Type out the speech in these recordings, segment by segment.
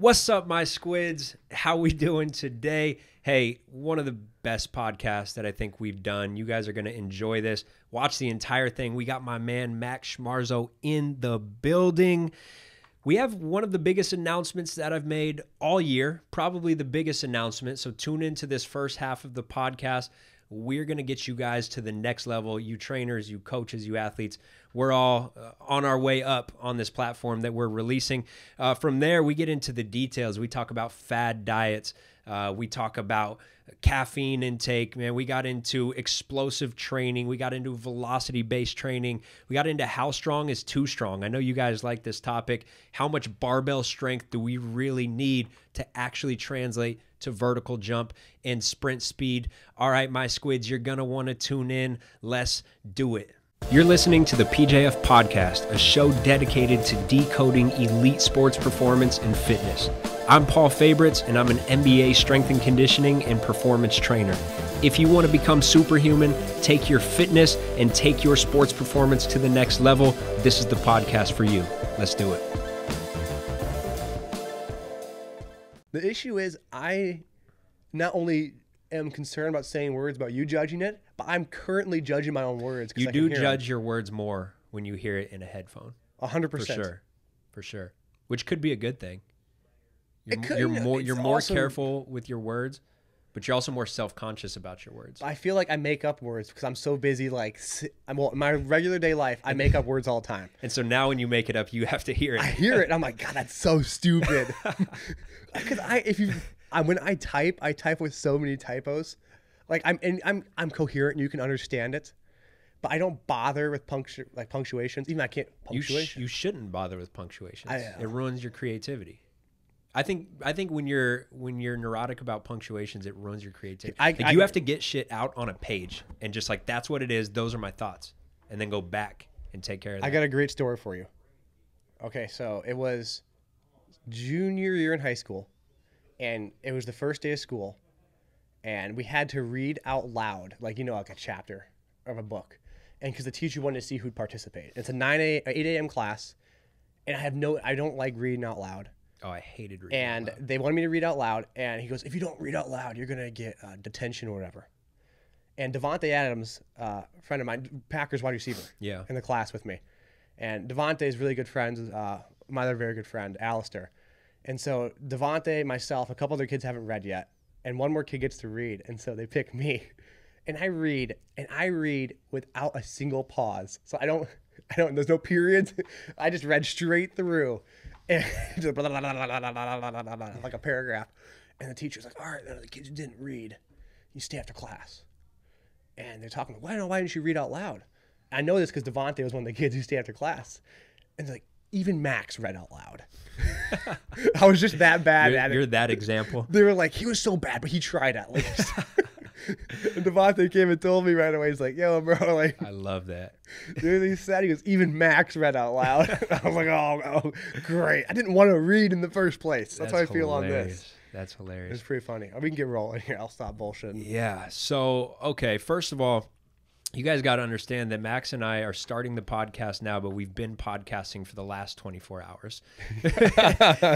What's up, my squids? How we doing today? Hey, one of the best podcasts that I think we've done. You guys are going to enjoy this. Watch the entire thing. We got my man, Max Schmarzo, in the building. We have one of the biggest announcements that I've made all year, probably the biggest announcement. So tune into this first half of the podcast. We're going to get you guys to the next level. You trainers, you coaches, you athletes, we're all on our way up on this platform that we're releasing. From there, we get into the details. We talk about fad diets. We talk about caffeine intake. Man, we got into explosive training. We got into velocity-based training. We got into how strong is too strong. I know you guys like this topic. How much barbell strength do we really need to actually translate to vertical jump and sprint speed? All right, my squids, you're going to want to tune in. Let's do it. You're listening to the PJF Podcast, a show dedicated to decoding elite sports performance and fitness. I'm Paul Fabritz, and I'm an MBA strength and conditioning and performance trainer. If you want to become superhuman, take your fitness, and take your sports performance to the next level, this is the podcast for you. Let's do it. The issue is I not only am concerned about saying words about you judging it, but I'm currently judging my own words. You do judge your words more when you hear it in a headphone. 100%. For sure. Which could be a good thing. You're more careful with your words, but you're also more self-conscious about your words. I feel like I make up words because I'm so busy. In my regular day life, I make up words all the time. And so now when you make it up, you have to hear it. I hear it. And I'm like, God, that's so stupid. Because when I type with so many typos. Like I'm coherent and you can understand it, but I don't bother with punctuations. Even I can't punctuation. You shouldn't bother with punctuations. It ruins your creativity. I think when you're neurotic about punctuations, it ruins your creativity. You have to get shit out on a page and just like, that's what it is. Those are my thoughts, and then go back and take care of that. I got a great story for you. Okay, so it was junior year in high school, and it was the first day of school, and we had to read out loud, like a chapter of a book, and because the teacher wanted to see who'd participate. It's a 8 a.m. class, and I don't like reading out loud. Oh, I hated reading and out loud. They wanted me to read out loud, and he goes, if you don't read out loud, you're going to get detention or whatever. And Devontae Adams, a friend of mine, Packers wide receiver, in the class with me. And Devontae is really good friends with my other very good friend, Alistair. And so Devontae, myself, a couple other kids haven't read yet, and one more kid gets to read, and so they pick me. And I read without a single pause. So I don't, there's no periods. I just read straight through. And just like a paragraph. And the teacher's like, all right, the kids who didn't read, you stay after class. And they're talking, why didn't you read out loud? I know this because Devontae was one of the kids who stayed after class. And they're like, even Max read out loud. I was just that bad at it. You're that example. They were like, he was so bad, but he tried at least. And Devontae came and told me right away. He's like, yo, bro, like. I love that. Dude, he said, he goes, even Max read out loud. I was like, oh, great. I didn't want to read in the first place. That's how I feel on this. That's hilarious. It's pretty funny. We can get rolling here. I'll stop bullshitting. Yeah. So, okay. First of all, you guys got to understand that Max and I are starting the podcast now, but we've been podcasting for the last 24 hours.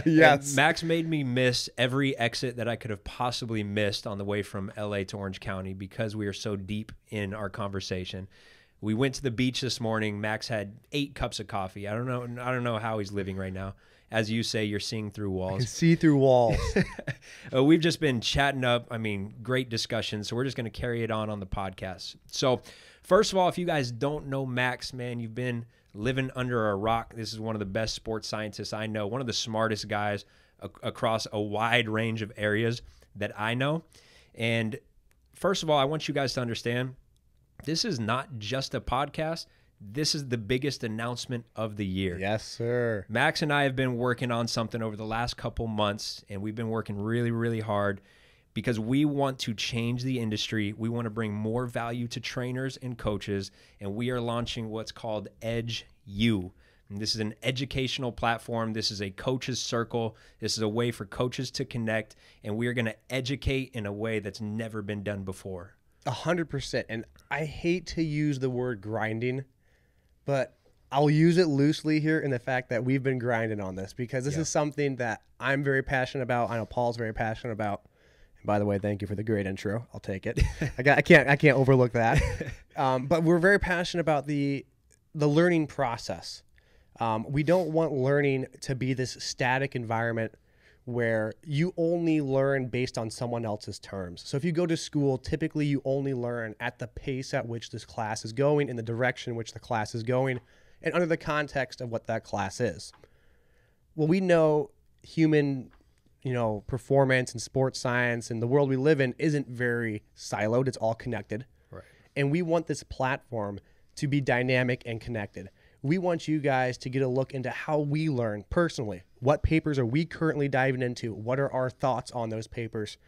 Yes. And Max made me miss every exit that I could have possibly missed on the way from LA to Orange County because we are so deep in our conversation. We went to the beach this morning. Max had 8 cups of coffee. I don't know how he's living right now. As you say, you're seeing through walls. I can see through walls. We've just been chatting up. Great discussion. So we're just going to carry it on the podcast. So first of all, if you guys don't know Max, man, you've been living under a rock. This is one of the best sports scientists I know, one of the smartest guys across a wide range of areas that I know. And first of all, I want you guys to understand, this is not just a podcast. This is the biggest announcement of the year. Yes, sir. Max and I have been working on something over the last couple months, and we've been working really, really hard because we want to change the industry. We want to bring more value to trainers and coaches, and we are launching what's called EdgeU. And this is an educational platform. This is a coach's circle. This is a way for coaches to connect, and we are going to educate in a way that's never been done before. 100%. And I hate to use the word grinding, but I'll use it loosely here in the fact that we've been grinding on this, because this is something that I'm very passionate about. I know Paul's very passionate about. And by the way, thank you for the great intro. I'll take it. I can't overlook that. But we're very passionate about the learning process. We don't want learning to be this static environment where you only learn based on someone else's terms. So if you go to school, typically you only learn at the pace at which this class is going, in the direction in which the class is going, and under the context of what that class is. Well, we know human, performance and sports science and the world we live in isn't very siloed. It's all connected. Right. And we want this platform to be dynamic and connected. We want you guys to get a look into how we learn personally. What papers are we currently diving into? What are our thoughts on those papers?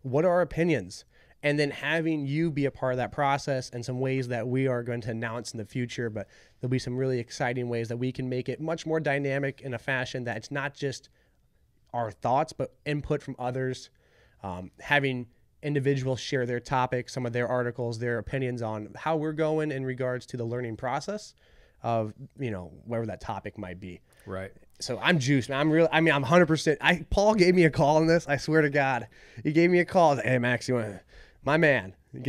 What are our opinions? And then having you be a part of that process, and some ways that we are going to announce in the future, but there'll be some really exciting ways that we can make it much more dynamic in a fashion that it's not just our thoughts, but input from others, having individuals share their topics, some of their articles, their opinions on how we're going in regards to the learning process of, whatever that topic might be. Right. So I'm juiced, man. I'm 100%. Paul gave me a call on this. I swear to God. He gave me a call. I was like, hey, Max, my man. I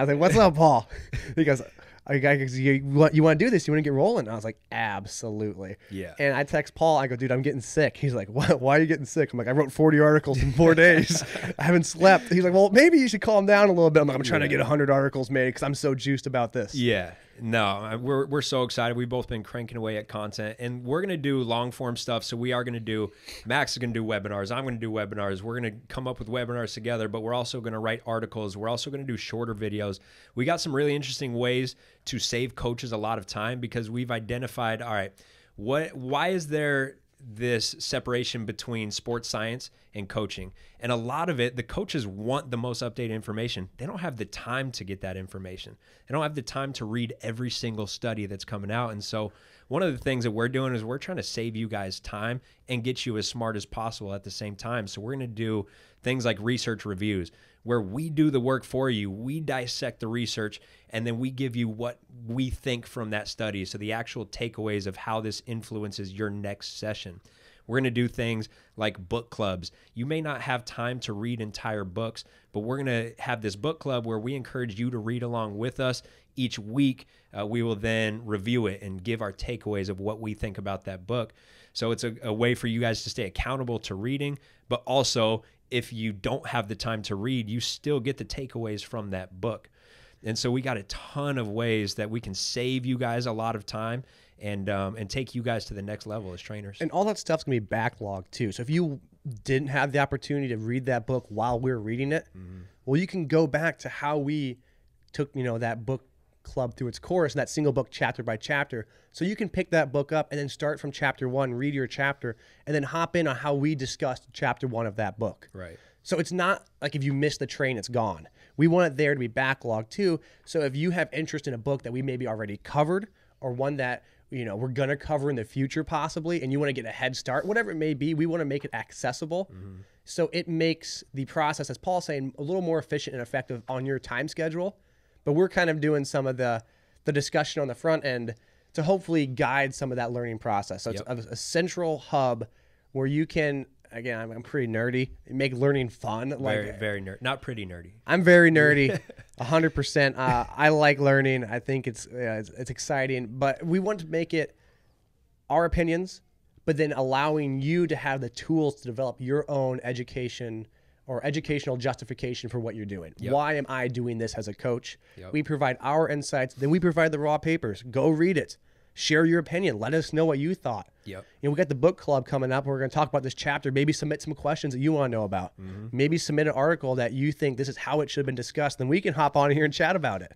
was like, what's up, Paul? He goes, you want to do this? You want to get rolling? And I was like, absolutely. Yeah. And I text Paul. I go, dude, I'm getting sick. He's like, what? Why are you getting sick? I'm like, I wrote 40 articles in 4 days. I haven't slept. He's like, well, maybe you should calm down a little bit. I'm like, I'm trying to get 100 articles made because I'm so juiced about this. Yeah. No, we're so excited. We've both been cranking away at content, and we're going to do long form stuff. So we are going to do, Max is going to do webinars. I'm going to do webinars. We're going to come up with webinars together, but we're also going to write articles. We're also going to do shorter videos. We got some really interesting ways to save coaches a lot of time, because we've identified, all right, why is there this separation between sports science and coaching? And a lot of it, the coaches want the most updated information. They don't have the time to get that information. They don't have the time to read every single study that's coming out. And so one of the things that we're doing is we're trying to save you guys time and get you as smart as possible at the same time. So we're going to do things like research reviews, where we do the work for you. We dissect the research, and then we give you what we think from that study. So the actual takeaways of how this influences your next session. We're going to do things like book clubs. You may not have time to read entire books, but we're going to have this book club where we encourage you to read along with us. Each week, we will then review it and give our takeaways of what we think about that book. So it's a way for you guys to stay accountable to reading, but also if you don't have the time to read, you still get the takeaways from that book. And so we got a ton of ways that we can save you guys a lot of time and take you guys to the next level as trainers. And all that stuff's going to be backlogged too. So if you didn't have the opportunity to read that book while we're reading it, well, you can go back to how we took, that book club through its course, that single book chapter by chapter. So you can pick that book up and then start from chapter 1, read your chapter, and then hop in on how we discussed chapter 1 of that book. Right. So it's not like if you miss the train, it's gone. We want it there to be backlogged too. So if you have interest in a book that we maybe already covered, or one that we're going to cover in the future possibly, and you want to get a head start, whatever it may be, we want to make it accessible. So it makes the process, as Paul's saying, a little more efficient and effective on your time schedule. But we're kind of doing some of the discussion on the front end to hopefully guide some of that learning process. So it's a central hub where you can, again, I'm pretty nerdy, make learning fun. Very nerd, not pretty nerdy. I'm very nerdy, 100%. I like learning. I think it's exciting, but we want to make it our opinions, but then allowing you to have the tools to develop your own education or educational justification for what you're doing. Why am I doing this as a coach? We provide our insights, then we provide the raw papers. Go read it. Share your opinion. Let us know what you thought. We got the book club coming up. We're going to talk about this chapter. Maybe submit some questions that you want to know about. Maybe submit an article that you think this is how it should have been discussed. Then we can hop on here and chat about it.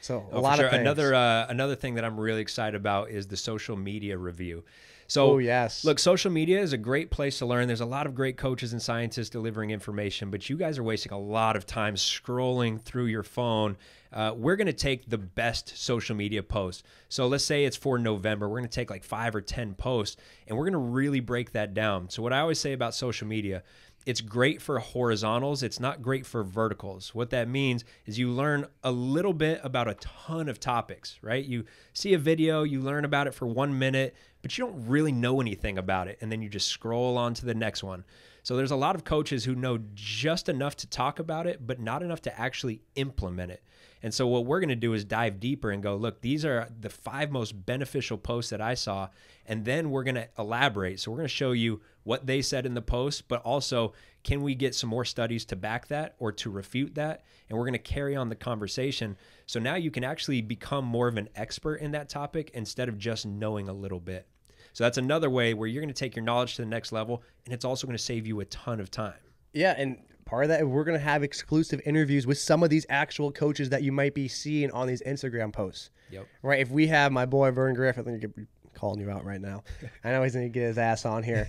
So a lot of things. Another thing that I'm really excited about is the social media review. So, yes. Look, social media is a great place to learn. There's a lot of great coaches and scientists delivering information, but you guys are wasting a lot of time scrolling through your phone. We're going to take the best social media posts. So let's say it's for November. We're going to take like 5 or 10 posts, and we're going to really break that down. So what I always say about social media, it's great for horizontals. It's not great for verticals. What that means is you learn a little bit about a ton of topics, right? You see a video, you learn about it for 1 minute, but you don't really know anything about it. And then you just scroll on to the next one. So there's a lot of coaches who know just enough to talk about it, but not enough to actually implement it. And so what we're going to do is dive deeper and go, look, these are the 5 most beneficial posts that I saw. And then we're going to elaborate. So we're going to show you what they said in the post, but also can we get some more studies to back that or to refute that? And we're going to carry on the conversation. So now you can actually become more of an expert in that topic instead of just knowing a little bit. So that's another way where you're going to take your knowledge to the next level, and it's also going to save you a ton of time. Yeah, and part of that, we're going to have exclusive interviews with some of these actual coaches that you might be seeing on these Instagram posts. Yep. Right? If we have my boy Vern Griffith, I think you could calling you out right now. I know he's going to get his ass on here.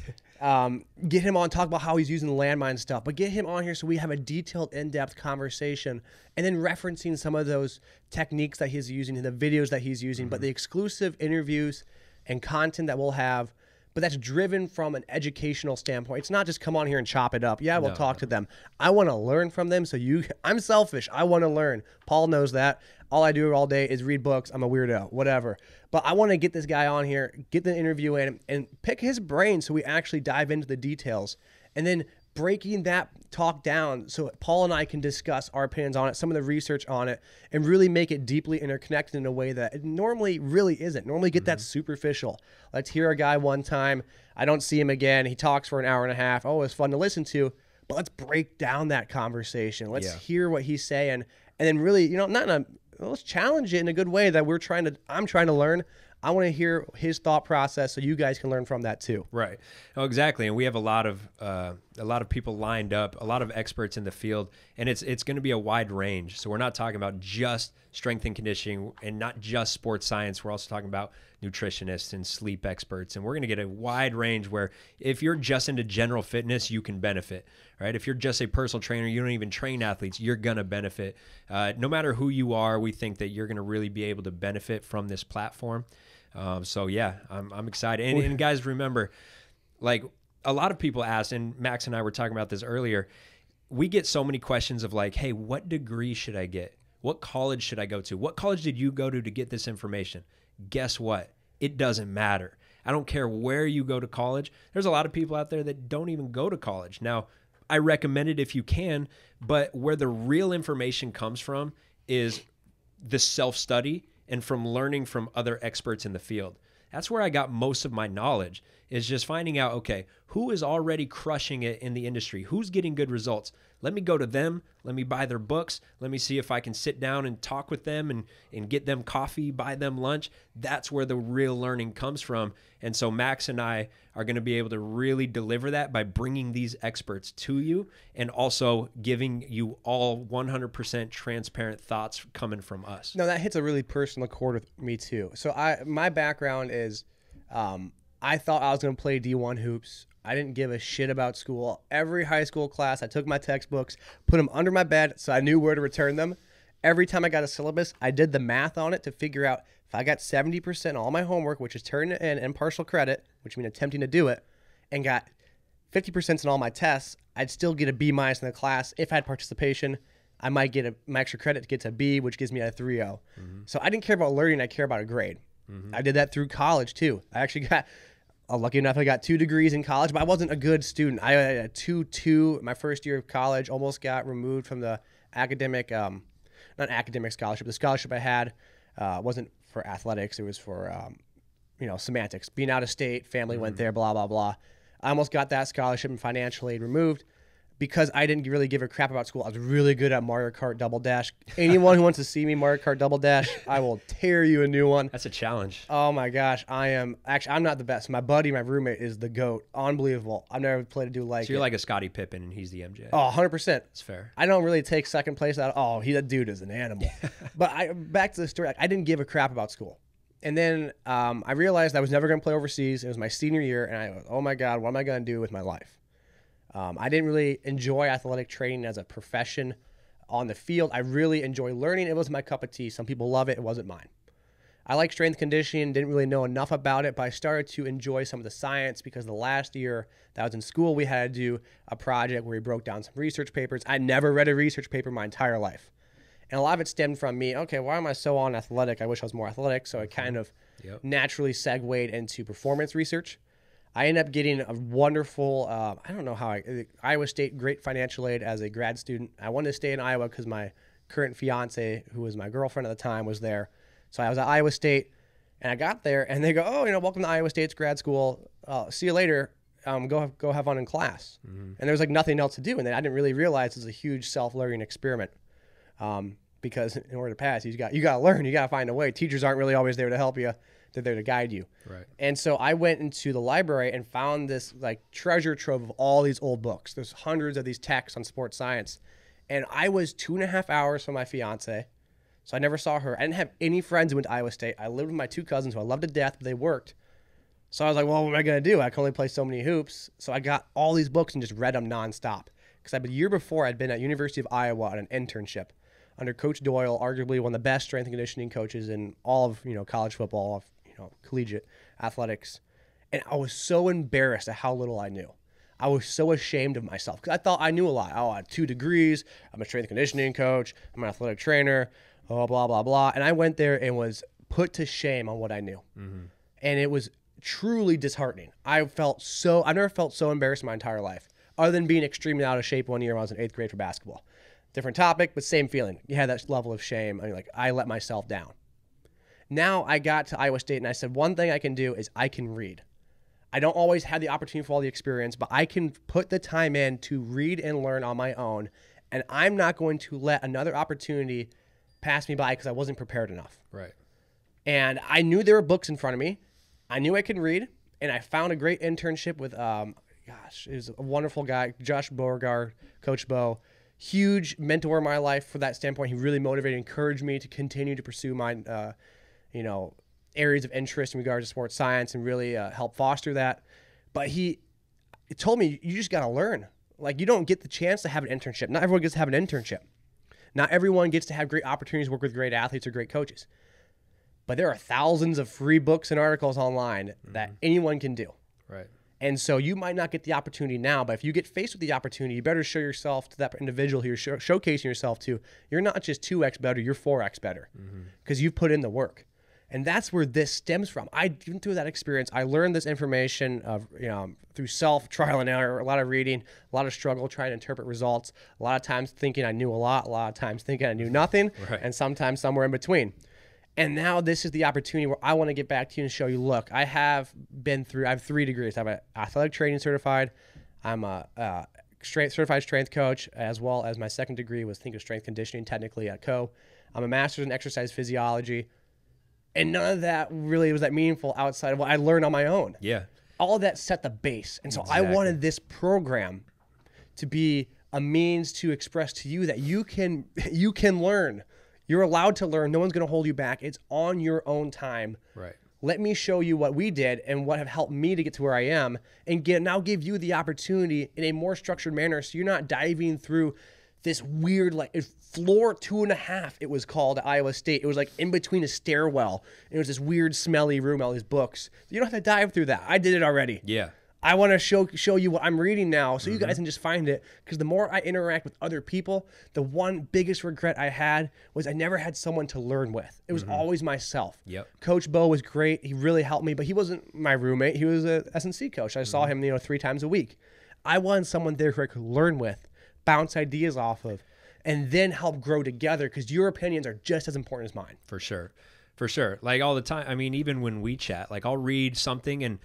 Get him on, talk about how he's using the landmine stuff, but get him on here so we have a detailed, in-depth conversation, and then referencing some of those techniques that he's using in the videos that he's using, but the exclusive interviews and content that we'll have, but that's driven from an educational standpoint. It's not just come on here and chop it up. Yeah, we'll talk to them. I want to learn from them. So I'm selfish. I want to learn. Paul knows that. All I do all day is read books. I'm a weirdo, whatever. But I want to get this guy on here, get the interview in, and pick his brain so we actually dive into the details. And then breaking that talk down so Paul and I can discuss our opinions on it, some of the research on it, and really make it deeply interconnected in a way that it normally really isn't. Normally get that superficial. Let's hear a guy one time. I don't see him again. He talks for an hour and a half. Oh, it's fun to listen to. But let's break down that conversation. Let's hear what he's saying. And then really, let's challenge it in a good way that I'm trying to learn. I want to hear his thought process so you guys can learn from that too. Right. Oh, exactly. And we have a lot of people lined up, a lot of experts in the field, and it's going to be a wide range. So we're not talking about just strength and conditioning and not just sports science. We're also talking about nutritionists and sleep experts, and we're going to get a wide range where if you're just into general fitness, you can benefit, right? If you're just a personal trainer, you don't even train athletes, you're going to benefit. No matter who you are, we think that you're going to really be able to benefit from this platform. So yeah, I'm excited. And guys, remember, like a lot of people ask, and Max and I were talking about this earlier, we get so many questions of like, hey, what degree should I get? What college should I go to? What college did you go to get this information? Guess what? It doesn't matter. I don't care where you go to college. There's a lot of people out there that don't even go to college. Now, I recommend it if you can, but where the real information comes from is the self-study and from learning from other experts in the field. That's where I got most of my knowledge, is just finding out, okay, who is already crushing it in the industry? Who's getting good results? Let me go to them. Let me buy their books. Let me see if I can sit down and talk with them and get them coffee, buy them lunch. That's where the real learning comes from. And so Max and I are going to be able to really deliver that by bringing these experts to you and also giving you all 100% transparent thoughts coming from us. No, that hits a really personal chord with me too. So my background is I thought I was going to play D1 hoops. I didn't give a shit about school. Every high school class, I took my textbooks, put them under my bed so I knew where to return them. Every time I got a syllabus, I did the math on it to figure out if I got 70% on all my homework, which is turned in and partial credit, which means attempting to do it, and got 50% on all my tests, I'd still get a B- in the class. If I had participation, I might get my extra credit to get to B, which gives me a 3.0. So I didn't care about learning. I care about a grade. I did that through college too. I actually got... lucky enough, I got 2 degrees in college, but I wasn't a good student. I had a 2.2 my first year of college, almost got removed from the academic, not academic scholarship. The scholarship I had wasn't for athletics. It was for, semantics. Being out of state, family went there, blah, blah, blah. I almost got that scholarship and financial aid removed because I didn't really give a crap about school. I was really good at Mario Kart Double Dash. Anyone who wants to see me Mario Kart Double Dash, I will tear you a new one. That's a challenge. Oh my gosh, I'm not the best. My buddy, my roommate, is the GOAT. Unbelievable. I've never played a dude like it. So you're like a Scottie Pippen and he's the MJ. Oh, 100%. That's fair. I don't really take second place. That dude is an animal. But back to the story. I didn't give a crap about school. And then I realized I was never going to play overseas. It was my senior year, and I was, oh my God, what am I going to do with my life? I didn't really enjoy athletic training as a profession on the field. I really enjoy learning. It was my cup of tea. Some people love it. It wasn't mine. I like strength conditioning, didn't really know enough about it, but I started to enjoy some of the science because the last year that I was in school, we had to do a project where we broke down some research papers. I never read a research paper my entire life. And a lot of it stemmed from me, okay, why am I so unathletic? I wish I was more athletic. So I kind of naturally segued into performance research. I ended up getting a wonderful, I don't know how, Iowa State, great financial aid as a grad student. I wanted to stay in Iowa because my current fiance, who was my girlfriend at the time, was there. So I was at Iowa State, and I got there, and they go, oh, welcome to Iowa State's grad school. See you later. Go have fun in class. And there was like nothing else to do. And then I didn't really realize it was a huge self-learning experiment. Because in order to pass, you got to learn. You got to find a way. Teachers aren't really always there to help you. They're there to guide you. Right. And so I went into the library and found this like treasure trove of all these old books. There's hundreds of these texts on sports science. And I was 2.5 hours from my fiance. So I never saw her. I didn't have any friends who went to Iowa State. I lived with my 2 cousins who I loved to death, but they worked. So I was like, well, what am I going to do? I can only play so many hoops. So I got all these books and just read them nonstop. Because the year before, I'd been at University of Iowa on an internship under Coach Doyle, arguably one of the best strength and conditioning coaches in all of college football, all of collegiate athletics. And I was so embarrassed at how little I knew. I was so ashamed of myself because I thought I knew a lot. Oh, I had 2 degrees. I'm a strength and conditioning coach. I'm an athletic trainer. Oh, blah, blah, blah. And I went there and was put to shame on what I knew. And it was truly disheartening. I've never felt so embarrassed in my entire life, other than being extremely out of shape one year when I was in 8th grade for basketball. Different topic, but same feeling. You had that level of shame. I mean, like, I let myself down. Now I got to Iowa State and I said, one thing I can do is I can read. I don't always have the opportunity for all the experience, but I can put the time in to read and learn on my own. And I'm not going to let another opportunity pass me by because I wasn't prepared enough. Right. And I knew there were books in front of me. I knew I could read. And I found a great internship with, it was a wonderful guy, Josh Beauregard, Coach Bo. Huge mentor in my life for that standpoint. He really motivated, encouraged me to continue to pursue my, areas of interest in regards to sports science and really help foster that. But he told me, you just got to learn. Like, you don't get the chance to have an internship. Not everyone gets to have an internship. Not everyone gets to have great opportunities to work with great athletes or great coaches. But there are thousands of free books and articles online that anyone can do. Right. And so you might not get the opportunity now, but if you get faced with the opportunity, you better show yourself to that individual who you're showcasing yourself to. You're not just 2x better, you're 4x better because you've put in the work. And that's where this stems from. I went through that experience. I learned this information through trial and error, a lot of reading, a lot of struggle trying to interpret results, a lot of times thinking I knew a lot of times thinking I knew nothing, and sometimes somewhere in between. And now this is the opportunity where I want to get back to you and show you, look, I have 3 degrees. I'm an athletic training certified. I'm a certified strength coach, as well as my second degree was strength conditioning, technically at Co. I'm a master's in exercise physiology. And none of that really was that meaningful outside of what I learned on my own. Yeah. All of that set the base. And so I wanted this program to be a means to express to you that you can learn. You're allowed to learn. No one's going to hold you back. It's on your own time. Right. Let me show you what we did and what have helped me to get to where I am, and now give you the opportunity in a more structured manner so you're not diving through this weird, floor 2.5, it was called at Iowa State. It was like in between a stairwell. It was this weird, smelly room, all these books. You don't have to dive through that. I did it already. Yeah. I want to show you what I'm reading now so you guys can just find it, because the more I interact with other people, the one biggest regret I had was I never had someone to learn with. It was always myself. Yep. Coach Bo was great. He really helped me, but he wasn't my roommate. He was a S&C coach. I saw him 3 times a week. I wanted someone there who I could learn with, bounce ideas off of, and then help grow together, because your opinions are just as important as mine. For sure. For sure. Like all the time. I mean, even when we chat, like I'll read something and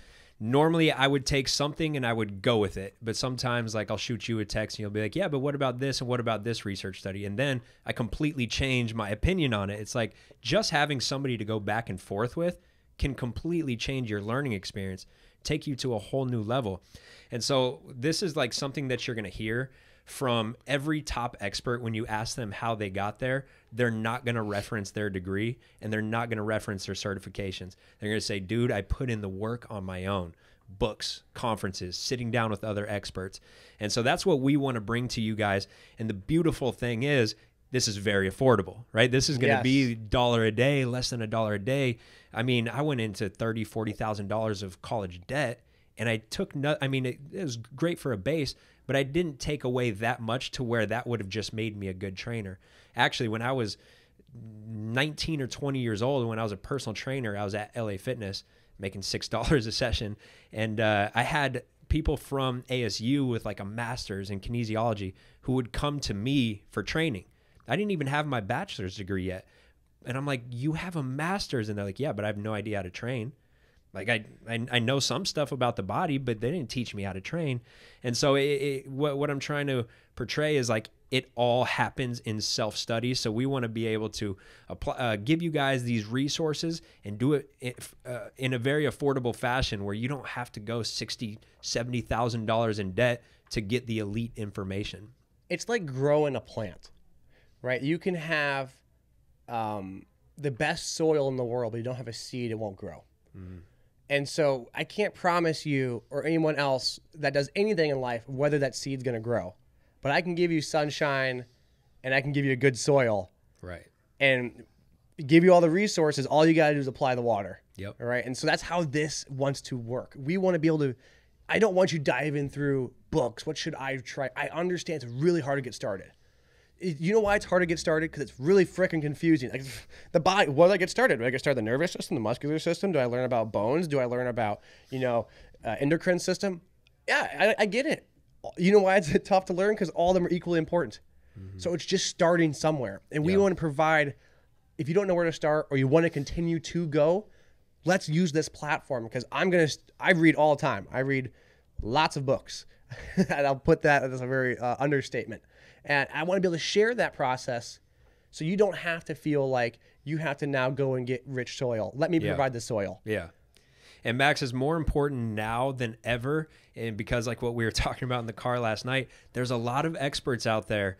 normally I would take something and I would go with it. But sometimes like I'll shoot you a text and you'll be like, yeah, but what about this? And what about this research study? And then I completely change my opinion on it. It's like just having somebody to go back and forth with can completely change your learning experience, take you to a whole new level. And so this is like something that you're going to hear from every top expert, when you ask them how they got there, they're not going to reference their degree and they're not going to reference their certifications. They're going to say, dude, I put in the work on my own. Books, conferences, sitting down with other experts. And so that's what we want to bring to you guys. And the beautiful thing is, this is very affordable, right? This is going to be $1 a day, less than $1 a day. I mean, I went into $30,000, $40,000 of college debt, and I took it was great for a base, but I didn't take away that much to where that would have just made me a good trainer. Actually, when I was 19 or 20 years old, when I was a personal trainer, I was at LA Fitness making $6 a session, and I had people from ASU with like a master's in kinesiology who would come to me for training. I didn't even have my bachelor's degree yet. And I'm like, you have a master's? And they're like, yeah, but I have no idea how to train. Like I know some stuff about the body, but they didn't teach me how to train. And so what I'm trying to portray is like it all happens in self-study. So we want to be able to apply, give you guys these resources and do it in a very affordable fashion where you don't have to go $60,000, $70,000 in debt to get the elite information. It's like growing a plant, right? You can have the best soil in the world, but you don't have a seed, it won't grow. Mm-hmm. And so I can't promise you or anyone else that does anything in life whether that seed's going to grow. But I can give you sunshine and I can give you a good soil. Right. And give you all the resources. All you got to do is apply the water. Yep. All right. And so that's how this wants to work. We want to be able to, I don't want you diving through books. What should I try? I understand it's really hard to get started. You know why it's hard to get started? Because it's really freaking confusing. Like the body, what do I get started? Do I get started the nervous system, the muscular system? Do I learn about bones? Do I learn about, endocrine system? Yeah, I get it. You know why it's tough to learn? Because all of them are equally important. Mm-hmm. So it's just starting somewhere. And we want to provide, if you don't know where to start or you want to continue to go, let's use this platform because I read all the time. I read lots of books. And I'll put that as a very understatement. And I want to be able to share that process so you don't have to feel like you have to now go and get rich soil. Let me provide the soil. Yeah. And Max, is more important now than ever. And because like what we were talking about in the car last night, there's a lot of experts out there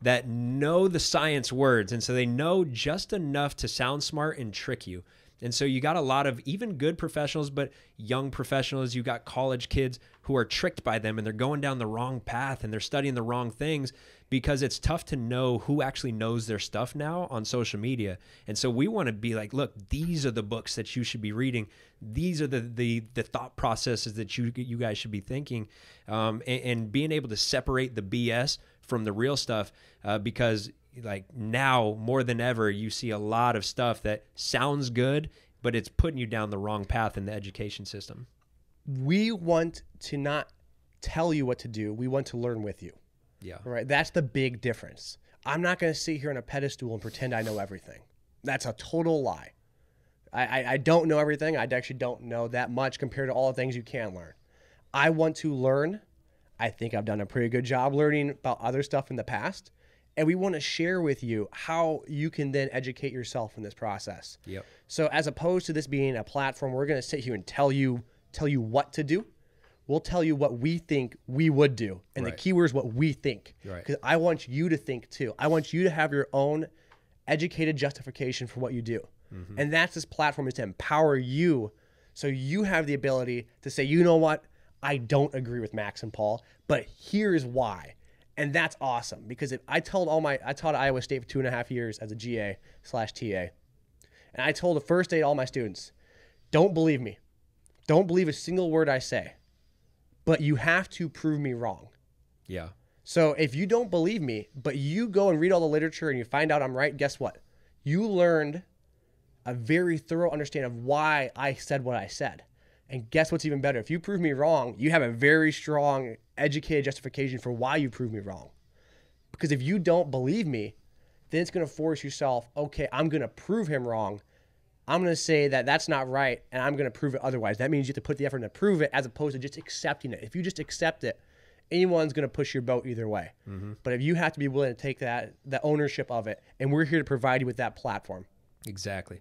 that know the science words. And so they know just enough to sound smart and trick you. And so you got a lot of even good professionals, but young professionals. You got college kids who are tricked by them and they're going down the wrong path and they're studying the wrong things because it's tough to know who actually knows their stuff now on social media. And so we want to be like, look, these are the books that you should be reading. These are the thought processes that you guys should be thinking, and being able to separate the BS from the real stuff, because like now more than ever, you see a lot of stuff that sounds good, but it's putting you down the wrong path in the education system. We want to not tell you what to do. We want to learn with you. Yeah. Right. That's the big difference. I'm not going to sit here on a pedestal and pretend I know everything. That's a total lie. I don't know everything. I actually don't know that much compared to all the things you can learn. I want to learn. I think I've done a pretty good job learning about other stuff in the past. And we want to share with you how you can then educate yourself in this process. Yep. So as opposed to this being a platform, we're going to sit here and tell you what to do. We'll tell you what we think we would do. And the key word is what we think. Because I want you to think too. I want you to have your own educated justification for what you do. Mm-hmm. And that's this platform, is to empower you so you have the ability to say, you know what? I don't agree with Max and Paul, but here's why. And that's awesome because if I taught at Iowa State for 2.5 years as a GA/TA. And I told the first day to all my students, don't believe me. Don't believe a single word I say, but you have to prove me wrong. Yeah. So if you don't believe me, but you go and read all the literature and you find out I'm right, guess what? You learned a very thorough understanding of why I said what I said. And guess what's even better? If you prove me wrong, you have a very strong educated justification for why you proved me wrong. Because if you don't believe me, then it's going to force yourself, okay, I'm going to prove him wrong. I'm going to say that that's not right, and I'm going to prove it otherwise. That means you have to put the effort to prove it as opposed to just accepting it. If you just accept it, anyone's going to push your boat either way. Mm-hmm. But if you have to be willing to take that ownership of it, and we're here to provide you with that platform. Exactly.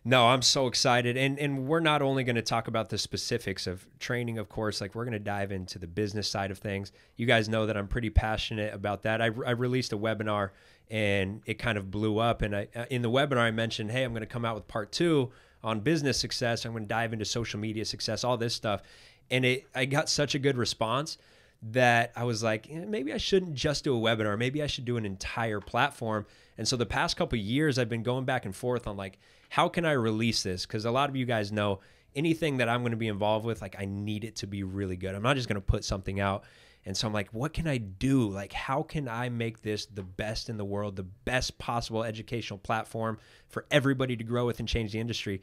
No, I'm so excited. And we're not only going to talk about the specifics of training, of course, like we're going to dive into the business side of things. You guys know that I'm pretty passionate about that. I released a webinar and it kind of blew up. And in the webinar, I mentioned, hey, I'm going to come out with part 2 on business success. I'm going to dive into social media success, all this stuff. And I got such a good response that I was like, maybe I shouldn't just do a webinar. Maybe I should do an entire platform. And so the past couple of years, I've been going back and forth on like, how can I release this? Because a lot of you guys know anything that I'm going to be involved with, like I need it to be really good. I'm not just going to put something out. And so I'm like, what can I do? Like, how can I make this the best in the world, the best possible educational platform for everybody to grow with and change the industry?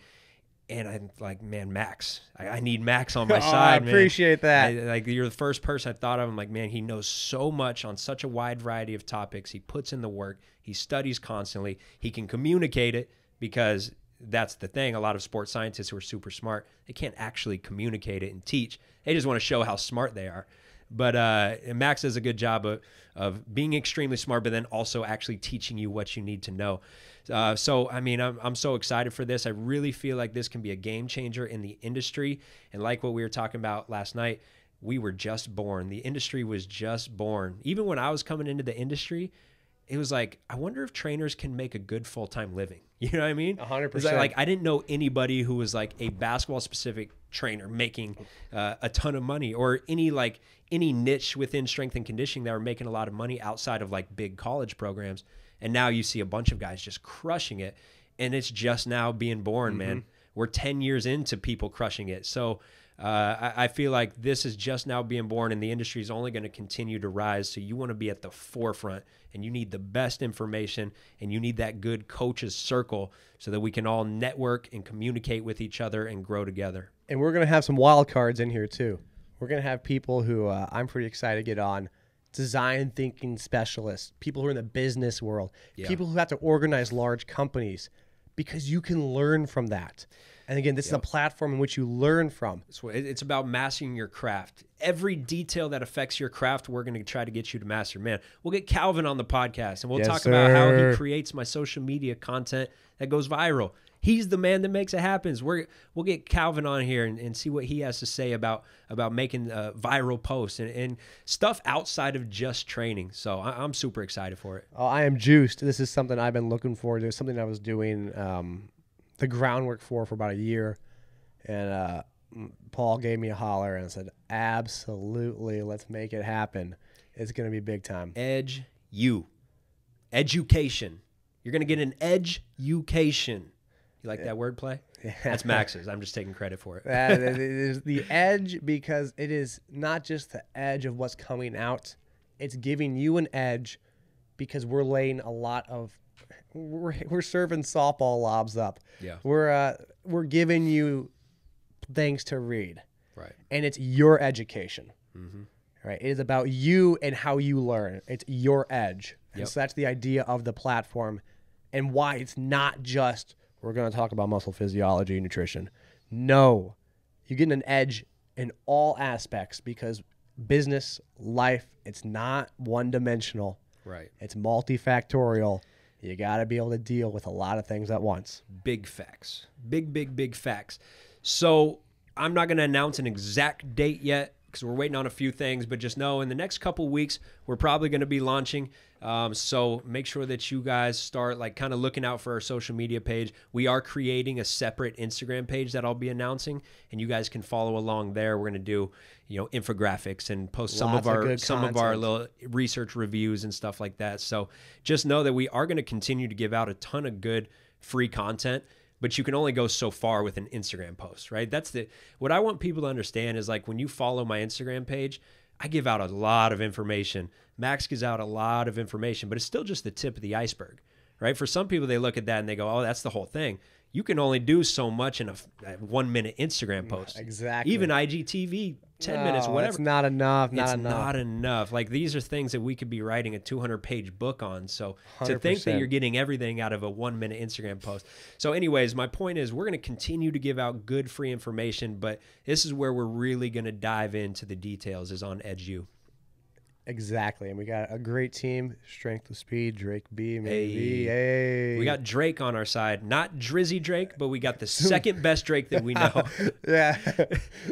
And I'm like, man, Max, I need Max on my side, I appreciate that. Like, you're the first person I thought of. I'm like, man, he knows so much on such a wide variety of topics. He puts in the work. He studies constantly. He can communicate it, because that's the thing. A lot of sports scientists who are super smart, they can't actually communicate it and teach. They just want to show how smart they are. But Max does a good job of being extremely smart, but then also actually teaching you what you need to know. So, I mean, I'm so excited for this. I really feel like this can be a game changer in the industry. And like what we were talking about last night, we were just born. The industry was just born. Even when I was coming into the industry, it was like, I wonder if trainers can make a good full-time living. You know what I mean? 100%. Like, I didn't know anybody who was like a basketball-specific trainer making a ton of money, or any niche within strength and conditioning that were making a lot of money outside of like big college programs. And now you see a bunch of guys just crushing it, and it's just now being born, man. We're 10 years into people crushing it. So I feel like this is just now being born, and the industry is only going to continue to rise. So you want to be at the forefront, and you need the best information, and you need that good coaches circle so that we can all network and communicate with each other and grow together. And we're going to have some wild cards in here too. We're going to have people who I'm pretty excited to get on. Design thinking specialists, people who are in the business world, people who have to organize large companies, because you can learn from that. And again, this is a platform in which you learn from. It's about mastering your craft. Every detail that affects your craft, we're going to try to get you to master. Man, we'll get Calvin on the podcast, and we'll talk about how he creates my social media content that goes viral. He's the man that makes it happen. We'll get Calvin on here and see what he has to say about making viral posts and stuff outside of just training. So I'm super excited for it. Oh, I am juiced. This is something I've been looking forward to. Something I was doing the groundwork for about a year. And Paul gave me a holler and said, absolutely, let's make it happen. It's going to be big time. EdgeU. Education. You're going to get an EdgeUcation. You like that wordplay? Yeah. That's Max's. I'm just taking credit for it. It is the edge, because it is not just the edge of what's coming out. It's giving you an edge, because we're laying a lot of we're serving softball lobs up. Yeah. We're giving you things to read. Right. And it's your education. Mm-hmm. Right. It is about you and how you learn. It's your edge. Yep. And so that's the idea of the platform, and why it's not just, we're going to talk about muscle physiology and nutrition. No, you're getting an edge in all aspects, because business, life, it's not one-dimensional. Right. It's multifactorial. You got to be able to deal with a lot of things at once. Big facts. Big facts. So I'm not going to announce an exact date yet, because we're waiting on a few things, but just know in the next couple weeks, we're probably going to be launching. So make sure that you guys start like kind of looking out for our social media page. We are creating a separate Instagram page that I'll be announcing, and you guys can follow along there. We're going to do, infographics and post some of our little research reviews and stuff like that. So just know that we are going to continue to give out a ton of good free content, but you can only go so far with an Instagram post, right? What I want people to understand is, like, when you follow my Instagram page, I give out a lot of information. Max gives out a lot of information, but it's still just the tip of the iceberg, right? For some people, they look at that and they go, oh, that's the whole thing. You can only do so much in a 1-minute Instagram post. Exactly. Even IGTV, 10 minutes, whatever. It's not enough. It's not enough. Like, these are things that we could be writing a 200-page book on. So 100%. To think that you're getting everything out of a 1-minute Instagram post. So anyways, my point is, we're going to continue to give out good free information, but this is where we're really going to dive into the details, is on EdgeU. Exactly. And we got a great team. Strength with speed. Drake B, maybe. Hey. We got Drake on our side. Not Drizzy Drake, but we got the second best Drake that we know. Yeah.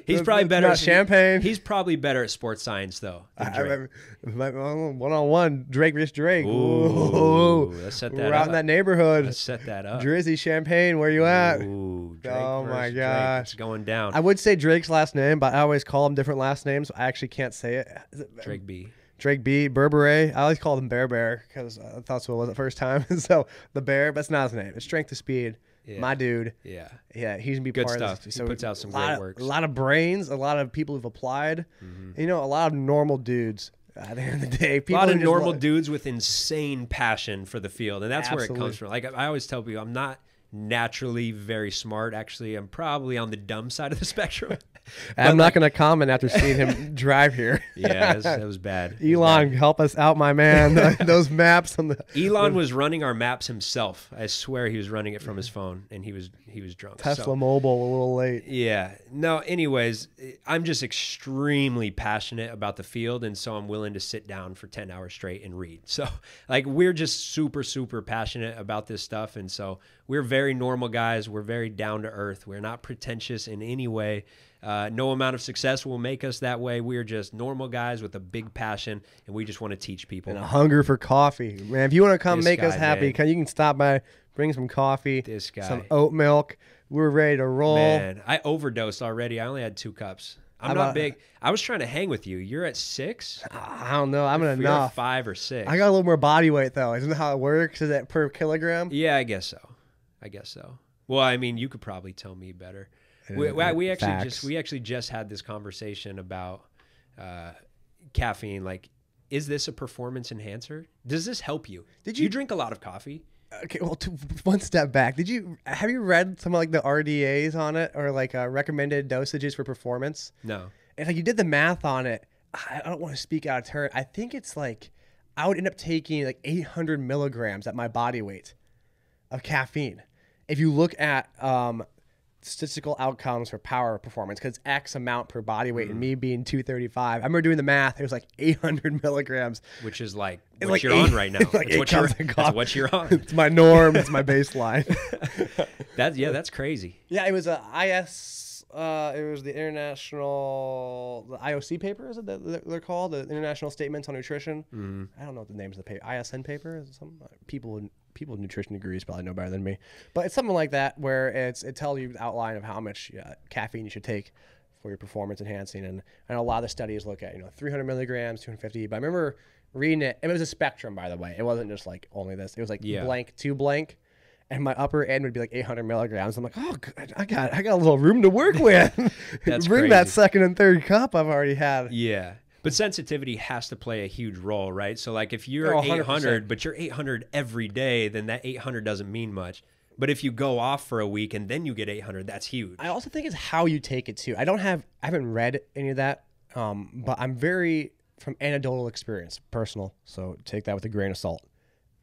He's probably better at Champagne. He's probably better at sports science, though. I remember one-on-one, Drake versus Drake. Ooh, let's set that We're up. out in that neighborhood. Let's set that up. Drizzy Champagne, where you at? Ooh, Drake oh, my Drake. gosh. It's going down. I would say Drake's last name, but I always call him different last names. So I actually can't say it. Drake B. Drake B, Bear. I always called him Bear because I thought that's what it was the first time. So the Bear, but it's not his name. It's Strength to Speed. Yeah. My dude. Yeah. Yeah, he's going to be good part stuff. of this. So he puts out some great works. A lot of brains, a lot of people who've applied. Mm-hmm. You know, a lot of normal dudes at the end of the day. A lot of normal dudes with insane passion for the field. And that's Absolutely. where it comes from. Like I always tell people, I'm not naturally very smart. Actually, I'm probably on the dumb side of the spectrum. I'm not going to comment after seeing him drive here. Yeah, that was bad. Elon, help us out, my man. Those maps on the Elon was running our maps himself. I swear he was running it from his phone, and he was drunk. Tesla Mobile, a little late. Yeah. No. Anyways, I'm just extremely passionate about the field, and so I'm willing to sit down for 10 hours straight and read. So, like, we're just super, super passionate about this stuff, and so we're very normal guys. We're very down to earth. We're not pretentious in any way. No amount of success will make us that way. We're just normal guys with a big passion, and we just want to teach people. And a hunger for coffee. Man, if you want to come make us happy, you can stop by, bring some coffee, some oat milk. We're ready to roll. Man, I overdosed already. I only had 2 cups. I'm not big. I was trying to hang with you. You're at 6? I don't know. I'm at enough. You're at 5 or 6. I got a little more body weight, though. Isn't that how it works? Is that per kilogram? Yeah, I guess so. Well, I mean, you could probably tell me better. We actually just had this conversation about caffeine. Like, is this a performance enhancer? Does this help you? Did you drink a lot of coffee? Okay, well, one step back. Have you read some of like the RDAs on it, or like recommended dosages for performance? No. And like you did the math on it. I don't want to speak out of turn. I think it's like I would end up taking like 800 milligrams at my body weight of caffeine. If you look at statistical outcomes for power performance, because it's X amount per body weight, and me being 235, I remember doing the math. It was like 800 milligrams, which is like what you're on right now. Like that's what you're on. It's my norm. It's my baseline. That's crazy. Yeah, it was a IS. It was the the IOC paper. Is it that they're called? The International Statements on Nutrition. Mm-hmm. I don't know what the names of the paper. ISN paper. Is it some people with nutrition degrees probably know better than me, but it's something like that where it tells you the outline of how much caffeine you should take for your performance enhancing. And a lot of the studies look at 300 milligrams, 250. But I remember reading it, and it was a spectrum, by the way. It wasn't just like only this. It was like blank to blank, and my upper end would be like 800 milligrams. I'm like, oh, good. I got a little room to work with. That's Bring crazy. that second and third cup I've already had. Yeah. But sensitivity has to play a huge role, right? So like if you're 800, but you're 800 every day, then that 800 doesn't mean much. But if you go off for a week and then you get 800, that's huge. I also think it's how you take it too. I haven't read any of that, but I'm very from anecdotal experience, personal. So take that with a grain of salt.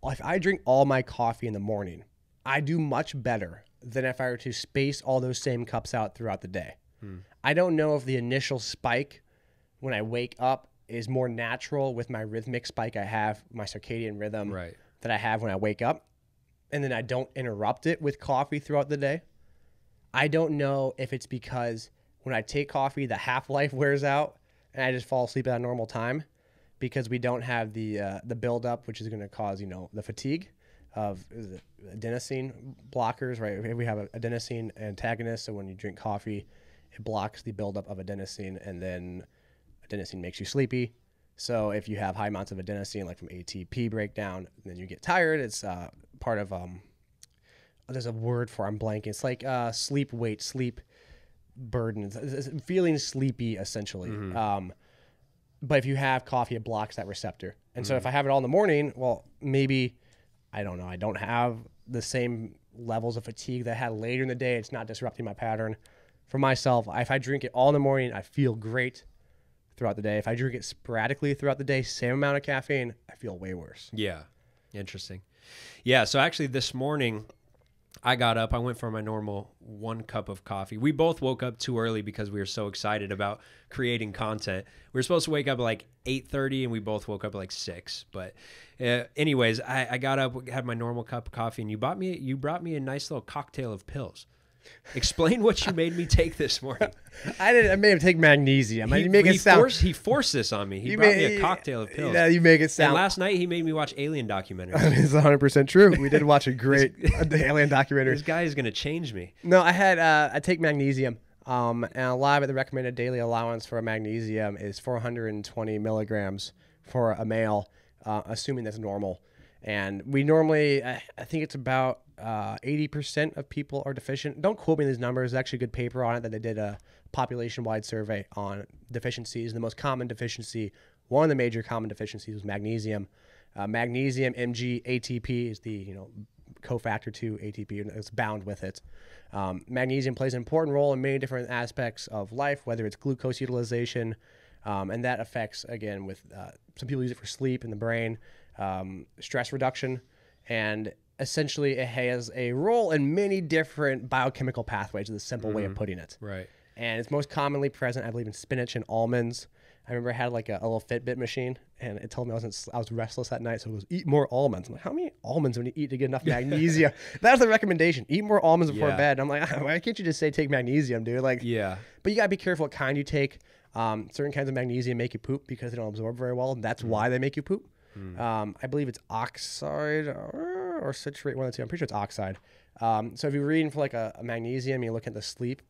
If I drink all my coffee in the morning, I do much better than if I were to space all those same cups out throughout the day. I don't know if the initial spike when I wake up is more natural with my rhythmic spike I have, my circadian rhythm that I have when I wake up, and then I don't interrupt it with coffee throughout the day. I don't know if it's because when I take coffee, the half-life wears out and I just fall asleep at a normal time because we don't have the buildup, which is going to cause, the fatigue of adenosine blockers, right? We have adenosine antagonist, so when you drink coffee, it blocks the buildup of adenosine, and then adenosine makes you sleepy. So if you have high amounts of adenosine, like from ATP breakdown, then you get tired. It's part of there's a word for, I'm blanking. It's like sleep weight, sleep burden, it's feeling sleepy essentially. But if you have coffee, it blocks that receptor. And so if I have it all in the morning, well, maybe, I don't know, I don't have the same levels of fatigue that I had later in the day. It's not disrupting my pattern. For myself, if I drink it all in the morning, I feel great throughout the day. If I drink it sporadically throughout the day, same amount of caffeine, I feel way worse. Yeah. Interesting. Yeah. So actually this morning I got up. I went for my normal 1 cup of coffee. We both woke up too early because we were so excited about creating content. We were supposed to wake up at like 8:30, and we both woke up at like 6. But anyways, I got up, had my normal cup of coffee, and you brought me a nice little cocktail of pills. Explain what you made me take this morning. I made him take magnesium. He forced this on me. He brought me a cocktail of pills. Yeah, you make it sound. And last night he made me watch alien documentaries. It's 100% true. We did watch a great alien documentary. This guy is going to change me. No, I take magnesium. And a lot of it, the recommended daily allowance for magnesium is 420 milligrams for a male, assuming that's normal. And we normally, I think it's about 80% of people are deficient. Don't quote me these numbers. There's actually a good paper on it that they did a population-wide survey on deficiencies. The most common deficiency, one of the major common deficiencies, was magnesium. Magnesium, Mg, ATP is the cofactor to ATP, and it's bound with it. Magnesium plays an important role in many different aspects of life, whether it's glucose utilization, and that affects, again, with some people use it for sleep in the brain, stress reduction, and essentially it has a role in many different biochemical pathways, is a simple way of putting it. Right. And it's most commonly present, I believe, in spinach and almonds. I remember I had like a little Fitbit machine, and it told me I was restless at night, so it goes, eat more almonds. I'm like, how many almonds would you eat to get enough magnesium? That was the recommendation. Eat more almonds before bed. I'm like, why can't you just say take magnesium, dude? Like, yeah. But you got to be careful what kind you take. Certain kinds of magnesium make you poop because they don't absorb very well, and that's why they make you poop. I believe it's oxide or citrate, one of the two. I'm pretty sure it's oxide. So if you're reading for like a magnesium, you look at the sleep,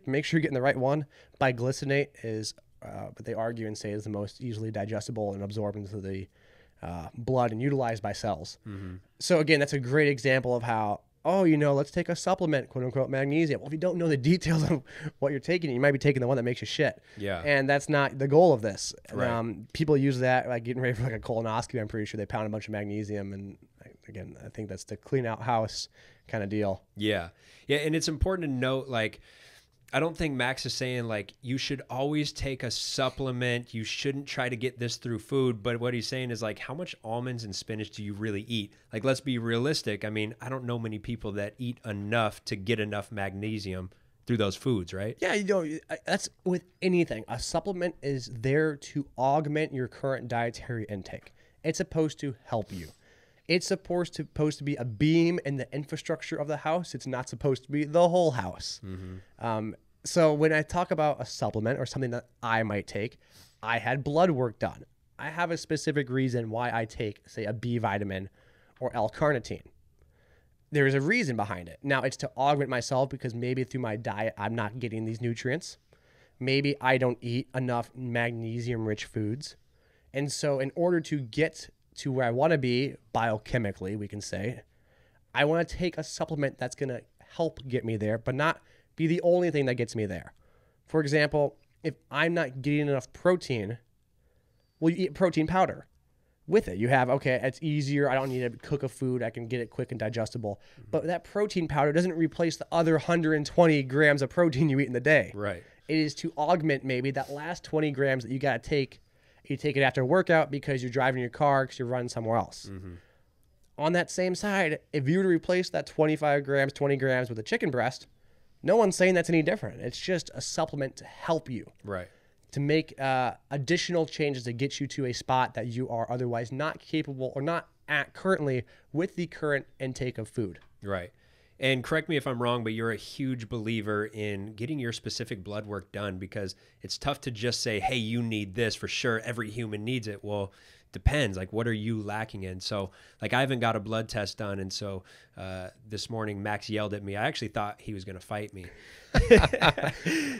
make sure you're getting the right one. Biglycinate is what they argue and say is the most easily digestible and absorbed into the blood and utilized by cells. So again, that's a great example of how, let's take a supplement, quote unquote, magnesium. Well, if you don't know the details of what you're taking, you might be taking the one that makes you shit. Yeah. And that's not the goal of this. Right. People use that, like getting ready for like a colonoscopy. I'm pretty sure they pound a bunch of magnesium. And again, I think that's the clean out house kind of deal. Yeah. Yeah. And it's important to note, like, I don't think Max is saying like you should always take a supplement. You shouldn't try to get this through food. But what he's saying is like, how much almonds and spinach do you really eat? Like, let's be realistic. I mean, I don't know many people that eat enough to get enough magnesium through those foods, right? Yeah, that's with anything. A supplement is there to augment your current dietary intake. It's supposed to help you. It's supposed to be a beam in the infrastructure of the house. It's not supposed to be the whole house. So when I talk about a supplement or something that I might take, I had blood work done. I have a specific reason why I take, say, a B vitamin or L-carnitine. There is a reason behind it. Now, it's to augment myself because maybe through my diet, I'm not getting these nutrients. Maybe I don't eat enough magnesium-rich foods. And so in order to get to where I want to be biochemically, we can say, I want to take a supplement that's going to help get me there, but not be the only thing that gets me there. For example, if I'm not getting enough protein, well, you eat protein powder with it. You have, okay, it's easier. I don't need to cook a food. I can get it quick and digestible. But that protein powder doesn't replace the other 120 grams of protein you eat in the day. Right. It is to augment maybe that last 20 grams that you got to take. You take it after a workout because you're driving your car because you're running somewhere else. On that same side, if you were to replace that 25 grams, 20 grams with a chicken breast, no one's saying that's any different. It's just a supplement to help you. Right. To make additional changes to get you to a spot that you are otherwise not capable or not at currently with the current intake of food. Right. And correct me if I'm wrong, but you're a huge believer in getting your specific blood work done because it's tough to just say, hey, you need this for sure. Every human needs it. Well, depends. Like, what are you lacking in? So, like, I haven't got a blood test done. And so this morning, Max yelled at me. I actually thought he was going to fight me.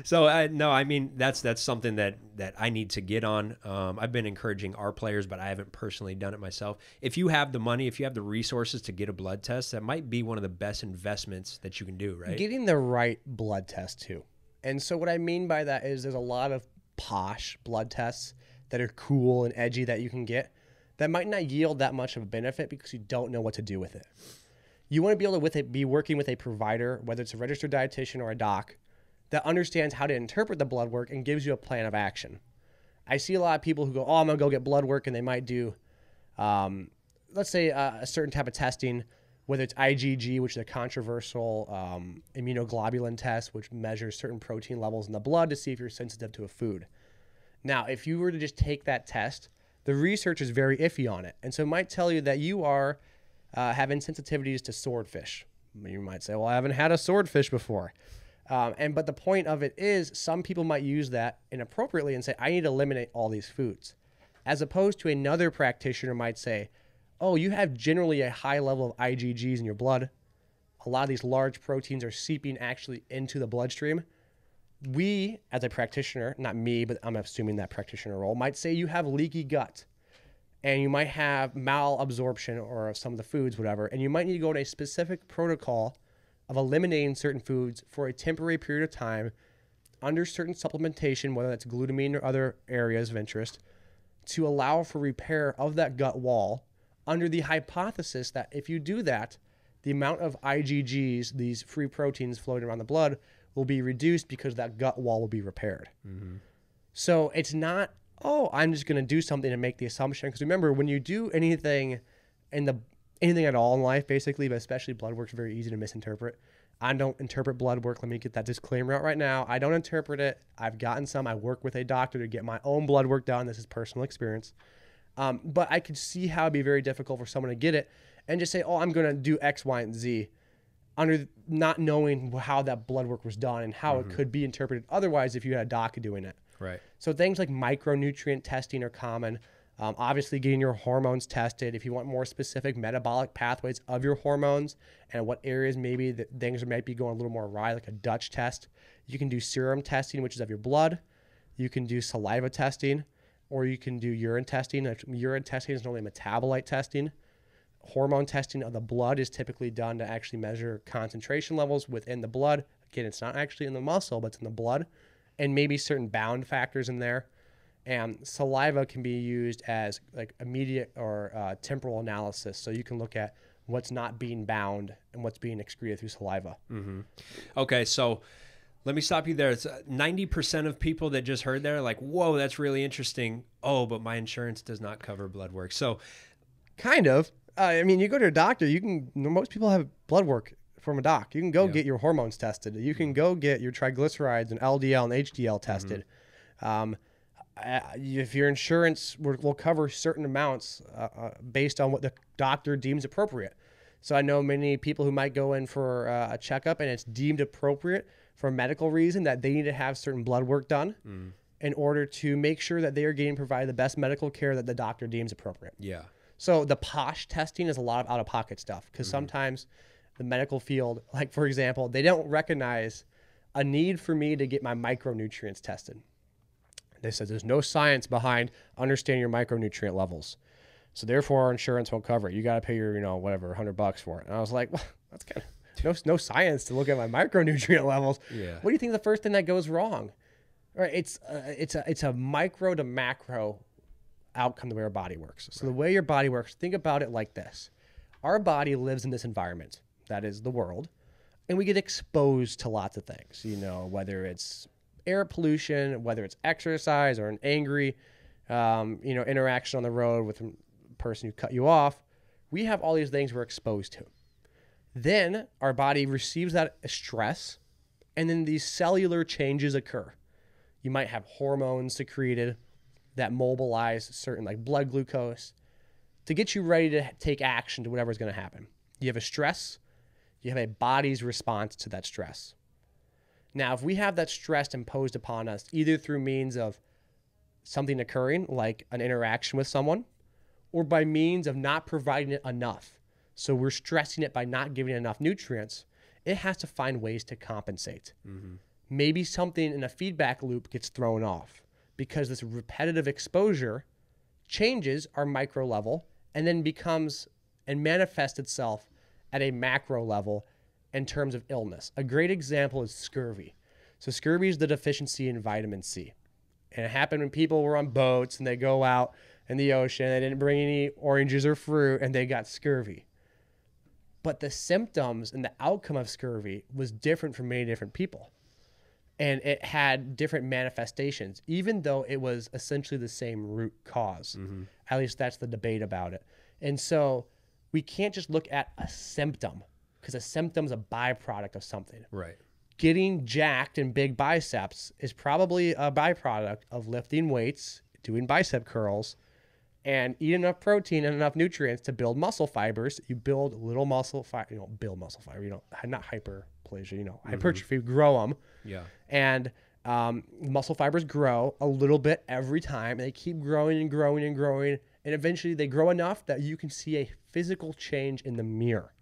So, no, I mean, that's something that I need to get on. I've been encouraging our players, but I haven't personally done it myself. If you have the money, if you have the resources to get a blood test, that might be one of the best investments that you can do, right? Getting the right blood test, too. And so what I mean by that is there's a lot of posh blood tests that are cool and edgy that you can get that might not yield that much of a benefit because you don't know what to do with it. You want to be able to be working with a provider, whether it's a registered dietitian or a doc, that understands how to interpret the blood work and gives you a plan of action. I see a lot of people who go, I'm going to go get blood work, and they might do, let's say, a certain type of testing whether it's IgG, which is a controversial immunoglobulin test, which measures certain protein levels in the blood to see if you're sensitive to a food. Now, if you were to just take that test, the research is very iffy on it. And so it might tell you that you are having sensitivities to swordfish. You might say, well, I haven't had a swordfish before. But the point of it is some people might use that inappropriately and say, I need to eliminate all these foods. As opposed to another practitioner might say, oh, you have generally a high level of IgGs in your blood. A lot of these large proteins are seeping actually into the bloodstream. We, as a practitioner, not me, but I'm assuming that practitioner role, might say you have leaky gut and you might have malabsorption or some of the foods, whatever, and you might need to go on a specific protocol of eliminating certain foods for a temporary period of time under certain supplementation, whether that's glutamine or other areas of interest, to allow for repair of that gut wall under the hypothesis that if you do that, the amount of IgGs, these free proteins floating around the blood, will be reduced because that gut wall will be repaired. Mm-hmm. So it's not, oh, I'm just going to do something and make the assumption. Because remember, when you do anything anything at all in life, basically, but especially blood work, is very easy to misinterpret. I don't interpret blood work. Let me get that disclaimer out right now. I don't interpret it. I've gotten some. I work with a doctor to get my own blood work done. This is personal experience. But I could see how it'd be very difficult for someone to get it and just say, oh, I'm going to do X, Y, and Z under not knowing how that blood work was done and how it could be interpreted otherwise if you had a doc doing it. Right. So things like micronutrient testing are common. Obviously, getting your hormones tested. If you want more specific metabolic pathways of your hormones and what areas maybe that things might be going a little more awry, like a Dutch test, you can do serum testing, which is of your blood. You can do saliva testing, or you can do urine testing. Urine testing is normally metabolite testing. Hormone testing of the blood is typically done to actually measure concentration levels within the blood. Again, it's not actually in the muscle, but it's in the blood, and maybe certain bound factors in there. And saliva can be used as like immediate or temporal analysis. So you can look at what's not being bound and what's being excreted through saliva. Mm-hmm. Okay, so let me stop you there. It's 90% of people that just heard there, like, whoa, that's really interesting. Oh, but my insurance does not cover blood work. So kind of. I mean, you go to a doctor, most people have blood work from a doc. You can go get your hormones tested. You can go get your triglycerides and LDL and HDL tested. If your insurance will cover certain amounts based on what the doctor deems appropriate. So I know many people who might go in for a checkup and it's deemed appropriate for a medical reason that they need to have certain blood work done in order to make sure that they are getting provided the best medical care that the doctor deems appropriate. Yeah. So the POSH testing is a lot of out-of-pocket stuff because sometimes the medical field, like for example, they don't recognize a need for me to get my micronutrients tested. They said there's no science behind understanding your micronutrient levels. So therefore our insurance won't cover it. You got to pay your, whatever, $100 for it. And I was like, well, that's kind of no science to look at my micronutrient levels. Yeah. What do you think is the first thing that goes wrong? All right, it's a micro to macro outcome the way our body works. So the way your body works, think about it like this. Our body lives in this environment, that is the world, and we get exposed to lots of things, whether it's air pollution, whether it's exercise or an angry, interaction on the road with a person who cut you off. We have all these things we're exposed to. Then our body receives that stress, and then these cellular changes occur. You might have hormones secreted that mobilize certain like blood glucose to get you ready to take action to whatever's going to happen. You have a stress, you have a body's response to that stress. Now, if we have that stress imposed upon us, either through means of something occurring, like an interaction with someone, or by means of not providing it enough, so we're stressing it by not giving it enough nutrients, it has to find ways to compensate. Mm-hmm. Maybe something in a feedback loop gets thrown off because this repetitive exposure changes our micro level and then becomes and manifests itself at a macro level in terms of illness. A great example is scurvy. So scurvy is the deficiency in vitamin C. And it happened when people were on boats and they go out in the ocean, they didn't bring any oranges or fruit, and they got scurvy. But the symptoms and the outcome of scurvy was different for many different people. And it had different manifestations, even though it was essentially the same root cause. Mm-hmm. At least that's the debate about it. And so we can't just look at a symptom, because a symptom is a byproduct of something. Right. Getting jacked and big biceps is probably a byproduct of lifting weights, doing bicep curls, and eat enough protein and enough nutrients to build muscle fibers. You build little muscle fiber, build muscle fiber, not hyperplasia, hypertrophy, grow them. Yeah. And muscle fibers grow a little bit every time. And they keep growing and growing and growing. And eventually they grow enough that you can see a physical change in the mirror.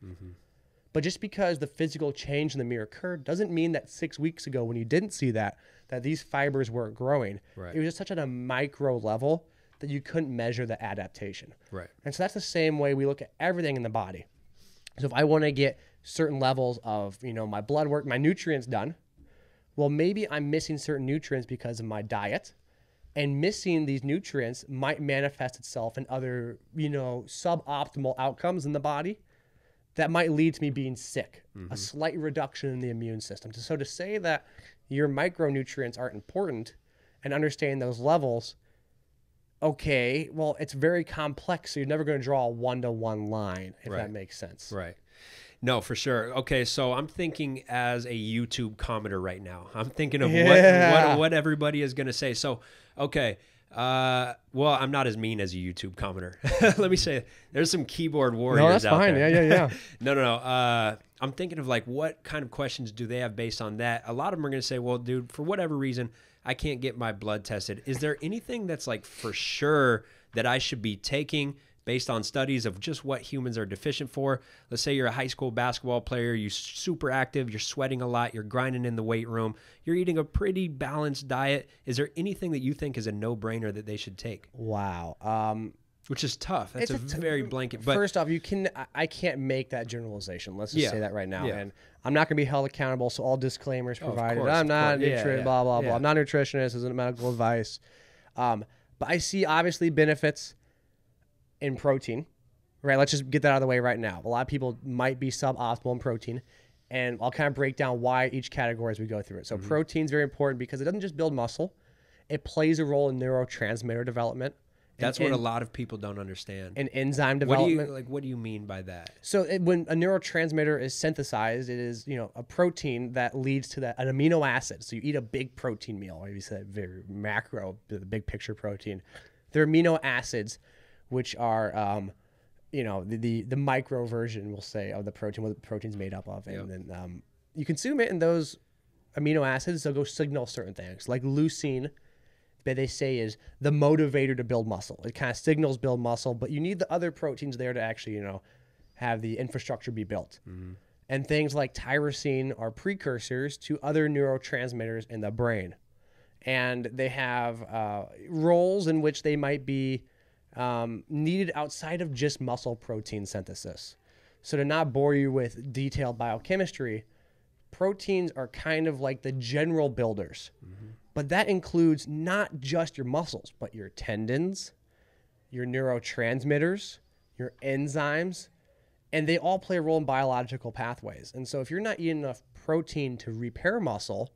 But just because the physical change in the mirror occurred doesn't mean that 6 weeks ago when you didn't see that these fibers weren't growing. Right. It was just such at a micro level that you couldn't measure the adaptation. Right. And so that's the same way we look at everything in the body. So if I want to get certain levels of, my blood work, my nutrients done, well, maybe I'm missing certain nutrients because of my diet, and missing these nutrients might manifest itself in other, suboptimal outcomes in the body that might lead to me being sick, a slight reduction in the immune system. So to say that your micronutrients aren't important and understanding those levels, okay, well, it's very complex, so you're never going to draw a one-to-one line, if that makes sense. Right. No, for sure. Okay, so I'm thinking as a YouTube commenter right now. I'm thinking of what everybody is going to say. So, okay, well, I'm not as mean as a YouTube commenter. Let me say, there's some keyboard warriors out there. Yeah. No. I'm thinking of what kind of questions do they have based on that? A lot of them are going to say, well, dude, for whatever reason, I can't get my blood tested. Is there anything that's for sure that I should be taking based on studies of just what humans are deficient for? Let's say you're a high school basketball player, you're super active, you're sweating a lot, you're grinding in the weight room, you're eating a pretty balanced diet. Is there anything that you think is a no-brainer that they should take? Wow. Which is tough. That's a very blanket. But first off, I can't make that generalization. Let's just say that right now. And I'm not going to be held accountable, so all disclaimers provided. I'm not blah, blah, blah. I'm not a nutritionist. This isn't medical advice. But I see obviously benefits in protein, right? Let's just get that out of the way right now. A lot of people might be suboptimal in protein, and I'll kind of break down why each category as we go through it. So protein is very important because it doesn't just build muscle. It plays a role in neurotransmitter development. That's what a lot of people don't understand. And enzyme development. What do you mean by that? So when a neurotransmitter is synthesized, it is a protein that leads to an amino acid. So you eat a big protein meal, or you said very macro, the big picture protein. They're amino acids, which are the micro version, we'll say, of the protein, what the protein's made up of, and then you consume it, and those amino acids, they'll go signal certain things, like leucine. That they say is the motivator to build muscle. It kind of signals build muscle, but you need the other proteins there to actually, have the infrastructure be built. And things like tyrosine are precursors to other neurotransmitters in the brain. And they have roles in which they might be needed outside of just muscle protein synthesis. So to not bore you with detailed biochemistry, proteins are kind of like the general builders. But that includes not just your muscles, but your tendons, your neurotransmitters, your enzymes, and they all play a role in biological pathways. And so if you're not eating enough protein to repair muscle,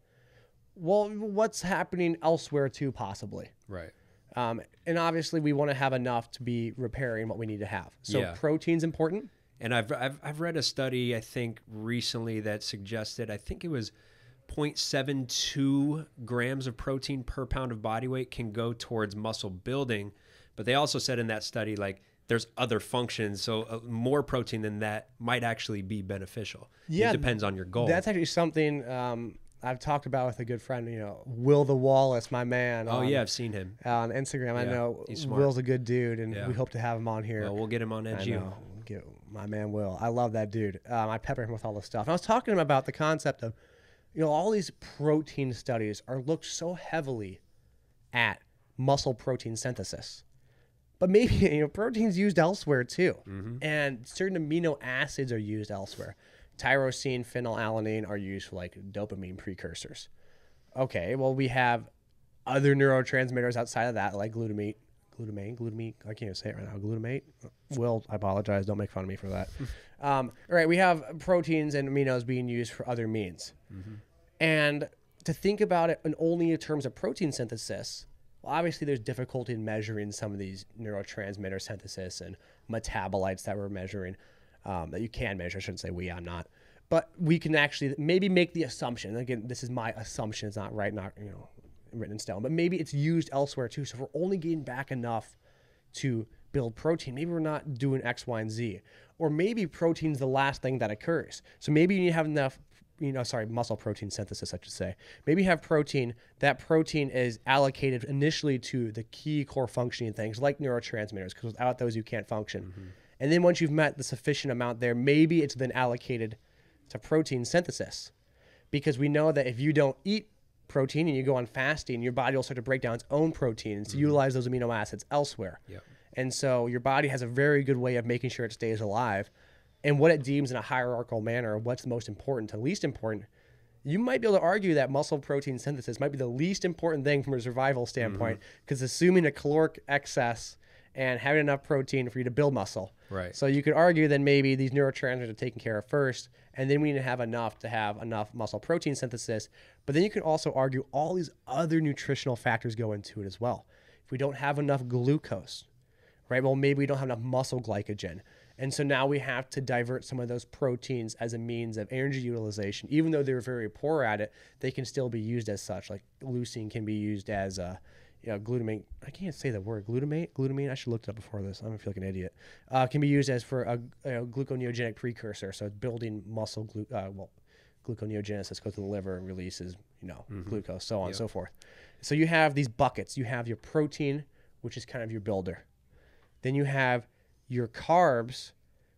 well, what's happening elsewhere too, possibly? Right. And obviously we want to have enough to be repairing what we need to have. So protein's important. And I've read a study, I think, recently that suggested, I think it was 0.72 grams of protein per pound of body weight can go towards muscle building. But they also said in that study, there's other functions. So more protein than that might actually be beneficial. Yeah. It depends on your goal. That's actually something I've talked about with a good friend, Will the Wallace, my man. I've seen him. On Instagram. I know Will's a good dude, and we hope to have him on here. Well, we'll get him on EdgeU. Get my man Will. I love that dude. I pepper him with all this stuff. And I was talking to him about the concept of, all these protein studies are looked so heavily at muscle protein synthesis. But maybe, protein's used elsewhere too. And certain amino acids are used elsewhere. Tyrosine, phenylalanine are used for dopamine precursors. Okay, well, we have other neurotransmitters outside of that, like glutamate. I can't even say it right now. Glutamate. Will, I apologize. Don't make fun of me for that. All right, we have proteins and aminos being used for other means. And to think about it in only in terms of protein synthesis, Well, obviously, there's difficulty in measuring some of these neurotransmitter synthesis and metabolites that we're measuring, that you can measure. I shouldn't say we, I'm not. But we can actually maybe make the assumption. Again, this is my assumption. It's not right, not written in stone. But maybe it's used elsewhere too. So if we're only getting back enough to build protein, maybe we're not doing X, Y, and Z. Or maybe protein's the last thing that occurs. So maybe you need to have enough, muscle protein synthesis, I should say. Maybe you have protein. That protein is allocated initially to the key core functioning things like neurotransmitters, because without those you can't function. And then once you've met the sufficient amount there, maybe it's then allocated to protein synthesis. Because we know that if you don't eat protein and you go on fasting, your body will start to break down its own proteins to utilize those amino acids elsewhere. And so your body has a very good way of making sure it stays alive. And what it deems in a hierarchical manner, what's the most important to least important, you might be able to argue that muscle protein synthesis might be the least important thing from a survival standpoint, because assuming a caloric excess and having enough protein for you to build muscle. Right. So you could argue that maybe these neurotransmitters are taken care of first, and then we need to have enough muscle protein synthesis. But then you could also argue all these other nutritional factors go into it as well. If we don't have enough glucose, right? Well, maybe we don't have enough muscle glycogen. And so now we have to divert some of those proteins as a means of energy utilization. Even though they're very poor at it, they can still be used as such. Like leucine can be used as glutamate. I can't say the word glutamine. I should have looked it up before this. I'm gonna feel like an idiot. Can be used as for a gluconeogenic precursor. So it's building muscle gluconeogenesis goes to the liver and releases glucose, so on and so forth. So you have these buckets. You have your protein, which is kind of your builder. Then you have your carbs,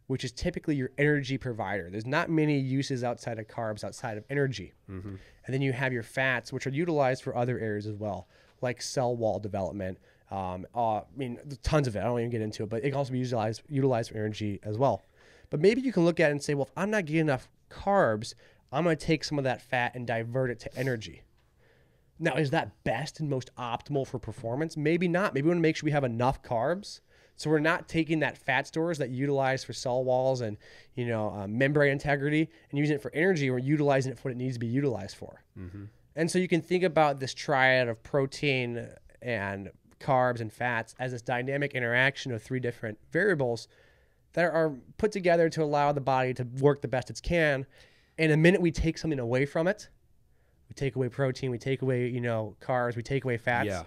which is typically your energy provider. There's not many uses outside of carbs, outside of energy. And then you have your fats, which are utilized for other areas as well, like cell wall development. Tons of it. I don't even get into it, but it can also be utilized for energy as well. But maybe you can look at it and say, well, if I'm not getting enough carbs, I'm going to take some of that fat and divert it to energy. Now, is that best and most optimal for performance? Maybe not. Maybe we want to make sure we have enough carbs, so we're not taking that fat stores that utilize for cell walls and membrane integrity and using it for energy. We're utilizing it for what it needs to be utilized for. And so you can think about this triad of protein and carbs and fats as this dynamic interaction of three different variables that are put together to allow the body to work the best it can. And the minute we take something away from it, we take away protein, we take away carbs, we take away fats.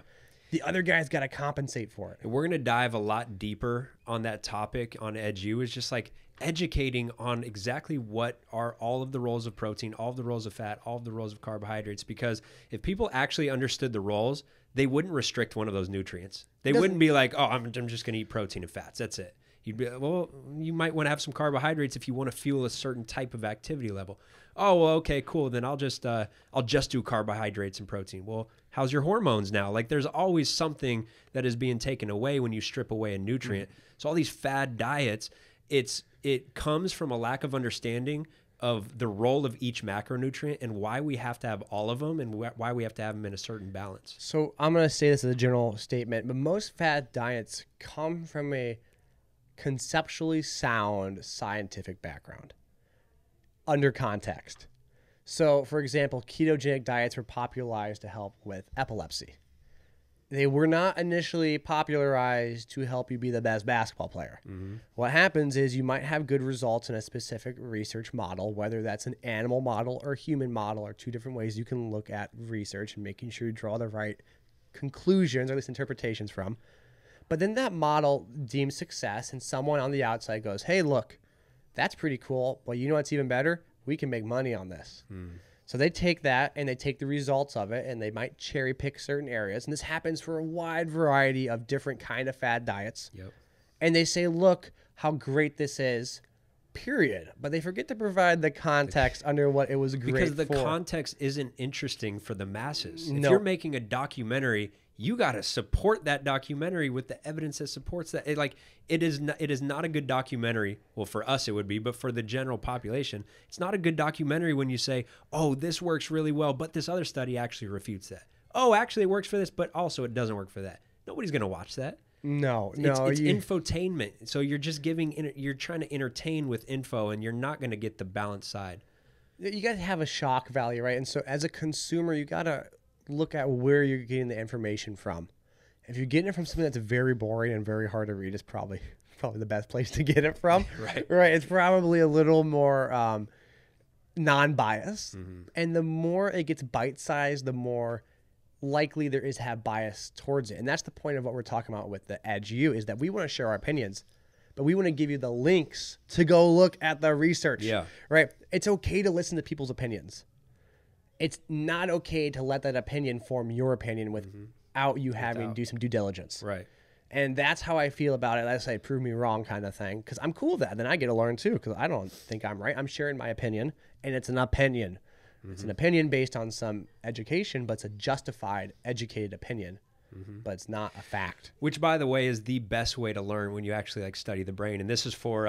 The other guy's got to compensate for it. And we're going to dive a lot deeper on that topic on EdgeU. Is just like educating on exactly what are all of the roles of protein, all of the roles of fat, all of the roles of carbohydrates. Because if people actually understood the roles, they wouldn't restrict one of those nutrients. They wouldn't be like, oh, I'm just going to eat protein and fats. That's it. You'd be like, well, you might want to have some carbohydrates if you want to fuel a certain type of activity level. Oh, well, okay, cool. Then I'll just do carbohydrates and protein. Well, how's your hormones now? Like, there's always something that is being taken away when you strip away a nutrient. So all these fad diets, it comes from a lack of understanding of the role of each macronutrient and why we have to have all of them and why we have to have them in a certain balance. So I'm going to say this as a general statement, but most fad diets come from a conceptually sound scientific background under context. So, for example, ketogenic diets were popularized to help with epilepsy. They were not initially popularized to help you be the best basketball player. What happens is you might have good results in a specific research model, whether that's an animal model or human model, or two different ways you can look at research and making sure you draw the right conclusions, or at least interpretations from. But then that model deems success, and someone on the outside goes, hey, look, that's pretty cool. Well, you know what's even better? We can make money on this. So they take that and they take the results of it, and they might cherry pick certain areas. And this happens for a wide variety of different kind of fad diets. And they say, look how great this is, period. But they forget to provide the context under what it was great for. Because the context isn't interesting for the masses. If you're making a documentary, you got to support that documentary with the evidence that supports that. It is not a good documentary. Well, for us it would be, but for the general population, it's not a good documentary when you say, oh, this works really well, but this other study actually refutes that. Oh, actually it works for this, but also it doesn't work for that. Nobody's going to watch that. No. It's infotainment. So you're just you're trying to entertain with info, and you're not going to get the balanced side. You got to have a shock value, right? And so as a consumer, you got to look at where you're getting the information from. If you're getting it from something that's very boring and very hard to read, it's probably the best place to get it from. Right. It's probably a little more non-biased. And the more it gets bite-sized, the more likely there is to have bias towards it. And that's the point of what we're talking about with the EdgeU, is that we want to share our opinions, but we want to give you the links to go look at the research. Right. It's okay to listen to people's opinions. It's not okay to let that opinion form your opinion without you having to do some due diligence. Right. And that's how I feel about it. I say, prove me wrong kind of thing, because I'm cool with that. Then I get to learn too, because I don't think I'm right. I'm sharing my opinion, and it's an opinion. It's an opinion based on some education, but it's a justified, educated opinion. But it's not a fact. Which, by the way, is the best way to learn when you actually like study the brain. And this is for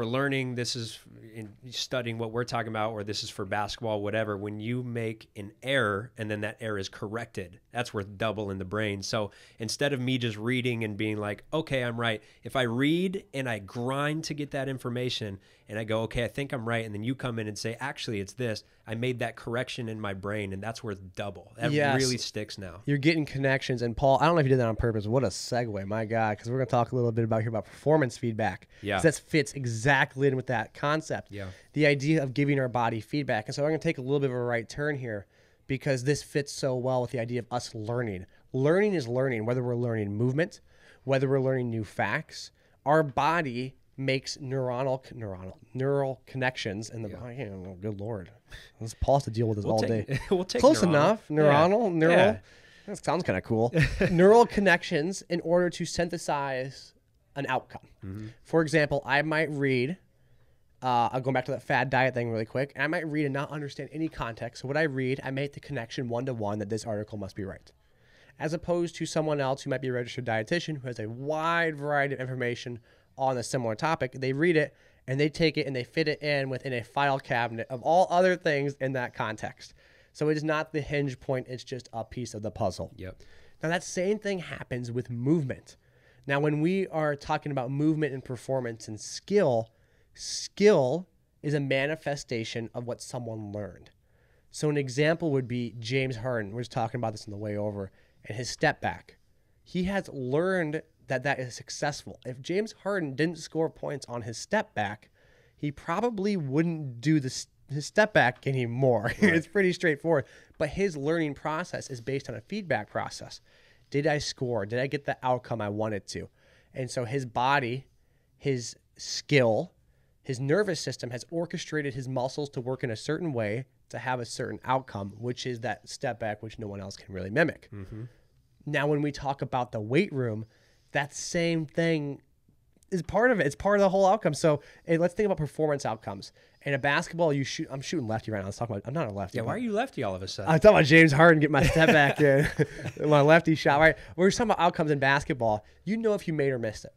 learning. This is in studying what we're talking about, or this is for basketball, whatever. When you make an error and then that error is corrected, that's worth double in the brain. So instead of me just reading and being like, okay, I'm right. If I read and I grind to get that information and I go, okay, I think I'm right, and then you come in and say, actually, it's this. I made that correction in my brain, and that's worth double. That really sticks now. You're getting connections. And Paul, I don't know if you did that on purpose. What a segue, my God, because we're going to talk a little bit about performance feedback. Yeah. That fits exactly in with that concept. Yeah. The idea of giving our body feedback. And so I'm going to take a little bit of a right turn here, because this fits so well with the idea of us learning. Learning is learning, whether we're learning movement, whether we're learning new facts. Our body makes neural connections in the body. Oh, good Lord. Let's pause to deal with this all day. We'll take close enough. Neural. Yeah. That sounds kind of cool. Neural connections in order to synthesize an outcome. For example, I might read, I'll go back to that fad diet thing really quick. And I might read and not understand any context. So what I read, I make the connection one-to-one that this article must be right. As opposed to someone else who might be a registered dietitian who has a wide variety of information on a similar topic. They read it and they take it and they fit it in within a file cabinet of all other things in that context. So it is not the hinge point. It's just a piece of the puzzle. Yep. Now that same thing happens with movement. Now when we are talking about movement and performance and skill is a manifestation of what someone learned. So an example would be James Harden. We're just talking about this on the way over, and his step back. He has learned that is successful. If James Harden didn't score points on his step back, he probably wouldn't do his step back anymore. Right. It's pretty straightforward. But his learning process is based on a feedback process. Did I score? Did I get the outcome I wanted to? And so his body, his skill, his nervous system has orchestrated his muscles to work in a certain way to have a certain outcome, which is that step back, which no one else can really mimic. Now, when we talk about the weight room, that same thing is part of it. It's part of the whole outcome. So let's think about performance outcomes. In a basketball, I'm shooting lefty right now. I'm not a lefty. Yeah, why are you lefty all of a sudden? I'm talking about James Harden getting my step back in, my lefty shot. Right, we're talking about outcomes in basketball. You know if you made or missed it.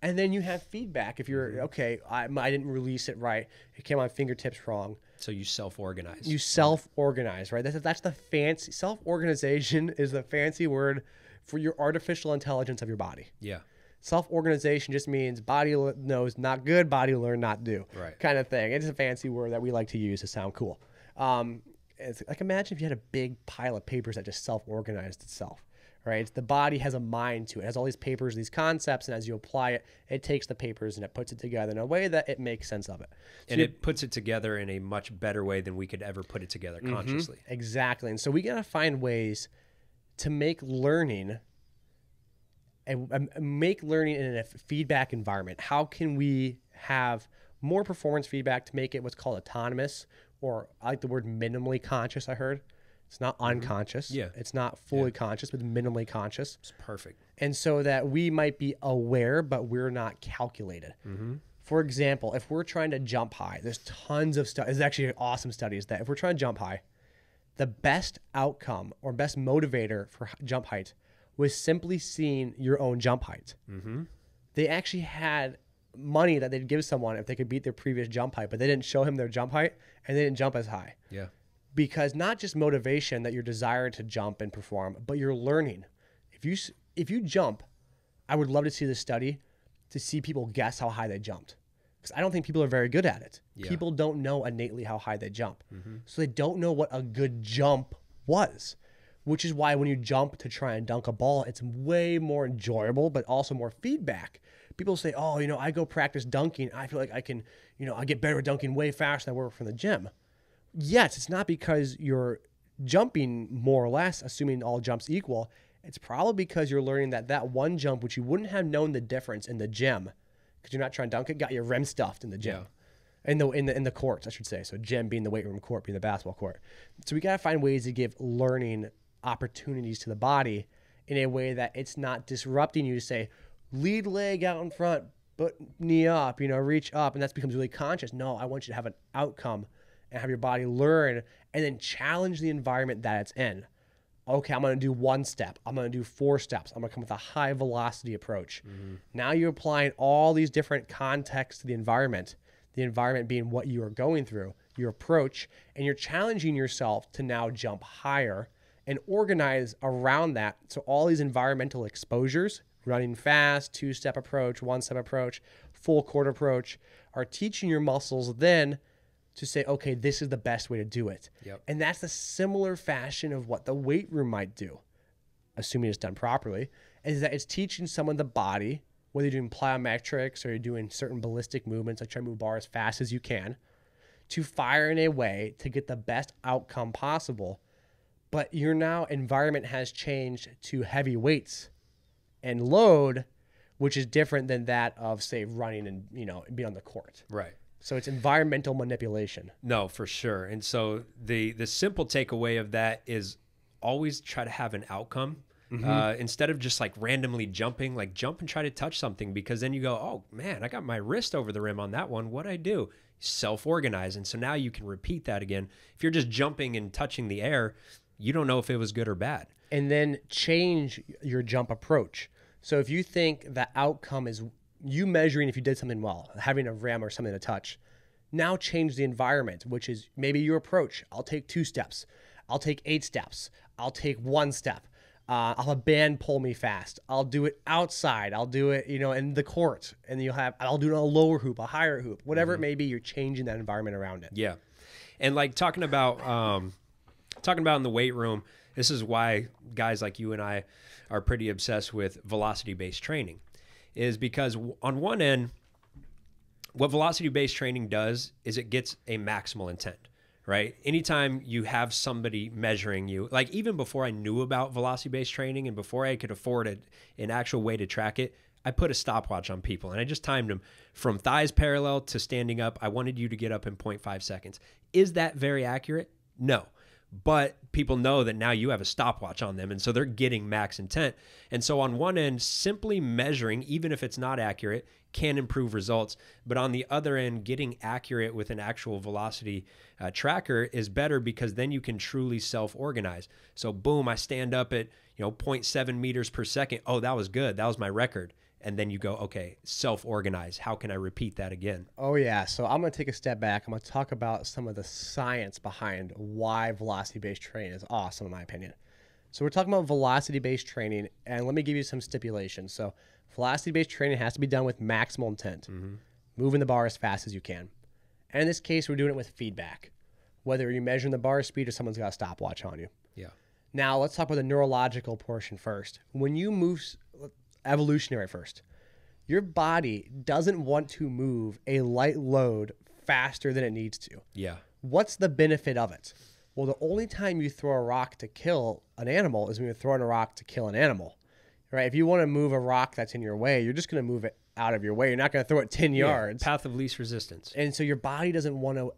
And then you have feedback. If you're, okay, I didn't release it right. It came on fingertips wrong. So you self-organize. You self-organize, right? That's the fancy, self-organization is the fancy word for your artificial intelligence of your body. Yeah. Self-organization just means body knows not good, body learn not do. Right. Kind of thing. It's a fancy word that we like to use to sound cool. It's like, imagine if you had a big pile of papers that just self-organized itself. Right, the body has a mind to it. It has all these papers, these concepts, and as you apply it, it takes the papers and it puts it together in a way that it makes sense of it. So and it puts it together in a much better way than we could ever put it together consciously. Exactly. And so we got to find ways to make learning in a feedback environment. How can we have more performance feedback to make it what's called autonomous, or I like the word minimally conscious, I heard. It's not unconscious. Yeah. It's not fully conscious, but minimally conscious. It's perfect. And so that we might be aware, but we're not calculated. For example, if we're trying to jump high, there's tons of stuff. There's actually awesome studies that if we're trying to jump high, the best outcome or best motivator for jump height was simply seeing your own jump height. They actually had money that they'd give someone if they could beat their previous jump height, but they didn't show him their jump height and they didn't jump as high. Yeah. Because not just motivation, that your desire to jump and perform, but you're learning. If you jump, I would love to see this study to see people guess how high they jumped. Because I don't think people are very good at it. Yeah. People don't know innately how high they jump. So they don't know what a good jump was. which is why when you jump to try and dunk a ball, it's way more enjoyable, but also more feedback. People say, oh, you know, I go practice dunking. I feel like I can, you know, I get better at dunking way faster than I work from the gym. Yes, it's not because you're jumping more or less, assuming all jumps equal. It's probably because you're learning that one jump, which you wouldn't have known the difference in the gym, because you're not trying to dunk it, got your rim stuffed in the gym. In the courts, I should say. So gym being the weight room, court being the basketball court. So we got to find ways to give learning opportunities to the body in a way that it's not disrupting you to say, lead leg out in front, but knee up, you know, reach up. And that becomes really conscious. No, I want you to have an outcome and have your body learn and then challenge the environment that it's in. Okay, I'm going to do 1 step. I'm going to do 4 steps. I'm going to come with a high velocity approach. Now you're applying all these different contexts to the environment being what you are going through, your approach, and you're challenging yourself to now jump higher and organize around that. So all these environmental exposures, running fast, 2-step approach, 1-step approach, full court approach, are teaching your muscles then to say, okay, this is the best way to do it. And that's the similar fashion of what the weight room might do, assuming it's done properly, is that it's teaching someone the body, whether you're doing plyometrics or you're doing certain ballistic movements, like try to move bar as fast as you can, to fire in a way to get the best outcome possible. But your now environment has changed to heavy weights and load, which is different than that of, say, running and, you know, being on the court. Right. So it's environmental manipulation. No, for sure. And so the simple takeaway of that is always try to have an outcome. Instead of just like randomly jumping, like jump and try to touch something, because then you go, oh man, I got my wrist over the rim on that one. What'd I do? Self-organize. And so now you can repeat that again. If you're just jumping and touching the air, you don't know if it was good or bad. And then change your jump approach. So if you think the outcome is you measuring if you did something well, having a rim or something to touch, now change the environment, which is maybe your approach. I'll take 2 steps. I'll take 8 steps. I'll take 1 step. I'll have a band pull me fast. I'll do it outside. I'll do it, you know, in the court. And I'll do it on a lower hoop, a higher hoop, whatever it may be. You're changing that environment around it. Yeah. And like talking about in the weight room, this is why guys like you and I are pretty obsessed with velocity-based training, is because on one end, what velocity-based training does is it gets a maximal intent. Right? Anytime you have somebody measuring you, like even before I knew about velocity-based training and before I could afford an actual way to track it, I put a stopwatch on people and I just timed them from thighs parallel to standing up. I wanted you to get up in 0.5 seconds. Is that very accurate? No. But people know that now you have a stopwatch on them, and so they're getting max intent. And so on one end, simply measuring, even if it's not accurate, can improve results. But on the other end, getting accurate with an actual velocity tracker is better, because then you can truly self-organize. So boom, I stand up at 0.7 meters per second. Oh, that was good. That was my record. And then you go, okay, self-organize. How can I repeat that again? Oh, yeah. So I'm going to take a step back. I'm going to talk about some of the science behind why velocity-based training is awesome, in my opinion. So we're talking about velocity-based training, and let me give you some stipulations. So velocity-based training has to be done with maximal intent, moving the bar as fast as you can. And in this case, we're doing it with feedback, whether you're measuring the bar speed or someone's got a stopwatch on you. Yeah. Now, let's talk about the neurological portion first. When you move evolutionary first, your body doesn't want to move a light load faster than it needs to. Yeah. What's the benefit of it? Well, the only time you throw a rock to kill an animal is when you're throwing a rock to kill an animal, right? If you want to move a rock that's in your way, you're just going to move it out of your way. You're not going to throw it 10 yards. Path of least resistance. And so your body doesn't want to,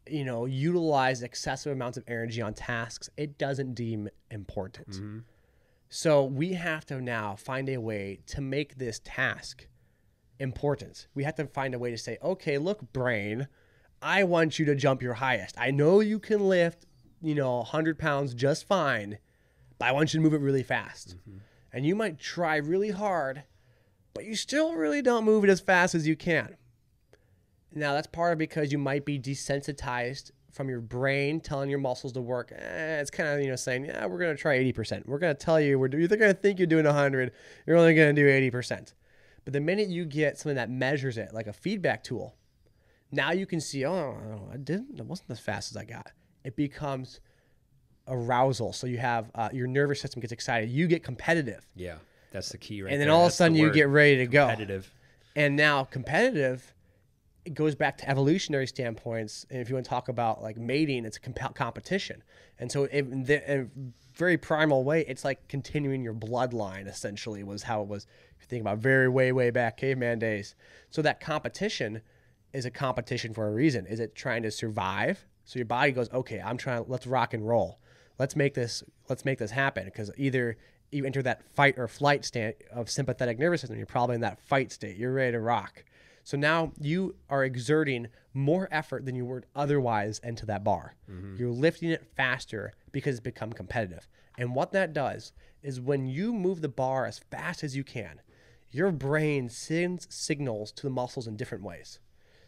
utilize excessive amounts of energy on tasks it doesn't deem important. So we have to now find a way to make this task important. We have to find a way to say, okay, look, brain, I want you to jump your highest. I know you can lift, 100 pounds just fine, but I want you to move it really fast. And you might try really hard, but you still really don't move it as fast as you can. Now, that's part of because you might be desensitized from your brain telling your muscles to work. It's kind of, saying, yeah, we're going to try 80%. We're going to tell you, you're going to think you're doing 100. You're only going to do 80%. But the minute you get something that measures it, like a feedback tool, now you can see, it wasn't as fast as I got. It becomes arousal. So you have your nervous system gets excited. You get competitive. Yeah, that's the key right And then there. all of a That's sudden the you word. get ready to go. Competitive. And now competitive, it goes back to evolutionary standpoints. And if you want to talk about like mating, it's a competition. And so in a very primal way, it's like continuing your bloodline essentially was how it was. If you think about very way back caveman days. So that competition is a competition for a reason. Is it trying to survive? So your body goes, okay, let's rock and roll. Let's make this happen. Because either you enter that fight or flight state of sympathetic nervous system, you're probably in that fight state. You're ready to rock. So now you are exerting more effort than you would otherwise into that bar. Mm-hmm. You're lifting it faster because it's become competitive. And what that does is when you move the bar as fast as you can, your brain sends signals to the muscles in different ways.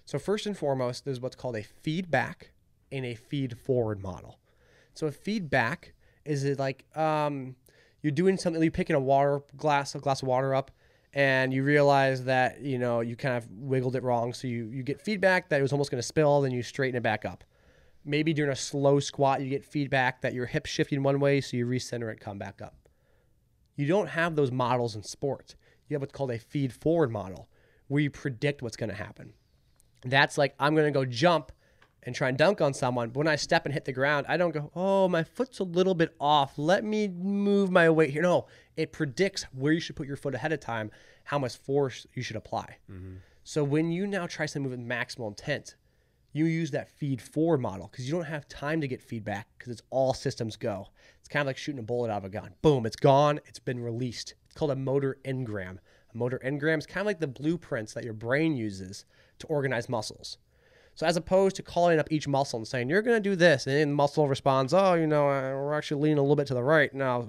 So first and foremost, there's what's called a feedback and a feed forward model. So a feedback is it like you're doing something, you're picking a glass of water up, and you realize that, you kind of wiggled it wrong. So you get feedback that it was almost going to spill, then you straighten it back up. Maybe during a slow squat, you get feedback that your hip's shifting one way, so you recenter it, come back up. You don't have those models in sports. You have what's called a feed forward model, where you predict what's going to happen. That's like, I'm going to go jump and try and dunk on someone. But when I step and hit the ground, I don't go, oh, my foot's a little bit off. Let me move my weight here. No, it predicts where you should put your foot ahead of time, how much force you should apply. Mm-hmm. So when you now try something with maximal intent, you use that feed forward model because you don't have time to get feedback because it's all systems go. It's kind of like shooting a bullet out of a gun. Boom, it's gone. It's been released. It's called a motor engram. A motor engram is kind of like the blueprints that your brain uses to organize muscles. So as opposed to calling up each muscle and saying, you're going to do this, and then the muscle responds, oh, we're actually leaning a little bit to the right. Now,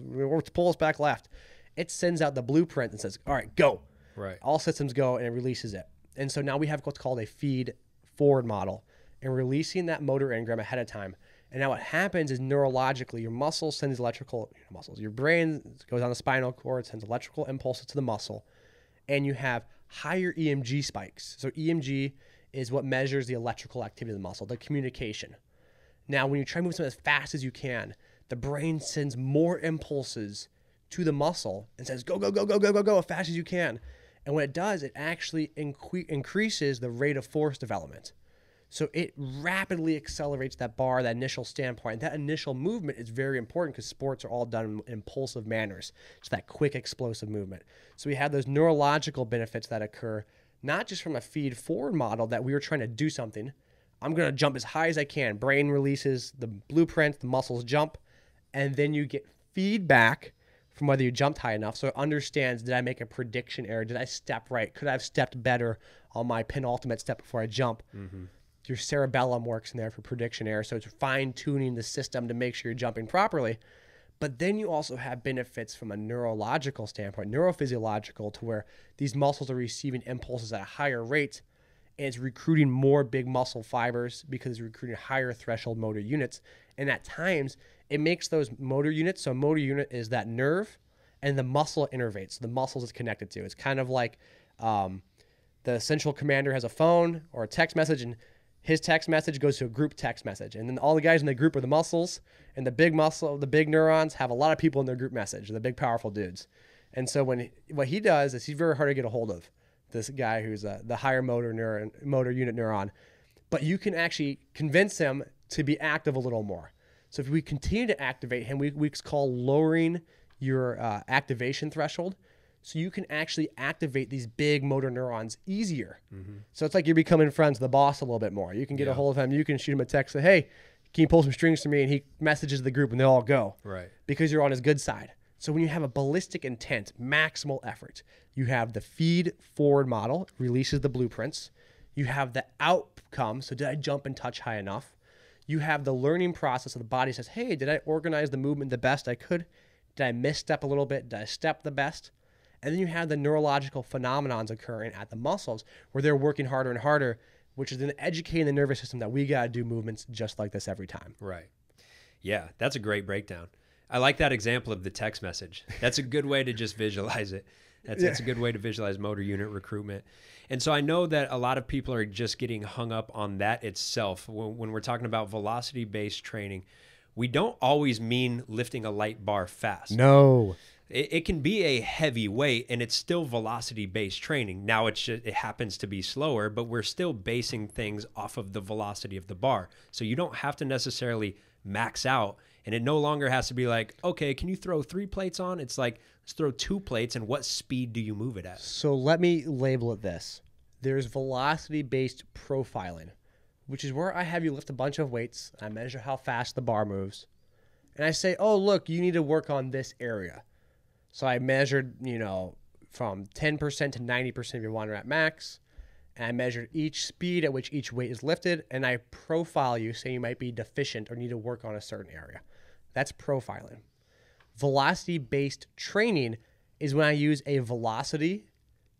pull us back left. It sends out the blueprint and says, all right, go. Right. All systems go, and it releases it. And so now we have what's called a feed forward model, and releasing that motor engram ahead of time. And now what happens is neurologically, your muscle sends your brain goes on the spinal cord, sends electrical impulses to the muscle, and you have higher EMG spikes. So EMG is what measures the electrical activity of the muscle, the communication. Now, when you try to move something as fast as you can, the brain sends more impulses to the muscle and says, go, as fast as you can. And when it does, it actually increases the rate of force development. So it rapidly accelerates that bar, that initial standpoint. That initial movement is very important because sports are all done in impulsive manners. It's that quick, explosive movement. So we have those neurological benefits that occur, not just from a feed forward model that we were trying to do something. I'm going to jump as high as I can. Brain releases the blueprint, the muscles jump, and then you get feedback from whether you jumped high enough. So it understands, did I make a prediction error? Did I step right? Could I have stepped better on my penultimate step before I jump? Mm-hmm. Your cerebellum works in there for prediction error. So it's fine-tuning the system to make sure you're jumping properly. But then you also have benefits from a neurological standpoint, neurophysiological, to where these muscles are receiving impulses at a higher rate, and it's recruiting more big muscle fibers because it's recruiting higher threshold motor units. And at times, it makes those motor units, so a motor unit is that nerve and the muscle it innervates, the muscles it's connected to. It's kind of like the central commander has a phone or a text message, and his text message goes to a group text message. And then all the guys in the group are the muscles, and the big neurons have a lot of people in their group message, the big powerful dudes. And so what he does is he's very hard to get a hold of, this guy who's the higher motor unit neuron. But you can actually convince him to be active a little more. So if we continue to activate him, we call lowering your activation threshold. So you can actually activate these big motor neurons easier. Mm-hmm. So it's like you're becoming friends with the boss a little bit more. You can get a hold of him. You can shoot him a text, say, hey, can you pull some strings for me? And he messages the group and they all go. Right. Because you're on his good side. So when you have a ballistic intent, maximal effort, you have the feed forward model, releases the blueprints. You have the outcome. So did I jump and touch high enough? You have the learning process of the body says, hey, did I organize the movement the best I could? Did I misstep a little bit? Did I step the best? And then you have the neurological phenomenons occurring at the muscles where they're working harder and harder, which is then educating the nervous system that we got to do movements just like this every time. Right. Yeah, that's a great breakdown. I like that example of the text message. That's a good way to just visualize it. That's a good way to visualize motor unit recruitment. And so I know that a lot of people are just getting hung up on that itself. When we're talking about velocity-based training, we don't always mean lifting a light bar fast. No. It can be a heavy weight and it's still velocity-based training. Now it happens to be slower, but we're still basing things off of the velocity of the bar. So you don't have to necessarily max out, and it no longer has to be like, okay, can you throw 3 plates on? It's like, let's throw 2 plates, and what speed do you move it at? So let me label it this. There's velocity-based profiling, which is where I have you lift a bunch of weights, I measure how fast the bar moves, and I say, oh, look, you need to work on this area. So I measured, from 10% to 90% of your 1 rep max, and I measured each speed at which each weight is lifted, and I profile you, say you might be deficient or need to work on a certain area. That's profiling. Velocity-based training is when I use a velocity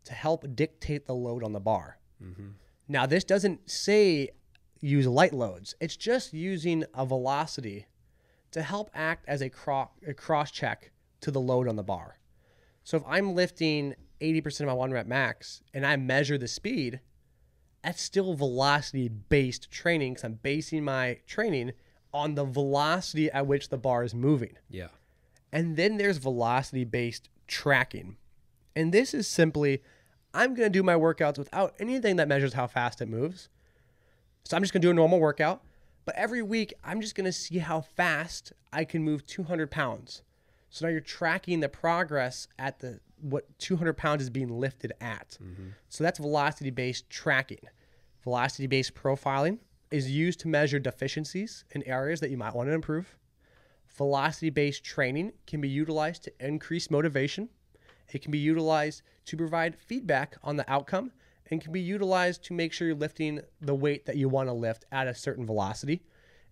to help dictate the load on the bar. Mm-hmm. Now, this doesn't say use light loads. It's just using a velocity to help act as a cross-check to the load on the bar. So if I'm lifting 80% of my 1 rep max and I measure the speed, that's still velocity-based training because I'm basing my training on the velocity at which the bar is moving. Yeah. And then there's velocity-based tracking. And this is simply, I'm going to do my workouts without anything that measures how fast it moves. So I'm just going to do a normal workout. But every week, I'm just going to see how fast I can move 200 pounds. So now you're tracking the progress at what 200 pounds is being lifted at. Mm-hmm. So that's velocity-based tracking. Velocity-based profiling is used to measure deficiencies in areas that you might want to improve. Velocity-based training can be utilized to increase motivation. It can be utilized to provide feedback on the outcome and can be utilized to make sure you're lifting the weight that you want to lift at a certain velocity.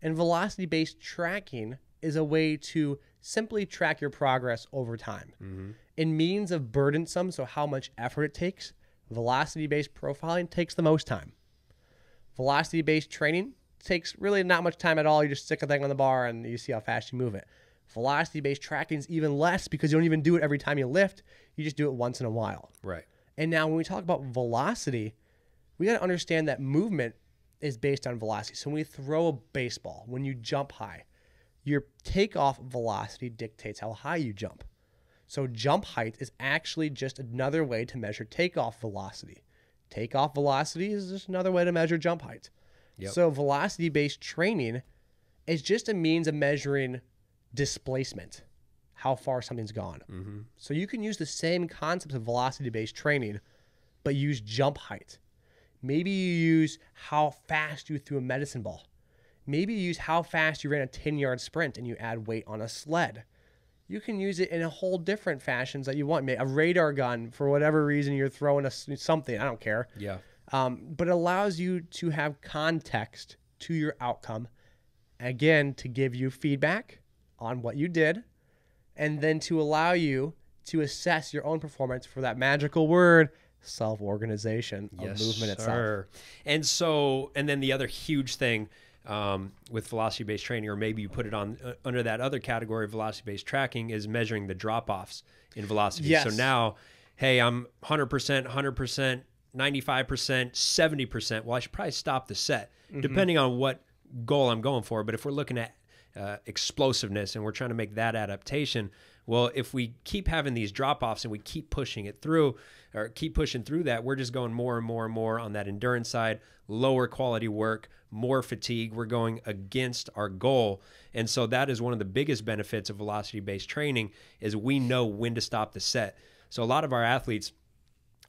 And velocity-based tracking is a way to simply track your progress over time. Mm-hmm. In means of burdensome, so how much effort it takes, velocity-based profiling takes the most time. Velocity-based training takes really not much time at all. You just stick a thing on the bar and you see how fast you move it. Velocity-based tracking is even less because you don't even do it every time you lift. You just do it once in a while. Right. And now when we talk about velocity, we got to understand that movement is based on velocity. So when we throw a baseball, when you jump high, your takeoff velocity dictates how high you jump. So jump height is actually just another way to measure takeoff velocity. Takeoff velocity is just another way to measure jump height. Yep. So velocity-based training is just a means of measuring displacement, how far something's gone. Mm-hmm. So you can use the same concepts of velocity-based training, but use jump height. Maybe you use how fast you threw a medicine ball. Maybe you use how fast you ran a 10-yard sprint and you add weight on a sled. You can use it in a whole different fashions that you want. A radar gun, for whatever reason, you're throwing something. I don't care. Yeah. But it allows you to have context to your outcome. Again, to give you feedback on what you did, and then to allow you to assess your own performance for that magical word, self-organization of movement itself. And then the other huge thing with velocity-based training, or maybe you put it on under that other category of velocity-based tracking, is measuring the drop-offs in velocity. Yes. So now, hey, I'm 100%, 100%, 95%, 70%. Well, I should probably stop the set, depending on what goal I'm going for. But if we're looking at explosiveness and we're trying to make that adaptation, well, if we keep having these drop-offs and we keep pushing it through, or keep pushing through that, we're just going more and more and more on that endurance side, lower quality work, more fatigue. We're going against our goal. And so that is one of the biggest benefits of velocity-based training, is we know when to stop the set. So a lot of our athletes,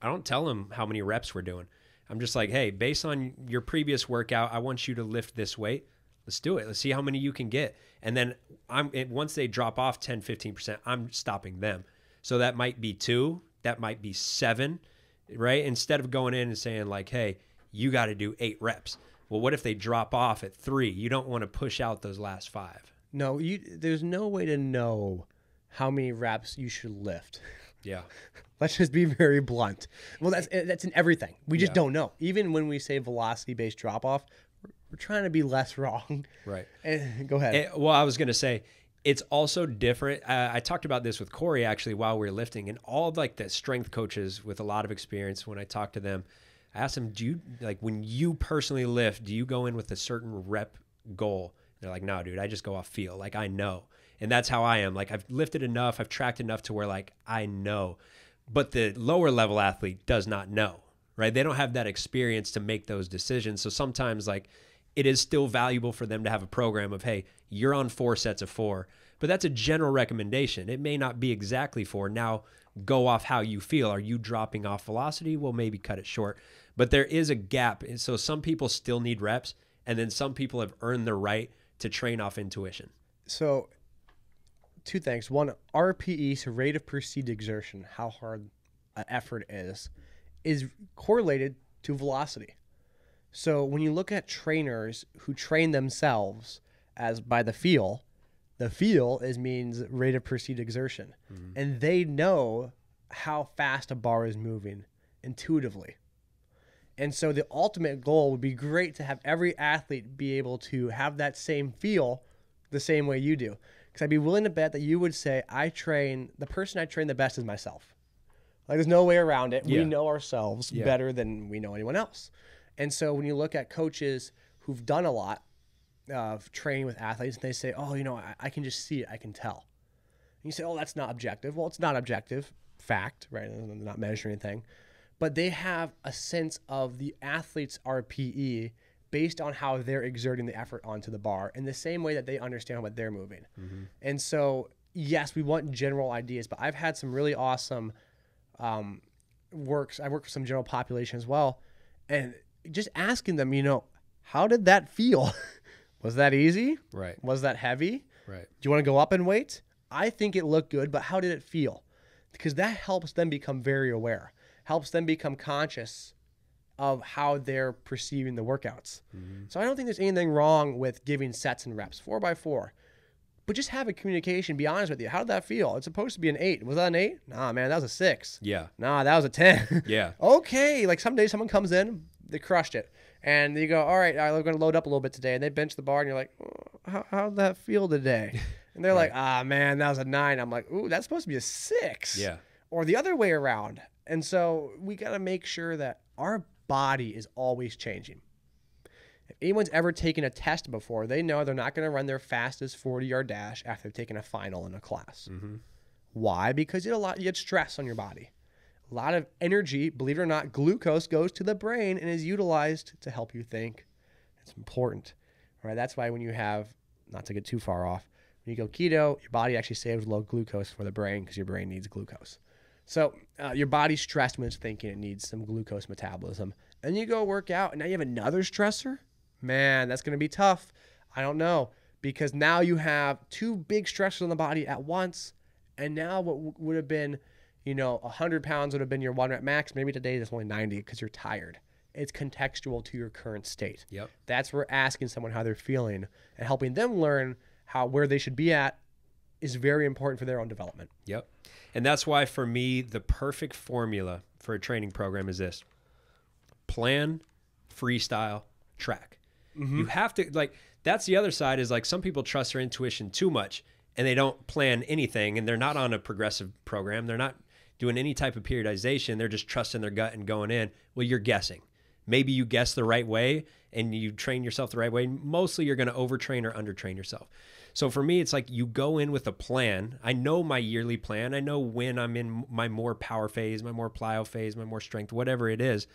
I don't tell them how many reps we're doing. I'm just like, hey, based on your previous workout, I want you to lift this weight. Let's do it. Let's see how many you can get. And then once they drop off 10, 15%, I'm stopping them. So that might be 2, that might be 7, right? Instead of going in and saying like, hey, you got to do 8 reps. Well, what if they drop off at 3? You don't want to push out those last 5. No, there's no way to know how many reps you should lift. Yeah. Let's just be very blunt. Well, that's in everything. We just don't know. Even when we say velocity-based drop-off, we're trying to be less wrong. Right. Go ahead. Well, I was going to say, it's also different. I talked about this with Corey actually while we were lifting, and all of like the strength coaches with a lot of experience, when I talk to them, I asked them, do you, like when you personally lift, do you go in with a certain rep goal? They're like, no, dude, I just go off feel. Like, I know. And that's how I am. Like, I've lifted enough, I've tracked enough to where, like, I know. But the lower level athlete does not know, right? They don't have that experience to make those decisions. So sometimes, like, it is still valuable for them to have a program of, hey, you're on 4 sets of 4. But that's a general recommendation. It may not be exactly 4. Now, go off how you feel. Are you dropping off velocity? Well, maybe cut it short. But there is a gap. And so some people still need reps, and then some people have earned the right to train off intuition. So 2 things. One, RPE, so rate of perceived exertion, how hard an effort is correlated to velocity. So when you look at trainers who train themselves as by the feel means rate of perceived exertion. Mm-hmm. And they know how fast a bar is moving intuitively. And so the ultimate goal would be great to have every athlete be able to have that same feel the same way you do. Because I'd be willing to bet that you would say, the person I train the best is myself. Like, there's no way around it. Yeah. We know ourselves better than we know anyone else. And so when you look at coaches who've done a lot of training with athletes, and they say, oh, I can just see it. I can tell. And you say, oh, that's not objective. Well, it's not objective. Fact, right? They're not measuring anything. But they have a sense of the athlete's RPE based on how they're exerting the effort onto the bar in the same way that they understand what they're moving. Mm-hmm. And so, yes, we want general ideas, but I've had some really awesome works. I work with some general population as well. And just asking them, how did that feel? Was that easy? Right. Was that heavy? Right. Do you want to go up in weight? I think it looked good, but how did it feel? Because that helps them become very aware, helps them become conscious of how they're perceiving the workouts. Mm-hmm. So I don't think there's anything wrong with giving sets and reps, 4x4. But just have a communication, be honest with you. How did that feel? It's supposed to be an 8. Was that an 8? Nah, man, that was a 6. Yeah. Nah, that was a 10. Yeah. Okay. Like, some days someone comes in, they crushed it. And you go, all right, we're going to load up a little bit today. And they bench the bar, and you're like, oh, how'd that feel today? And they're right. like, man, that was a 9. I'm like, ooh, that's supposed to be a 6. Yeah. Or the other way around. And so we got to make sure that our body is always changing. If anyone's ever taken a test before, they know they're not going to run their fastest 40-yard dash after they've taken a final in a class. Mm-hmm. Why? Because you get stress on your body. A lot of energy, believe it or not, glucose goes to the brain and is utilized to help you think. It's important. All right, that's why when you have, not to get too far off, when you go keto, your body actually saves low glucose for the brain because your brain needs glucose. So your body's stressed when it's thinking it needs some glucose metabolism. And you go work out, and now you have another stressor? Man, that's going to be tough. I don't know. Because now you have 2 big stressors on the body at once. And now what would have been, 100 pounds would have been your 1 rep max. Maybe today it's only 90 because you're tired. It's contextual to your current state. Yep. That's where asking someone how they're feeling and helping them learn where they should be at is very important for their own development. Yep. And that's why, for me, the perfect formula for a training program is this: plan, freestyle, track. Mm-hmm. You have to, that's the other side, is some people trust their intuition too much and they don't plan anything, and they're not on a progressive program. They're not doing any type of periodization. They're just trusting their gut and going in. Well, you're guessing. Maybe you guess the right way and you train yourself the right way. Mostly you're going to overtrain or undertrain yourself. So for me, it's you go in with a plan. I know my yearly plan. I know when I'm in my more power phase, my more plyo phase, my more strength, whatever it is.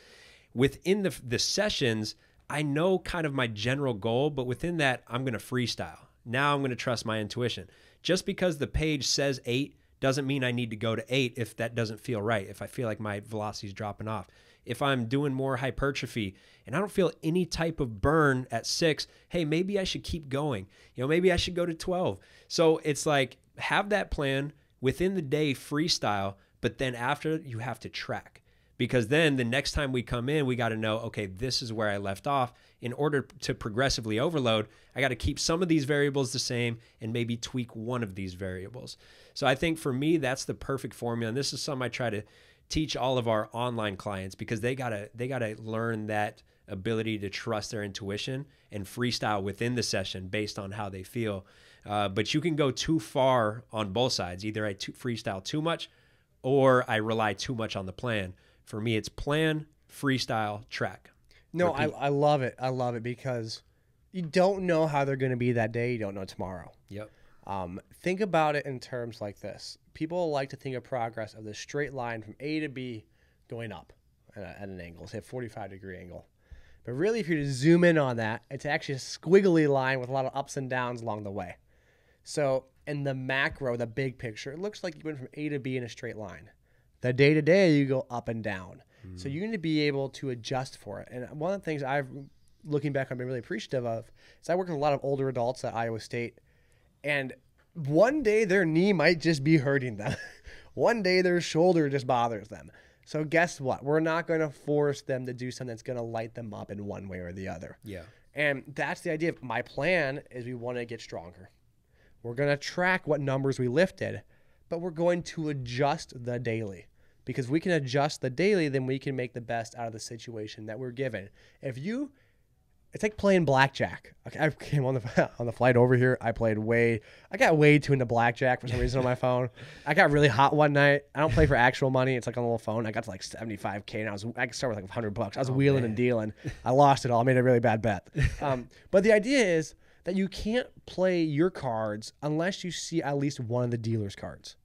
Within the sessions, I know kind of my general goal, but within that, I'm going to freestyle. Now I'm going to trust my intuition. Just because the page says 8 doesn't mean I need to go to 8 if that doesn't feel right, if I feel like my velocity is dropping off. If I'm doing more hypertrophy and I don't feel any type of burn at 6, hey, maybe I should keep going. Maybe I should go to 12. So it's have that plan within the day, freestyle, but then after you have to track. Because then the next time we come in, we got to know, okay, this is where I left off. In order to progressively overload, I got to keep some of these variables the same and maybe tweak one of these variables. So I think for me, that's the perfect formula. And this is something I try to teach all of our online clients, because they gotta learn that ability to trust their intuition and freestyle within the session based on how they feel. But you can go too far on both sides. Either I freestyle too much or I rely too much on the plan. For me, it's plan, freestyle, track. No, I love it. I love it because, You don't know how they're going to be that day. You don't know tomorrow. Yep. Think about it in terms like this. People like to think of progress of this straight line from A to B going up at an angle, say a 45-degree angle. But really, if you to zoom in on that, it's actually a squiggly line with a lot of ups and downs along the way. So in the macro, the big picture, it looks like you went from A to B in a straight line. The day-to-day, you go up and down. So you need to be able to adjust for it. And one of the things looking back, I've been really appreciative of is I work with a lot of older adults at Iowa State, and one day their knee might just be hurting them. One day their shoulder just bothers them. So guess what? We're not going to force them to do something that's going to light them up in one way or the other. Yeah. And that's the idea. My plan is we want to get stronger. We're going to track what numbers we lifted, but we're going to adjust the daily. Because if we can adjust the daily, then we can make the best out of the situation that we're given. It's like playing blackjack. Okay, I came on the flight over here. I got way too into blackjack for some reason on my phone. I got really hot one night. I don't play for actual money. It's like on a little phone. I got to like $75K, and I could start with like $100. I was wheeling and dealing. I lost it all. I made a really bad bet. But the idea is that you can't play your cards unless you see at least one of the dealer's cards.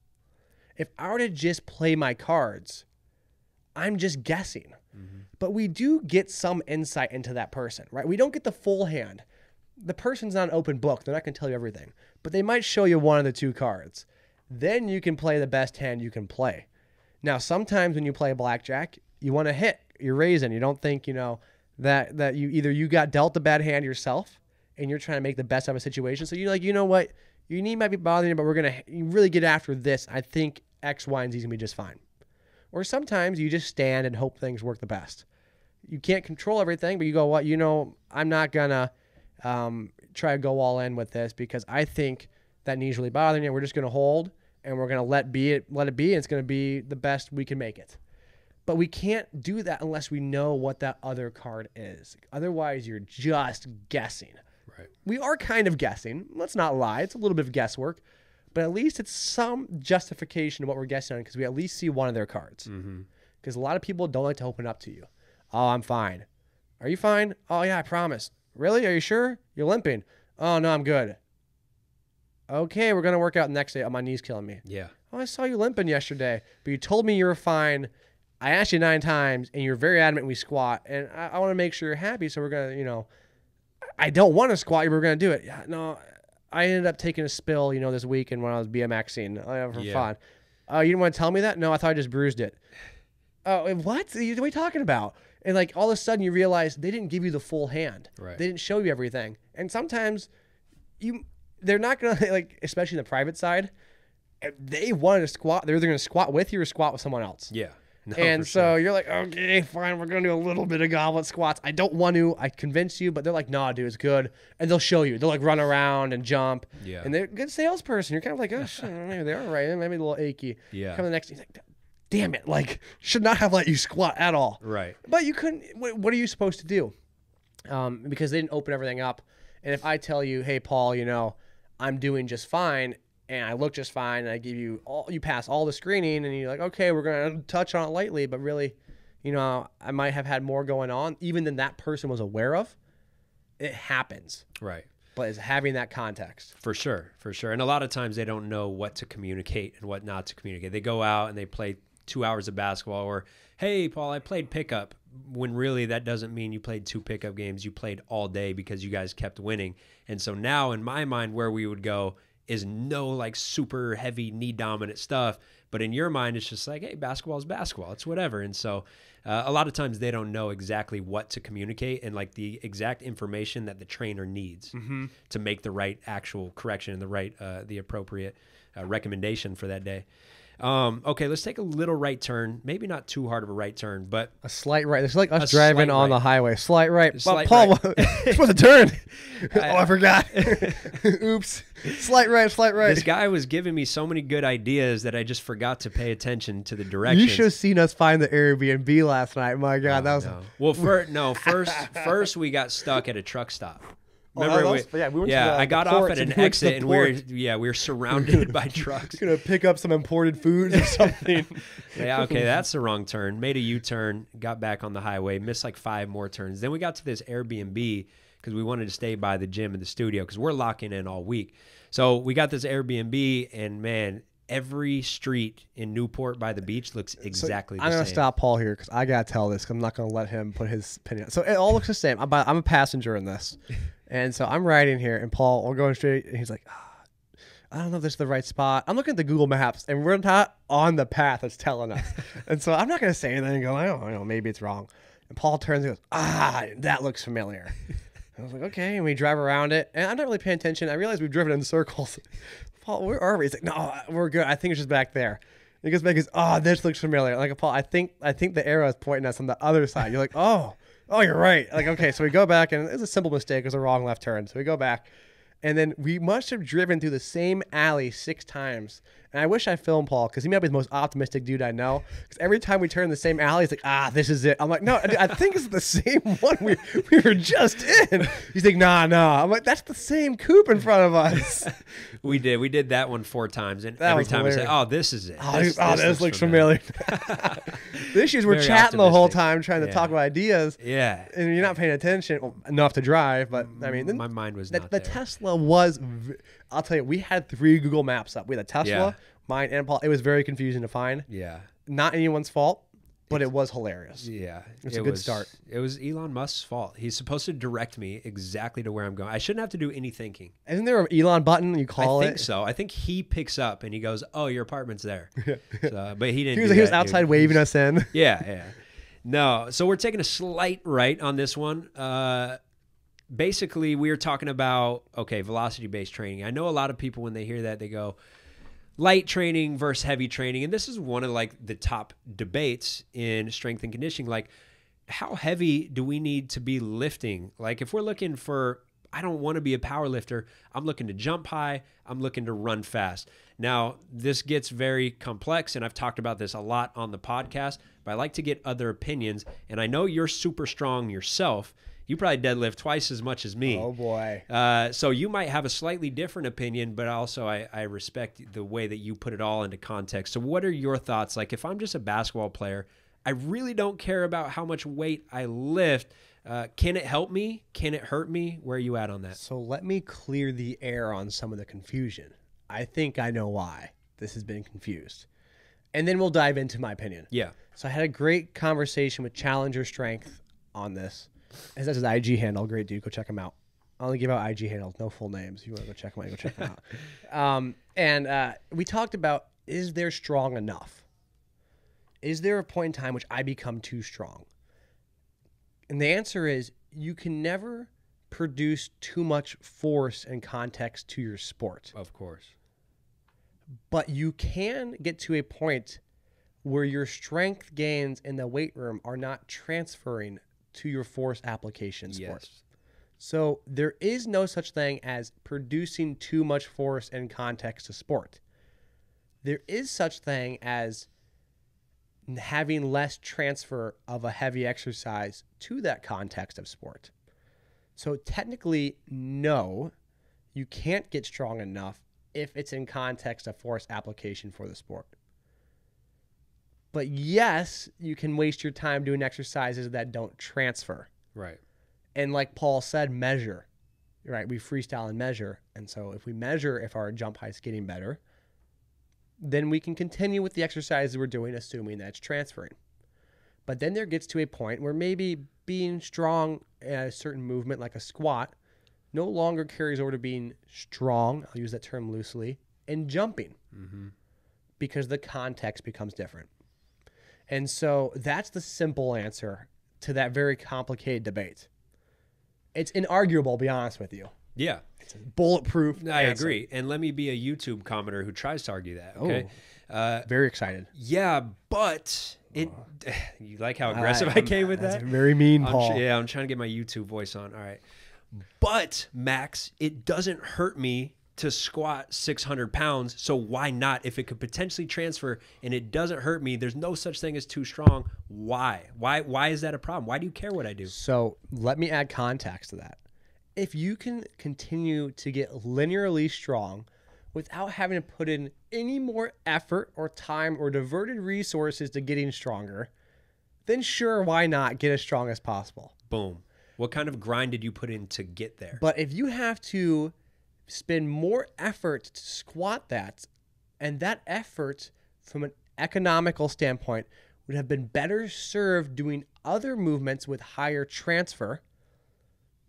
If I were to just play my cards, I'm just guessing. But we do get some insight into that person, right? We don't get the full hand. The person's not an open book. They're not going to tell you everything. But they might show you one of the two cards. Then you can play the best hand you can play. Now, sometimes when you play blackjack, you want to hit. You're raising. You don't think, that you got dealt a bad hand yourself and you're trying to make the best out of a situation. So you're like, you know what? Your knee might be bothering you, but we're going to really get after this. I think X, Y, and Z is going to be just fine. Or sometimes you just stand and hope things work the best. You can't control everything, but you go, what? I'm not going to try to go all in with this because I think that knee's really bothering you. We're just going to hold, and we're going to let it be, and it's going to be the best we can make it. But we can't do that unless we know what that other card is. Otherwise, you're just guessing. Right. We are kind of guessing. Let's not lie. It's a little bit of guesswork. But at least it's some justification of what we're guessing on because we at least see one of their cards. Because a lot of people don't like to open up to you. Oh, I'm fine. Are you fine? Oh, yeah, I promise. Really? Are you sure? You're limping. Oh, no, I'm good. Okay, we're going to work out the next day. Oh, my knee's killing me. Yeah. Oh, I saw you limping yesterday, but you told me you were fine. I asked you 9 times, and you're very adamant we squat. And I want to make sure you're happy, so we're going to, I don't want to squat you, but we're going to do it. Yeah, no, I ended up taking a spill, this weekend when I was BMXing for fun. Oh, you didn't want to tell me that? No, I thought I just bruised it. Oh, what? What are you talking about? And like all of a sudden you realize they didn't give you the full hand. Right. They didn't show you everything. And sometimes they're not going to, especially in the private side, if they wanted to squat, they're either going to squat with you or squat with someone else. Yeah. No, and so you're like, okay, fine, we're going to do a little bit of goblet squats. I don't want to. I convince you, but they're like, nah, dude, it's good. And they'll show you. They'll run around and jump. Yeah. And they're a good salesperson. You're kind of like, oh, shit, maybe they are right. Maybe a little achy. Yeah. Come the next day, he's like, damn it, should not have let you squat at all. Right. But you couldn't. What are you supposed to do? Because they didn't open everything up. And if I tell you, hey, Paul, I'm doing just fine, and I look just fine, and I give you you pass all the screening, and you're like, okay, we're going to touch on it lightly, but really, I might have had more going on, even than that person was aware of. It happens. Right. But it's having that context. For sure. And a lot of times they don't know what to communicate and what not to communicate. They go out and they play 2 hours of basketball, or, hey, Paul, I played pickup, when really that doesn't mean you played 2 pickup games. You played all day because you guys kept winning. And so now in my mind, where we would go is no super heavy knee dominant stuff. But in your mind, it's just like, hey, basketball is basketball. It's whatever. And so a lot of times they don't know exactly what to communicate and the exact information that the trainer needs to make the right actual correction and the appropriate recommendation for that day. Okay, let's take a little right turn. Maybe not too hard of a right turn, but a slight right. It's like us driving on the highway. Slight right. Paul, it's supposed to turn. I forgot. Oops. Slight right. This guy was giving me so many good ideas that I just forgot to pay attention to the directions. You should have seen us find the Airbnb last night. My God, that was. No. Well, first we got stuck at a truck stop. Remember? We went I got off at an exit, and we were surrounded by trucks. Gonna pick up some imported foods or something. Yeah, okay, that's the wrong turn. Made a U-turn, got back on the highway, missed like 5 more turns. Then we got to this Airbnb because we wanted to stay by the gym and the studio because we're locking in all week. So we got this Airbnb, and man, every street in Newport by the beach looks exactly the same. I'm going to stop Paul here because I got to tell this because I'm not going to let him put his opinion. So it all looks the same. I'm a passenger in this. And so I'm riding here, and Paul, we're going straight, and he's like, I don't know if this is the right spot. I'm looking at the Google Maps, and we're not on the path that's telling us. And so I'm not going to say anything and go, I don't know, maybe it's wrong. And Paul turns and goes, that looks familiar. I was like, okay. And we drive around it, and I'm not really paying attention. I realize we've driven in circles. Paul, where are we? He's like, no, we're good. I think it's just back there. And he goes back and goes, this looks familiar. Like, Paul, I think the arrow is pointing us on the other side. You're like, oh, you're right. Like, okay, so we go back, and it's a simple mistake. It was a wrong left turn. So we go back, and then we must have driven through the same alley 6 times. And I wish I filmed Paul because he might be the most optimistic dude I know. Because every time we turn the same alley, he's like, this is it. I'm like, no, I think it's the same one we were just in. He's like, nah. I'm like, that's the same coupe in front of us. We did that one 4 times. And every time we say, this is it. This looks familiar. The issue is we're chatting the whole time trying to talk about ideas. Yeah. And you're not paying attention enough to drive. But I mean, my mind was not the there. Tesla was, I'll tell you, we had 3 Google Maps up. We had a Tesla, mine, and Paul. It was very confusing to find. Yeah. Not anyone's fault, but it was hilarious. Yeah. It's a good start. It was Elon Musk's fault. He's supposed to direct me exactly to where I'm going. I shouldn't have to do any thinking. Isn't there an Elon button you call it? I think so. I think he picks up and he goes, your apartment's there. So, but he didn't He was outside waving us in. Yeah. No. So we're taking a slight right on this one. Basically, we were talking about, velocity-based training. I know a lot of people, when they hear that, they go, light training versus heavy training. And this is one of like the top debates in strength and conditioning. Like, how heavy do we need to be lifting? Like, if we're looking for, I don't want to be a power lifter, I'm looking to jump high, I'm looking to run fast. Now, this gets very complex, and I've talked about this a lot on the podcast, but I like to get other opinions. And I know you're super strong yourself. You probably deadlift twice as much as me. Oh, boy. So you might have a slightly different opinion, but also I respect the way that you put it all into context. So what are your thoughts? Like, if I'm just a basketball player, I really don't care about how much weight I lift. Can it help me? Can it hurt me? Where are you at on that? So let me clear the air on some of the confusion. I think I know why this has been confused. And then we'll dive into my opinion. Yeah. So I had a great conversation with Challenger Strength on this. That's his IG handle. Great dude. Go check him out. I only give out IG handles, no full names. If you want to go check him out, go check him out. And we talked about, is there strong enough? Is there a point in time which I become too strong? And the answer is, you can never produce too much force and context to your sport. Of course. But you can get to a point where your strength gains in the weight room are not transferring to your force application sport. Yes. So there is no such thing as producing too much force and context to sport. There is such thing as having less transfer of a heavy exercise to that context of sport. So technically, no, you can't get strong enough if it's in context of force application for the sport. But yes, you can waste your time doing exercises that don't transfer. Right. And like Paul said, measure. Right? We freestyle and measure. And so if we measure if our jump height's getting better, then we can continue with the exercises we're doing, assuming that's transferring. But then there gets to a point where maybe being strong at a certain movement, like a squat, no longer carries over to being strong, I'll use that term loosely, and jumping. Mm-hmm. Because the context becomes different. And so that's the simple answer to that very complicated debate. It's inarguable, I'll be honest with you. Yeah. It's a bulletproof I answer. agree. And let me be a YouTube commenter who tries to argue that. Okay. Very excited. Yeah, but you like how aggressive I came with that? That's very mean, Paul. I'm trying to get my YouTube voice on. All right. But, Max, it doesn't hurt me to squat 600 pounds, so why not? If it could potentially transfer and it doesn't hurt me, there's no such thing as too strong. Why? Why is that a problem? Why do you care what I do? So let me add context to that. if you can continue to get linearly strong without having to put in any more effort or time or diverted resources to getting stronger, then sure, why not get as strong as possible? Boom. What kind of grind did you put in to get there? But if you have to spend more effort to squat that, and that effort from an economical standpoint would have been better served doing other movements with higher transfer,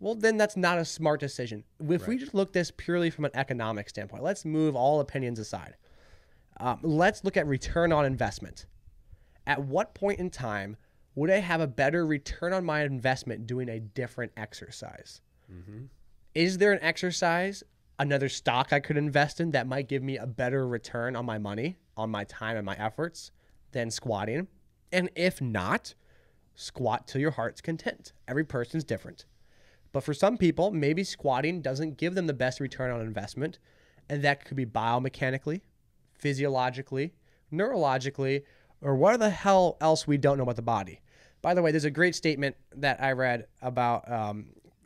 well, then that's not a smart decision. If we just look this purely from an economic standpoint, let's move all opinions aside. Let's look at return on investment. At what point in time would I have a better return on my investment doing a different exercise? Mm-hmm. Is there an exercise, another stock I could invest in that might give me a better return on my money, on my time and my efforts than squatting? And if not, squat till your heart's content. Every person's different. But for some people, maybe squatting doesn't give them the best return on investment, and that could be biomechanically, physiologically, neurologically, or what the hell else we don't know about the body. By the way, there's a great statement that I read about,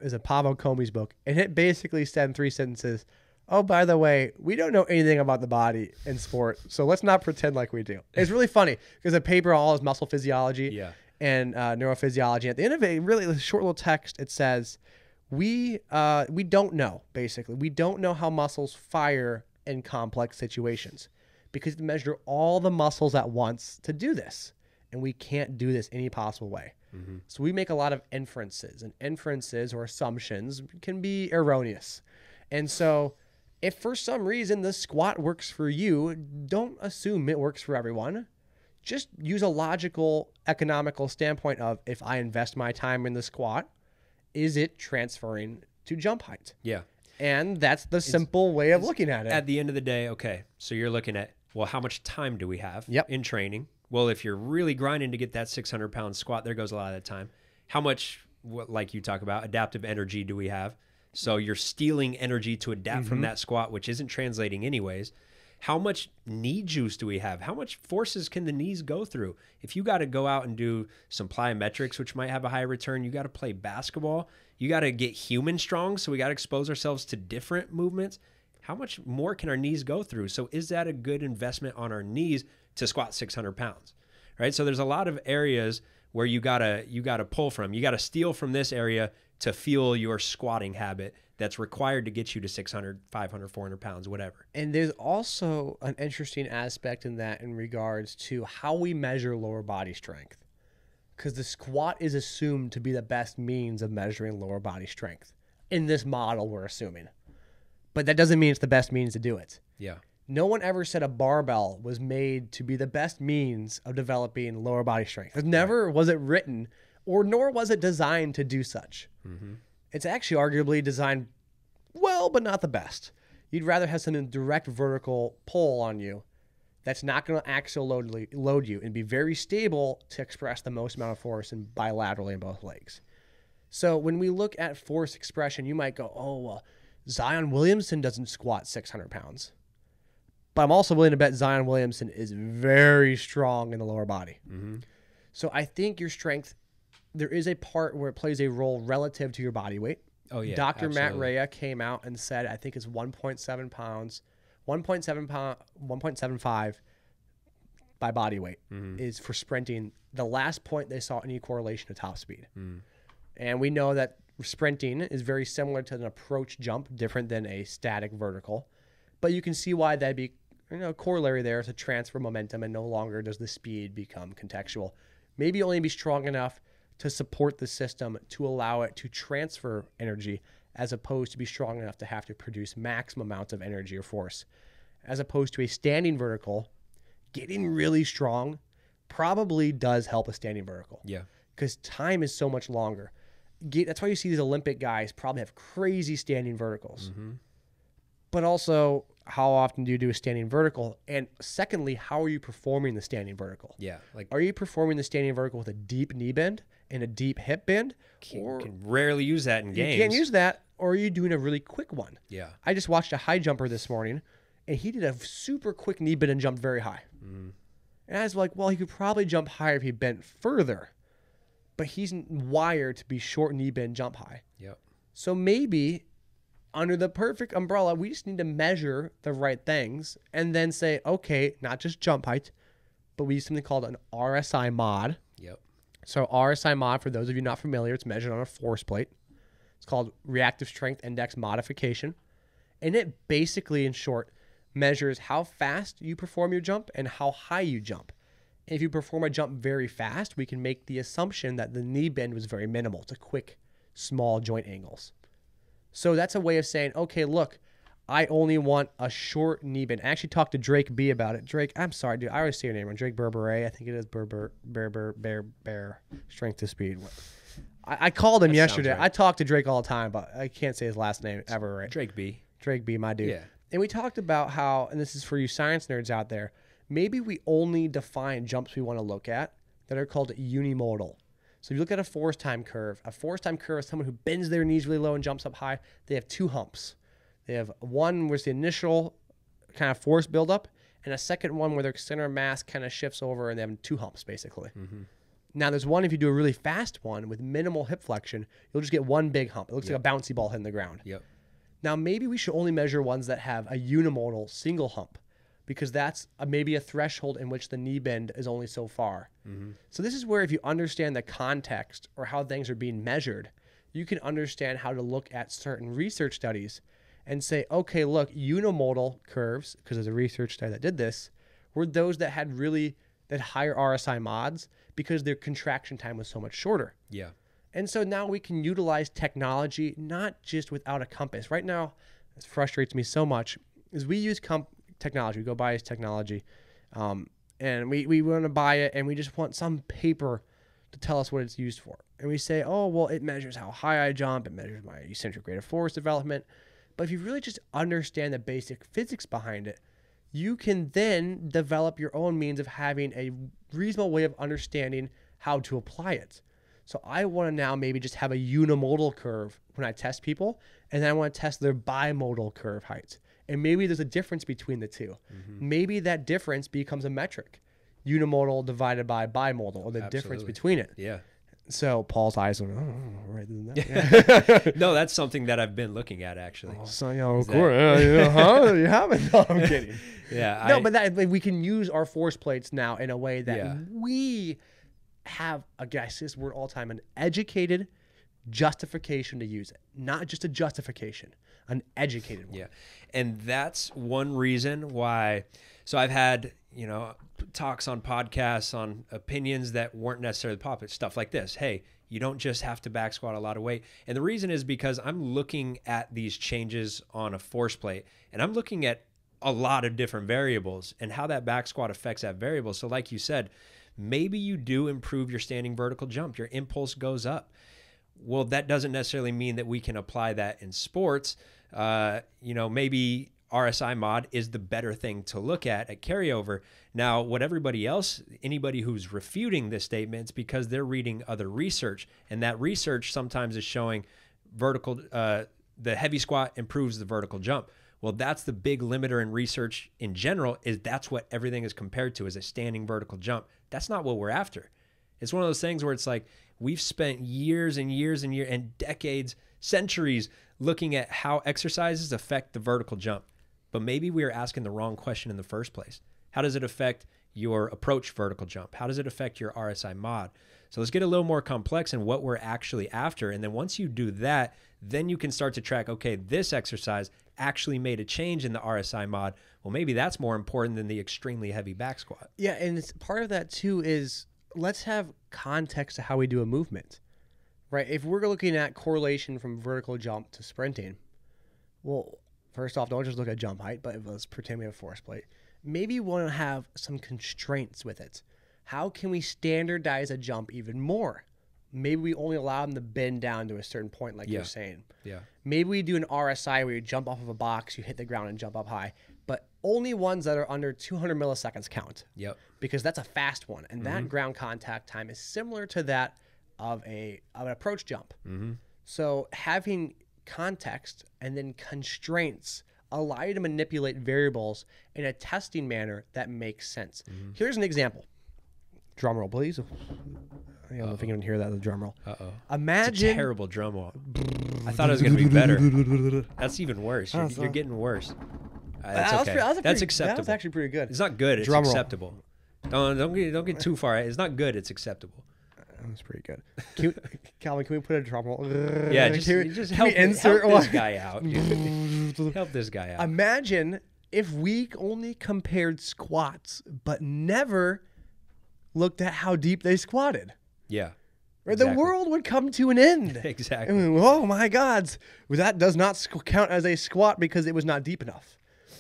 is a Pavel Comey's book, and it basically said in 3 sentences, oh, by the way, we don't know anything about the body in sport, so let's not pretend like we do. It's really funny because a paper on all his muscle physiology and neurophysiology. At the end of it, really a short little text, it says, we don't know, basically. We don't know how muscles fire in complex situations because you measure all the muscles at once to do this, and we can't do this any possible way. Mm-hmm. So we make a lot of inferences, and inferences or assumptions can be erroneous. And so if for some reason the squat works for you, don't assume it works for everyone. Just use a logical, economical standpoint of, if I invest my time in the squat, is it transferring to jump height? Yeah. And that's the simple way of looking at it. At the end of the day, okay, so you're looking at, well, how much time do we have in training? Well, if you're really grinding to get that 600-pound squat, there goes a lot of that time. How much, like you talk about, adaptive energy do we have? So you're stealing energy to adapt from that squat, which isn't translating anyways. How much knee juice do we have? How much forces can the knees go through? If you got to go out and do some plyometrics, which might have a high return, you got to play basketball, you got to get human strong, so we got to expose ourselves to different movements. How much more can our knees go through? So is that a good investment on our knees to squat 600 pounds, right? So there's a lot of areas where you gotta pull from. You got to steal from this area to fuel your squatting habit that's required to get you to 600, 500, 400 pounds, whatever. And there's also an interesting aspect in that in regards to how we measure lower body strength. Because the squat is assumed to be the best means of measuring lower body strength. In this model, we're assuming. But that doesn't mean it's the best means to do it. Yeah. No one ever said a barbell was made to be the best means of developing lower body strength. Never was it written, or nor was it designed to do such. Mm-hmm. It's actually arguably designed well, but not the best. You'd rather have some direct vertical pull on you that's not going to axial load you and be very stable to express the most amount of force and bilaterally in both legs. So when we look at force expression, you might go, oh, Zion Williamson doesn't squat 600 pounds. But I'm also willing to bet Zion Williamson is very strong in the lower body. Mm-hmm. So I think your strength, there is a part where it plays a role relative to your body weight. Oh, yeah. Dr. Matt Rea came out and said, I think it's 1.75 by body weight is for sprinting. The last point they saw any correlation to top speed. Mm. And we know that sprinting is very similar to an approach jump, different than a static vertical. But you can see why that'd be corollary there to transfer momentum, and no longer does the speed become contextual. Maybe only be strong enough to support the system to allow it to transfer energy, as opposed to be strong enough to have to produce maximum amounts of energy or force. As opposed to a standing vertical, getting really strong probably does help a standing vertical. Yeah. Because time is so much longer. That's why you see these Olympic guys probably have crazy standing verticals. Mm-hmm. But also, how often do you do a standing vertical? And secondly, how are you performing the standing vertical? Yeah. Are you performing the standing vertical with a deep knee bend and a deep hip bend? You can rarely use that in games. You can't use that, or are you doing a really quick one? Yeah. I just watched a high jumper this morning, and he did a super quick knee bend and jumped very high. Mm. And I was like, well, he could probably jump higher if he bent further. But he's wired to be short knee bend, jump high. Yep. So maybe under the perfect umbrella, we just need to measure the right things and then say, okay, not just jump height, but we use something called an RSI mod. Yep. So RSI mod, for those of you not familiar, it's measured on a force plate. It's called reactive strength index modification. And it basically, in short, measures how fast you perform your jump and how high you jump. And if you perform a jump very fast, we can make the assumption that the knee bend was very minimal. It's a quick, small joint angles. So that's a way of saying, okay, look, I only want a short knee bend. I actually talked to Drake B about it. Drake, I'm sorry, dude. I always say your name wrong. Drake Berberet. I think it is Bear. Strength to speed. I called him yesterday. Right. I talk to Drake all the time, but I can't say his last name ever right. Drake B. Drake B, my dude. Yeah. And we talked about how, and this is for you science nerds out there, maybe we only define jumps we want to look at that are called unimodal. So if you look at a force time curve is someone who bends their knees really low and jumps up high. They have two humps. They have one where it's the initial kind of force buildup, and a second one where their center of mass kind of shifts over, and they have two humps, basically. Mm-hmm. Now, there's one, if you do a really fast one with minimal hip flexion, you'll just get one big hump. It looks like a bouncy ball hitting the ground. Yep. Now, maybe we should only measure ones that have a unimodal single hump, because that's maybe a threshold in which the knee bend is only so far. Mm-hmm. So this is where, if you understand the context or how things are being measured, you can understand how to look at certain research studies and say, okay, look, unimodal curves, because there's a research study that did this, were those that had higher RSI mods because their contraction time was so much shorter. Yeah. And so now we can utilize technology, not just without a compass. Right now, it frustrates me so much, is we use technology. We go buy this technology, and we want to buy it, and we just want some paper to tell us what it's used for. And we say, oh, well, it measures how high I jump. It measures my eccentric rate of force development. But if you really just understand the basic physics behind it, you can then develop your own means of having a reasonable way of understanding how to apply it. So I want to now maybe just have a unimodal curve when I test people, and then I want to test their bimodal curve heights. And maybe there's a difference between the two. Mm-hmm. Maybe that difference becomes a metric, unimodal divided by bimodal, or the difference between it. Yeah. So Paul's eyes are right than that. Yeah. No, that's something that I've been looking at, actually. Oh, so, of course. You haven't? No, I'm kidding. Yeah. No, but we can use our force plates now in a way that we have, again, I say this word all the time, an educated justification to use it. Not just a justification, an educated one. Yeah. And that's one reason why. So I've had, talks on podcasts on opinions that weren't necessarily popular, stuff like this. Hey, you don't just have to back squat a lot of weight. And the reason is because I'm looking at these changes on a force plate, and I'm looking at a lot of different variables and how that back squat affects that variable. So like you said, maybe you do improve your standing vertical jump. Your impulse goes up. Well, that doesn't necessarily mean that we can apply that in sports. Maybe RSI mod is the better thing to look at carryover. Now, what anybody who's refuting this statement, it's because they're reading other research, and that research sometimes is showing the heavy squat improves the vertical jump. Well, that's the big limiter in research in general, is that's what everything is compared to, is a standing vertical jump. That's not what we're after. It's one of those things where it's like we've spent years and years and years and decades, centuries looking at how exercises affect the vertical jump. But maybe we are asking the wrong question in the first place. How does it affect your approach vertical jump? How does it affect your RSI mod? So let's get a little more complex in what we're actually after. And then once you do that, then you can start to track, okay, this exercise actually made a change in the RSI mod. Well, maybe that's more important than the extremely heavy back squat. Yeah, and it's part of that too is let's have context to how we do a movement, right? If we're looking at correlation from vertical jump to sprinting, well, first off, don't just look at jump height, but let's pretend we have a force plate. Maybe you want to have some constraints with it. How can we standardize a jump even more? Maybe we only allow them to bend down to a certain point, like you're saying. Yeah. Maybe we do an RSI where you jump off of a box, you hit the ground and jump up high, but only ones that are under 200 milliseconds count. Yep. Because that's a fast one, and that ground contact time is similar to that of an approach jump. Mm-hmm. So having context and then constraints allow you to manipulate variables in a testing manner that makes sense. Mm-hmm. Here's an example. Drum roll, please. I don't know if you can hear that, the drum roll. Uh-oh. Imagine. It's a terrible drum roll. I thought it was going to be better. That's even worse. You're getting worse. That's okay. That's acceptable. That was actually pretty good. It's not good. It's acceptable. Don't get too far. It's not good. It's acceptable. That was pretty good. Calvin, can we put a drum roll? Yeah, just help this guy out. Help this guy out. Imagine if we only compared squats, but never looked at how deep they squatted. Yeah. Or the world would come to an end. Exactly. I mean, oh my God. That does not count as a squat because it was not deep enough.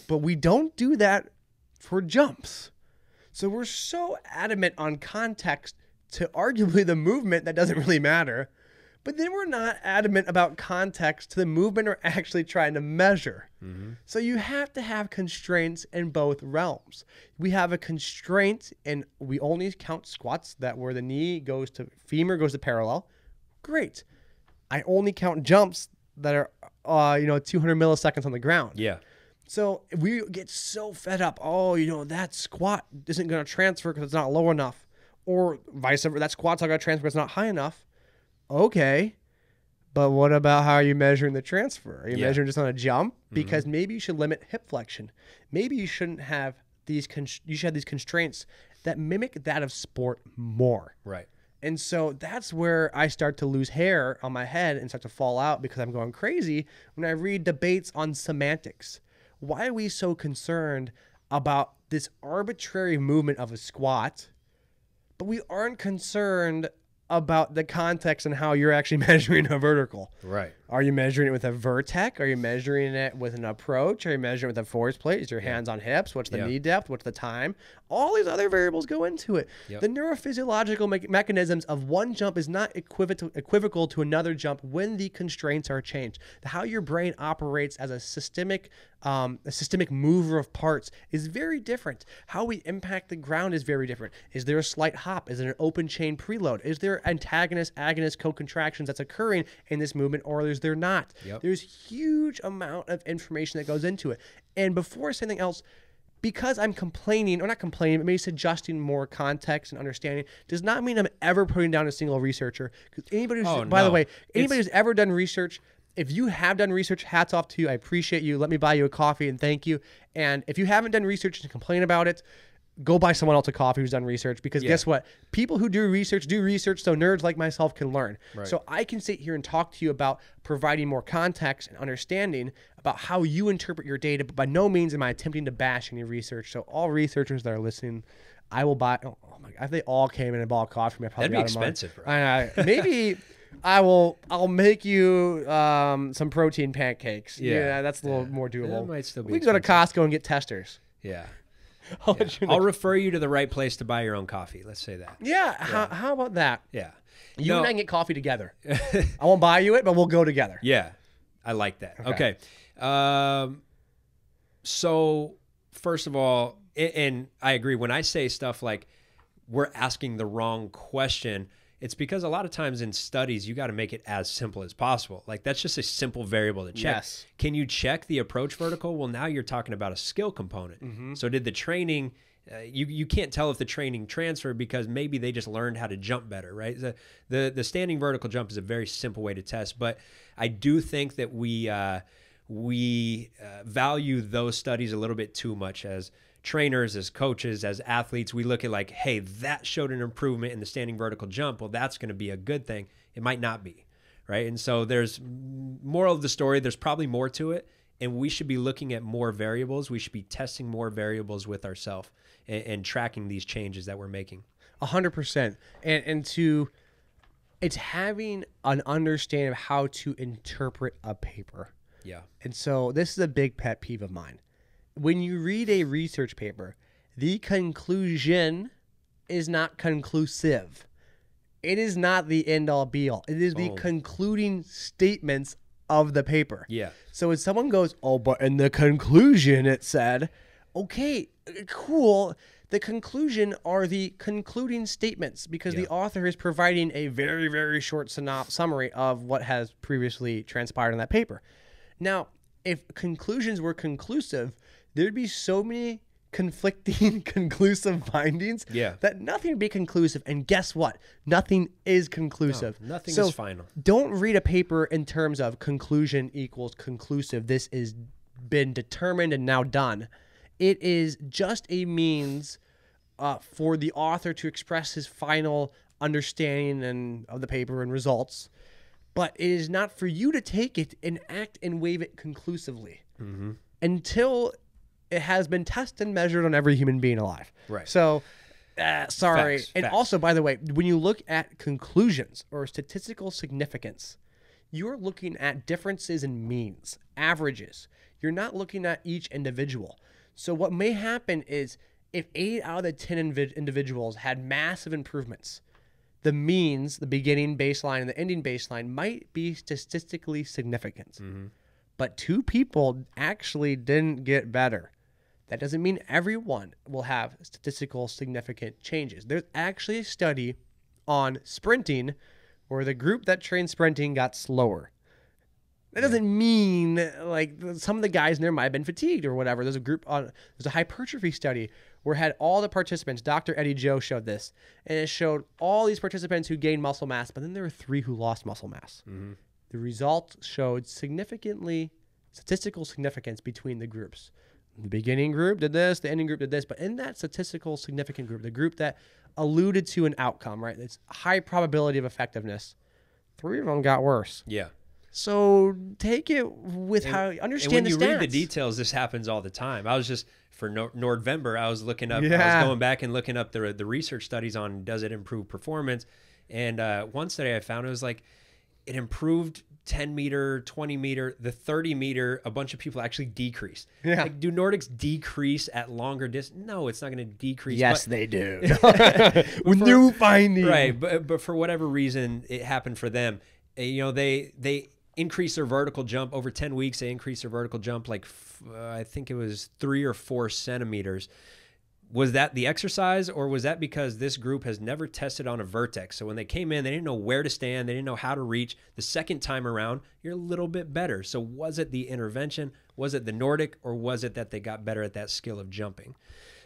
But we don't do that for jumps. So we're so adamant on context to arguably the movement that doesn't really matter. But then we're not adamant about context to the movement we're actually trying to measure. Mm-hmm. So you have to have constraints in both realms. We have a constraint and we only count squats that where the knee goes to femur goes to parallel. Great. I only count jumps that are 200 milliseconds on the ground. Yeah. So if we get so fed up, that squat isn't going to transfer because it's not low enough. Or vice versa, that squat's not going to transfer because it's not high enough. Okay. But what about how are you measuring the transfer? Are you measuring just on a jump? Because maybe you should limit hip flexion. Maybe you shouldn't have you should have these constraints that mimic that of sport more. Right. And so that's where I start to lose hair on my head and start to fall out because I'm going crazy when I read debates on semantics. Why are we so concerned about this arbitrary movement of a squat, but we aren't concerned about the context and how you're actually measuring a vertical? Right. Are you measuring it with a vertec? Are you measuring it with an approach? Are you measuring it with a force plate? Is your hands on hips? What's the knee depth? What's the time? All these other variables go into it. Yep. The neurophysiological mechanisms of one jump is not equivocal to another jump when the constraints are changed. How your brain operates as a systemic mover of parts is very different. How we impact the ground is very different. Is there a slight hop? Is it an open chain preload? Is there antagonist, agonist co-contractions that's occurring in this movement, or is there not? Yep. There's huge amount of information that goes into it. And before anything else, because I'm complaining, or not complaining, but maybe suggesting more context and understanding, does not mean I'm ever putting down a single researcher. Because anybody who's ever done research, if you have done research, hats off to you. I appreciate you. Let me buy you a coffee and thank you. And if you haven't done research and complain about it, go buy someone else a coffee who's done research, because guess what? People who do research so nerds like myself can learn. Right. So I can sit here and talk to you about providing more context and understanding about how you interpret your data, but by no means am I attempting to bash any research. So all researchers that are listening, I will buy, oh my God, if they all came in and bought coffee, I probably that'd be expensive, right? Maybe I'll make you some protein pancakes. Yeah, that's a little more doable. That might still be we can go to Costco and get testers. Yeah. I'll refer you to the right place to buy your own coffee. Let's say that. Yeah. How about that? Yeah. You and I can get coffee together. I won't buy you it, but we'll go together. Yeah. I like that. Okay. So first of all, and I agree, when I say stuff like we're asking the wrong question, it's because a lot of times in studies, you got to make it as simple as possible. Like, that's just a simple variable to check. Yes. Can you check the approach vertical? Well, now you're talking about a skill component. Mm-hmm. So did the training, you can't tell if the training transferred because maybe they just learned how to jump better, right? The standing vertical jump is a very simple way to test. But I do think that we value those studies a little bit too much as trainers, as coaches, as athletes. We look at like, hey, that showed an improvement in the standing vertical jump. Well, that's going to be a good thing. It might not be, right? And so there's moral of the story. There's probably more to it, and we should be looking at more variables. We should be testing more variables with ourselves and tracking these changes that we're making. 100%. It's having an understanding of how to interpret a paper. Yeah. And so this is a big pet peeve of mine. When you read a research paper, the conclusion is not conclusive. It is not the end-all be-all. It is the concluding statements of the paper. Yeah. So when someone goes, but in the conclusion it said, okay, cool. The conclusion are the concluding statements because the author is providing a very, very short summary of what has previously transpired in that paper. Now, if conclusions were conclusive, there'd be so many conflicting, conclusive findings. Yeah. That nothing would be conclusive. And guess what? Nothing is conclusive. No, nothing is final. Don't read a paper in terms of conclusion equals conclusive. This is been determined and now done. It is just a means for the author to express his final understanding of the paper and results. But it is not for you to take it and act and waive it conclusively until it has been tested and measured on every human being alive. Right. So, sorry. Facts. Also, by the way, when you look at conclusions or statistical significance, you're looking at differences in means, averages. You're not looking at each individual. So what may happen is if 8 out of the 10 individuals had massive improvements, the means, the beginning baseline and the ending baseline might be statistically significant. But 2 people actually didn't get better. That doesn't mean everyone will have statistical significant changes. There's actually a study on sprinting where the group that trained sprinting got slower. That doesn't mean like some of the guys in there might have been fatigued or whatever. There's a hypertrophy study where it had all the participants. Dr. EdgeU showed this, and it showed all these participants who gained muscle mass, but then there were 3 who lost muscle mass. The results showed statistical significance between the groups. The beginning group did this, the ending group did this, but in that statistical significant group, the group that alluded to an outcome, right? It's high probability of effectiveness. 3 of them got worse. Yeah. So take it with how you understand the stats. And when you read the details, this happens all the time. I was just, for Nordvember, I was looking up, I was going back and looking up the research studies on does it improve performance. And one study I found, it was like, it improved 10 meter, 20 meter, the 30 meter, a bunch of people actually decreased. Yeah. Like, do Nordics decrease at longer distance? No, it's not going to decrease. Yes, they do. New finding. Right. But for whatever reason, it happened for them. You know, they increased their vertical jump over 10 weeks. They increased their vertical jump like, I think it was 3 or 4 centimeters. Was that the exercise, or was that because this group has never tested on a vertex? So when they came in, they didn't know where to stand. They didn't know how to reach. The second time around, you're a little bit better. So was it the intervention? Was it the Nordic, or was it that they got better at that skill of jumping?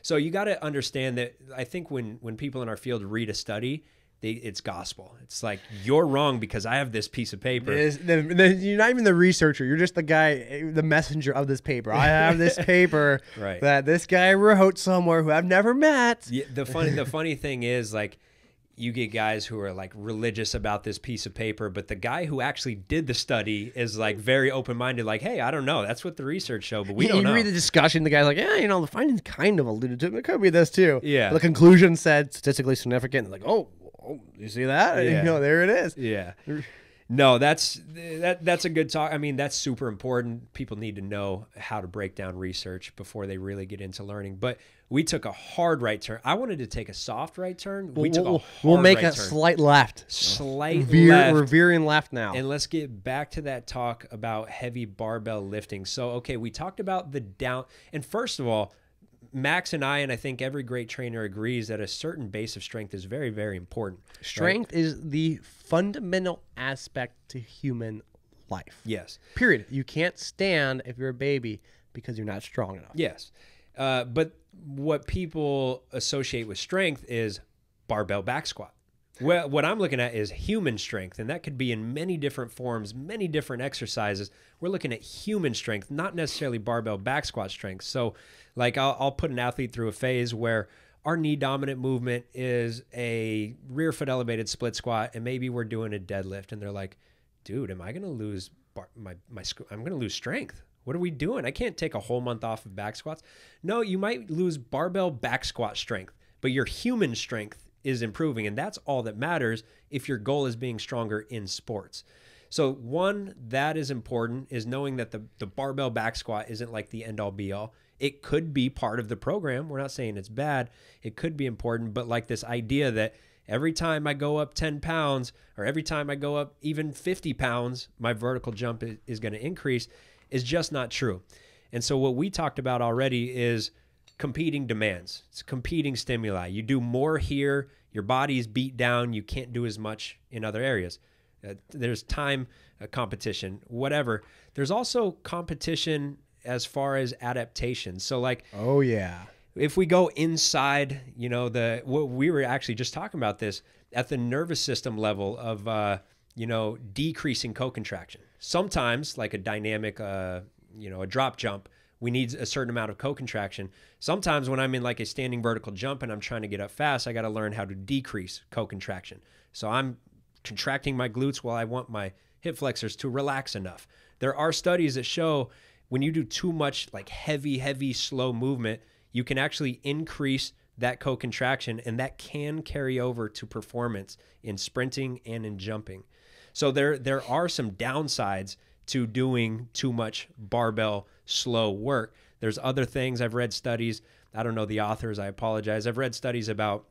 So you got to understand that I think when people in our field read a study, it's gospel. It's like, you're wrong because I have this piece of paper. You're not even the researcher. You're just the guy, the messenger of this paper. I have this paper that this guy wrote somewhere who I've never met. Yeah, the funny thing is, like, you get guys who are like religious about this piece of paper, but the guy who actually did the study is like very open-minded, like, hey, I don't know. That's what the research showed, but we don't know. You read the discussion, the guy's like, yeah, the findings kind of alluded to it. It could be this too. Yeah. But the conclusion said statistically significant. Like, oh, you see that? Yeah. There it is. Yeah. No, that's a good talk. I mean, that's super important. People need to know how to break down research before they really get into learning. But we took a hard right turn. I wanted to take a soft right turn. We'll make a slight left. Left. We're veering left now. And let's get back to that talk about heavy barbell lifting. So, okay, we talked about the down. And first of all, Max and I think every great trainer agrees that a certain base of strength is very, very important. Strength is the fundamental aspect to human life. Yes. Period. You can't stand if you're a baby because you're not strong enough. Yes. But what people associate with strength is barbell back squat. Well, what I'm looking at is human strength, and that could be in many different forms, many different exercises. We're looking at human strength, not necessarily barbell back squat strength. So, like, I'll put an athlete through a phase where our knee dominant movement is a rear foot elevated split squat, and maybe we're doing a deadlift, and they're like, dude, am I going to lose I'm going to lose strength? What are we doing? I can't take a whole month off of back squats. No, you might lose barbell back squat strength, but your human strength is improving, and that's all that matters if your goal is being stronger in sports. So one that is important is knowing that the barbell back squat isn't like the end-all be-all. It could be part of the program. We're not saying it's bad. It could be important, but like this idea that every time I go up 10 pounds or every time I go up even 50 pounds, my vertical jump is going to increase is just not true. And so what we talked about already is competing demands. It's competing stimuli. You do more here, your body is beat down, you can't do as much in other areas. There's time competition, whatever. There's also competition as far as adaptation. So like, oh yeah, if we go inside, we were actually just talking about this at the nervous system level of, decreasing co-contraction. Sometimes, like a dynamic, a drop jump, we need a certain amount of co-contraction. Sometimes when I'm in like a standing vertical jump and I'm trying to get up fast, I got to learn how to decrease co-contraction. So I'm contracting my glutes while I want my hip flexors to relax enough. There are studies that show when you do too much like heavy, slow movement, you can actually increase that co-contraction, and that can carry over to performance in sprinting and in jumping. So there are some downsides to doing too much barbell slow work. There's other things. I've read studies. I don't know the authors. I apologize. I've read studies about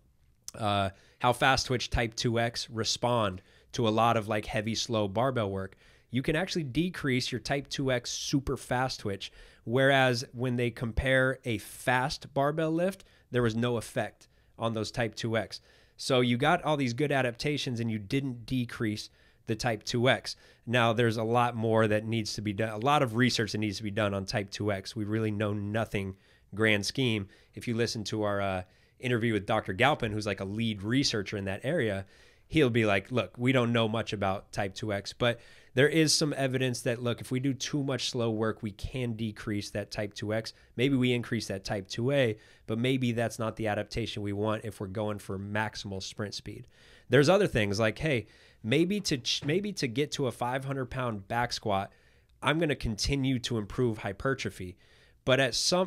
how fast twitch type 2X respond to a lot of like heavy, slow barbell work. You can actually decrease your type 2X super fast twitch, whereas when they compare a fast barbell lift, there was no effect on those type 2X. So you got all these good adaptations and you didn't decrease the type 2X. Now there's a lot more that needs to be done, a lot of research that needs to be done on type 2X. We really know nothing grand scheme. If you listen to our interview with Dr. Galpin, who's like a lead researcher in that area, he'll be like, look, we don't know much about type 2X, but there is some evidence that, look, if we do too much slow work, we can decrease that type 2X. Maybe we increase that type 2A, but maybe that's not the adaptation we want if we're going for maximal sprint speed. There's other things like, hey, maybe to get to a 500-pound back squat, I'm going to continue to improve hypertrophy. But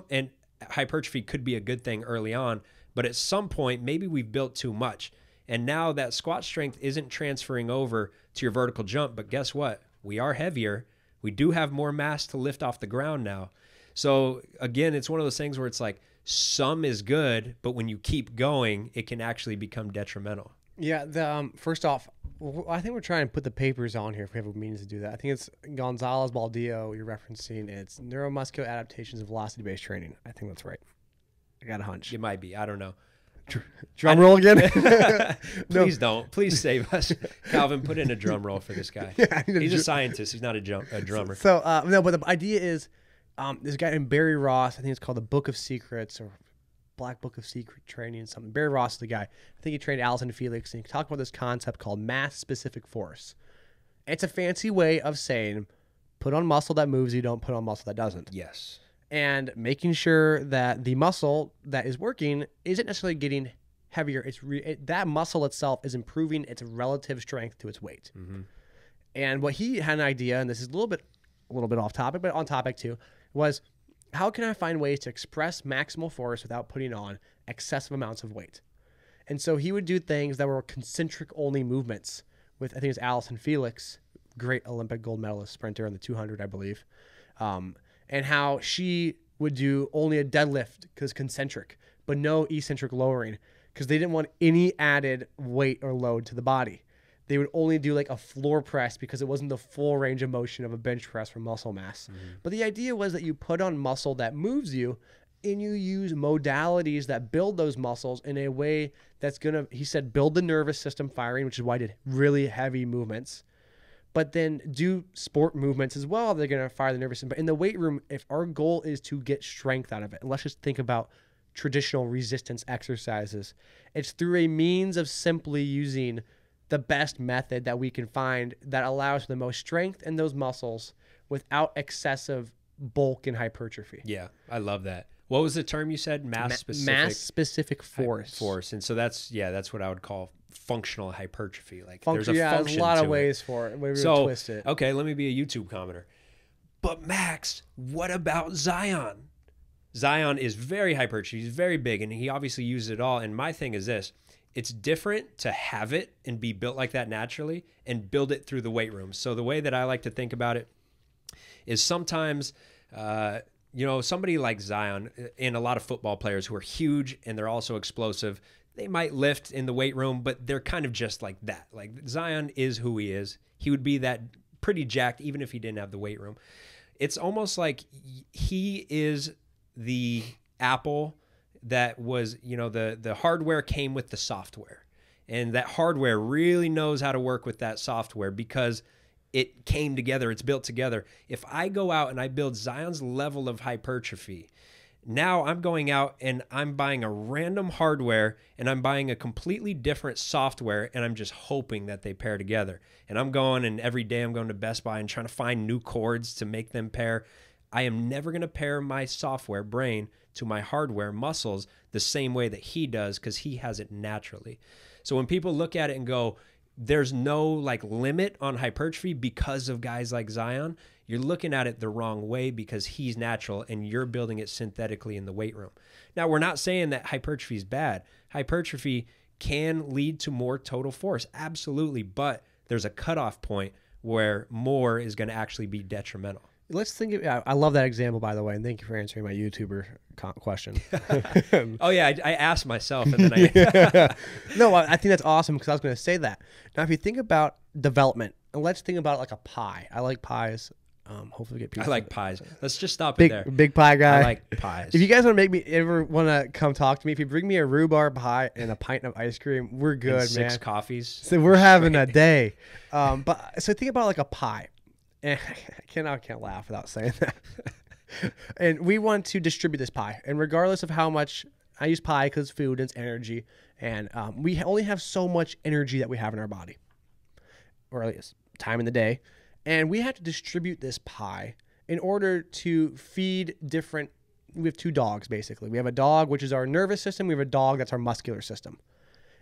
and hypertrophy could be a good thing early on, but at some point, maybe we've built too much. And now that squat strength isn't transferring over to your vertical jump, but guess what? We are heavier. We do have more mass to lift off the ground now. So again, it's one of those things where it's like some is good, but when you keep going, it can actually become detrimental. Yeah. First off, I think we're trying to put the papers on here if we have a means to do that. I think it's Gonzalez Baldillo you're referencing. It's neuromuscular adaptations of velocity-based training. I think that's right. I got a hunch. It might be. I don't know. Drum roll again? Please don't. Please save us. Calvin, put in a drum roll for this guy. Yeah, he's a scientist. He's not a drummer. So, no, but the idea is this guy named Barry Ross, I think it's called the Book of Secrets or Black Book of Secret Training, something. Barry Ross is the guy. I think he trained Allison Felix, and he talked about this concept called mass-specific force. It's a fancy way of saying put on muscle that moves you, don't put on muscle that doesn't. Yes. And making sure that the muscle that is working isn't necessarily getting heavier. That muscle itself is improving its relative strength to its weight. Mm-hmm. And what he had an idea, and this is a little bit off topic, but on topic too, was how can I find ways to express maximal force without putting on excessive amounts of weight? And so he would do things that were concentric only movements with, I think it's Allison Felix, great Olympic gold medalist sprinter on the 200, I believe. And how she would do only a deadlift because concentric, but no eccentric lowering because they didn't want any added weight or load to the body. They would only do like a floor press because it wasn't the full range of motion of a bench press for muscle mass. Mm-hmm. But the idea was that you put on muscle that moves you and you use modalities that build those muscles in a way that's going to, he said, build the nervous system firing, which is why I did really heavy movements. But then do sport movements as well. They're going to fire the nervous system. But in the weight room, if our goal is to get strength out of it, and let's just think about traditional resistance exercises, it's through a means of simply using the best method that we can find that allows for the most strength in those muscles without excessive bulk and hypertrophy. Yeah, I love that. What was the term you said? Mass-specific force. Force. And so that's what I would call functional hypertrophy. Like there's a function. There's a lot of ways for it. Maybe so, twist it. Okay, let me be a YouTube commenter. But Max, what about Zion? Zion is very hypertrophy. He's very big, and he obviously uses it all. And my thing is this. It's different to have it and be built like that naturally and build it through the weight room. So the way that I like to think about it is sometimes, somebody like Zion and a lot of football players who are huge and they're also explosive, they might lift in the weight room, but they're kind of just like that. Like Zion is who he is. He would be that pretty jacked even if he didn't have the weight room. It's almost like he is the Apple that was, the hardware came with the software. And that hardware really knows how to work with that software because it came together. It's built together. If I go out and I build Zion's level of hypertrophy, Now I'm going out and I'm buying a random hardware and I'm buying a completely different software and I'm just hoping that they pair together. And I'm going and every day I'm going to Best Buy and trying to find new chords to make them pair. I am never going to pair my software brain to my hardware muscles the same way that he does because he has it naturally. So when people look at it and go, there's no like limit on hypertrophy because of guys like Zion, you're looking at it the wrong way because he's natural and you're building it synthetically in the weight room. Now, we're not saying that hypertrophy is bad. Hypertrophy can lead to more total force, absolutely, but there's a cutoff point where more is going to actually be detrimental. Let's think of, I love that example, by the way, and thank you for answering my YouTuber question. Oh, yeah, I asked myself. And then No, I think that's awesome because I was going to say that. Now, if you think about development, and let's think about it like a pie. I like pies. Hopefully we get pizza. I like pies. Let's just stop it there. Big pie guy. I like pies. If you guys want to make me ever want to come talk to me, if you bring me a rhubarb pie and a pint of ice cream, we're good, and man. 6 coffees. So we're having a day. But so think about like a pie. And I can't laugh without saying that. And we want to distribute this pie. And regardless of how much I use pie because it's food and it's energy. And we only have so much energy that we have in our body, or at least time in the day. And we have to distribute this pie in order to feed different. We have 2 dogs, basically. We have a dog, which is our nervous system. We have a dog that's our muscular system.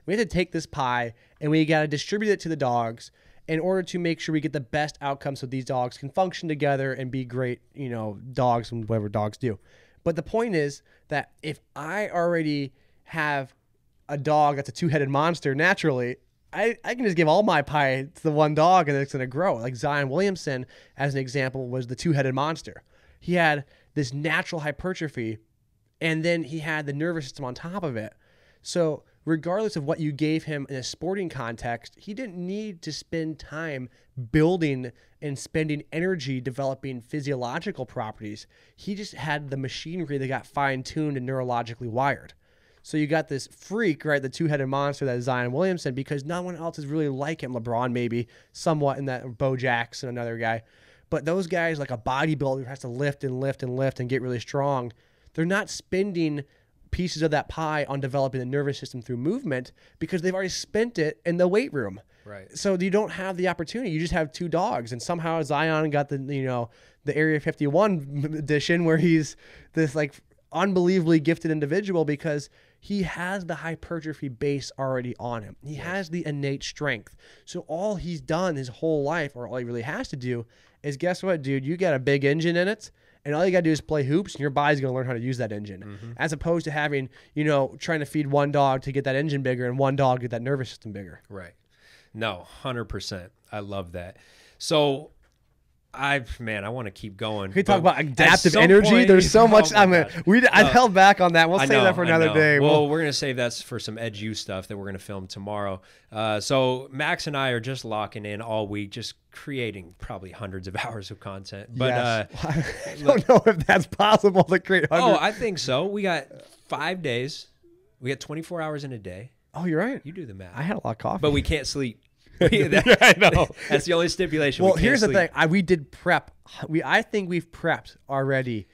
We have to take this pie and we got to distribute it to the dogs in order to make sure we get the best outcome so these dogs can function together and be great, dogs and whatever dogs do. But the point is that if I already have a dog that's a 2-headed monster naturally, I can just give all my pie to the one dog and it's going to grow. Like Zion Williamson, as an example, was the 2-headed monster. He had this natural hypertrophy and then he had the nervous system on top of it. So regardless of what you gave him in a sporting context, he didn't need to spend time building and spending energy developing physiological properties. He just had the machinery that got fine-tuned and neurologically wired. So you got this freak, right, the 2-headed monster that is Zion Williamson, because no one else is really like him. LeBron maybe, somewhat in that, Bo Jackson, another guy. But those guys, like a bodybuilder who has to lift and lift and lift and get really strong, they're not spending pieces of that pie on developing the nervous system through movement because they've already spent it in the weight room. Right. So you don't have the opportunity. You just have 2 dogs, and somehow Zion got the Area 51 edition where he's this like unbelievably gifted individual because he has the hypertrophy base already on him. He has the innate strength. So all he's done his whole life, or all he really has to do, is guess what, dude? You got a big engine in it. And all you got to do is play hoops, and your body's going to learn how to use that engine. As opposed to having, trying to feed one dog to get that engine bigger and one dog to get that nervous system bigger. Right. No, 100%. I love that. So, I want to keep going. We talk about adaptive energy. Point, there's so much. I held back on that. We'll save that for another day. Well, we're going to save that for some EdgeU stuff that we're going to film tomorrow. So Max and I are just locking in all week, just creating probably hundreds of hours of content. But I don't know if that's possible to create hundreds. Oh, I think so. We got 5 days. We got 24 hours in a day. Oh, you're right. You do the math. I had a lot of coffee. But we can't sleep. I know. That's the only stipulation. Well, here's the thing. We did prep. I think we've prepped already.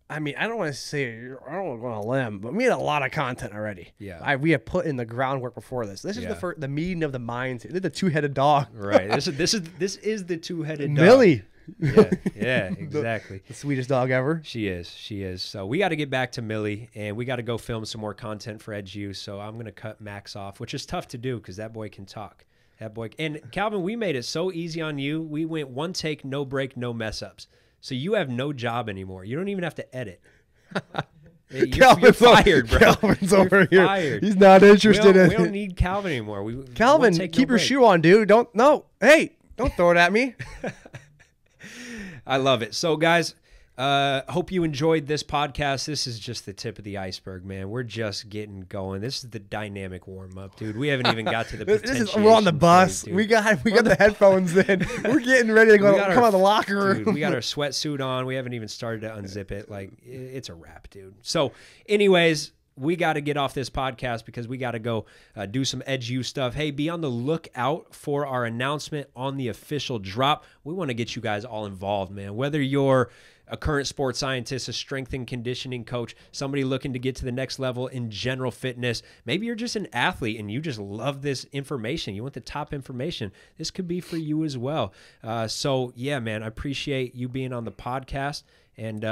I mean, I don't want to say, I don't want to limb, but we had a lot of content already. Yeah. We have put in the groundwork before this. This is the meeting of the minds. They're the 2-headed dog. Right. This is the 2-headed dog. Millie. Yeah, exactly. The sweetest dog ever. She is. So we got to get back to Millie, and we got to go film some more content for EdgeU. So I'm going to cut Max off, which is tough to do because that boy can talk. And Calvin, we made it so easy on you. We went 1 take, no break, no mess ups. So you have no job anymore. You don't even have to edit. You're fired, bro. Calvin's over here. Fired. He's not interested in it. We don't need Calvin anymore. Calvin, keep your shoe on, dude. Hey, don't throw it at me. I love it. So, guys, hope you enjoyed this podcast. This is just the tip of the iceberg, man. We're just getting going. This is the dynamic warm-up, dude. We haven't even got to the We're on the bus. Phase, we got the headphones in. We're getting ready to go. Come out of the locker room. Dude, we got our sweatsuit on. We haven't even started to unzip it. Like, it's a wrap, dude. So, anyways, we got to get off this podcast because we got to go do some EdgeU stuff. Hey, be on the lookout for our announcement on the official drop. We want to get you guys all involved, man. Whether you're a current sports scientist, a strength and conditioning coach, somebody looking to get to the next level in general fitness. Maybe you're just an athlete and you just love this information. You want the top information. This could be for you as well. So, yeah, man, I appreciate you being on the podcast. And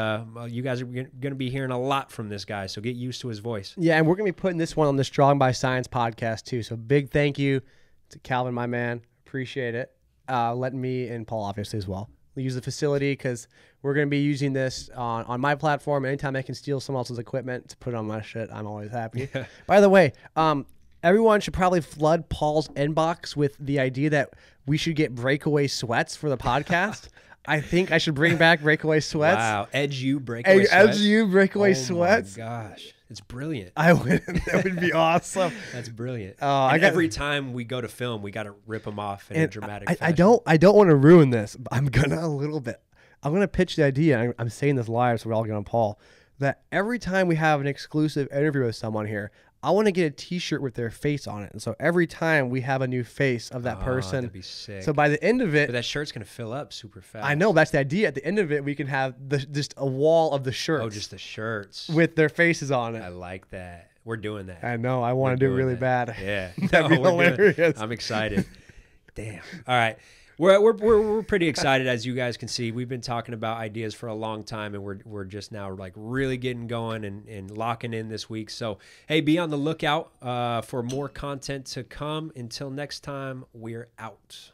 you guys are going to be hearing a lot from this guy, so get used to his voice. Yeah, and we're going to be putting this one on the Strong by Science podcast, too. So big thank you to Calvin, my man. Appreciate it. Letting me and Paul, obviously, as well, use the facility because we're going to be using this on my platform. Anytime I can steal someone else's equipment to put on my shit, I'm always happy. Yeah. By the way, everyone should probably flood Paul's inbox with the idea that we should get breakaway sweats for the podcast. I think I should bring back breakaway sweats. Wow, EdgeU breakaway sweats. EdgeU breakaway sweats. Oh my gosh, it's brilliant. That would be awesome. That's brilliant. Every time we go to film, we got to rip them off in a dramatic fashion. I don't want to ruin this, but I'm gonna a little bit. I'm gonna pitch the idea. I'm saying this live, so we're all getting on Paul. That every time we have an exclusive interview with someone here, I want to get a T-shirt with their face on it. And so every time we have a new face of that person. That'd be sick. So by the end of it. But that shirt's going to fill up super fast. I know. That's the idea. At the end of it, we can have just a wall of the shirts. Oh, just the shirts. With their faces on it. I like that. We're doing that. I know. I want to do it really bad. Yeah. That'd be hilarious. I'm excited. Damn. All right. We're pretty excited, as you guys can see. We've been talking about ideas for a long time, and we're just now like really getting going and locking in this week. So, hey, be on the lookout for more content to come. Until next time, we're out.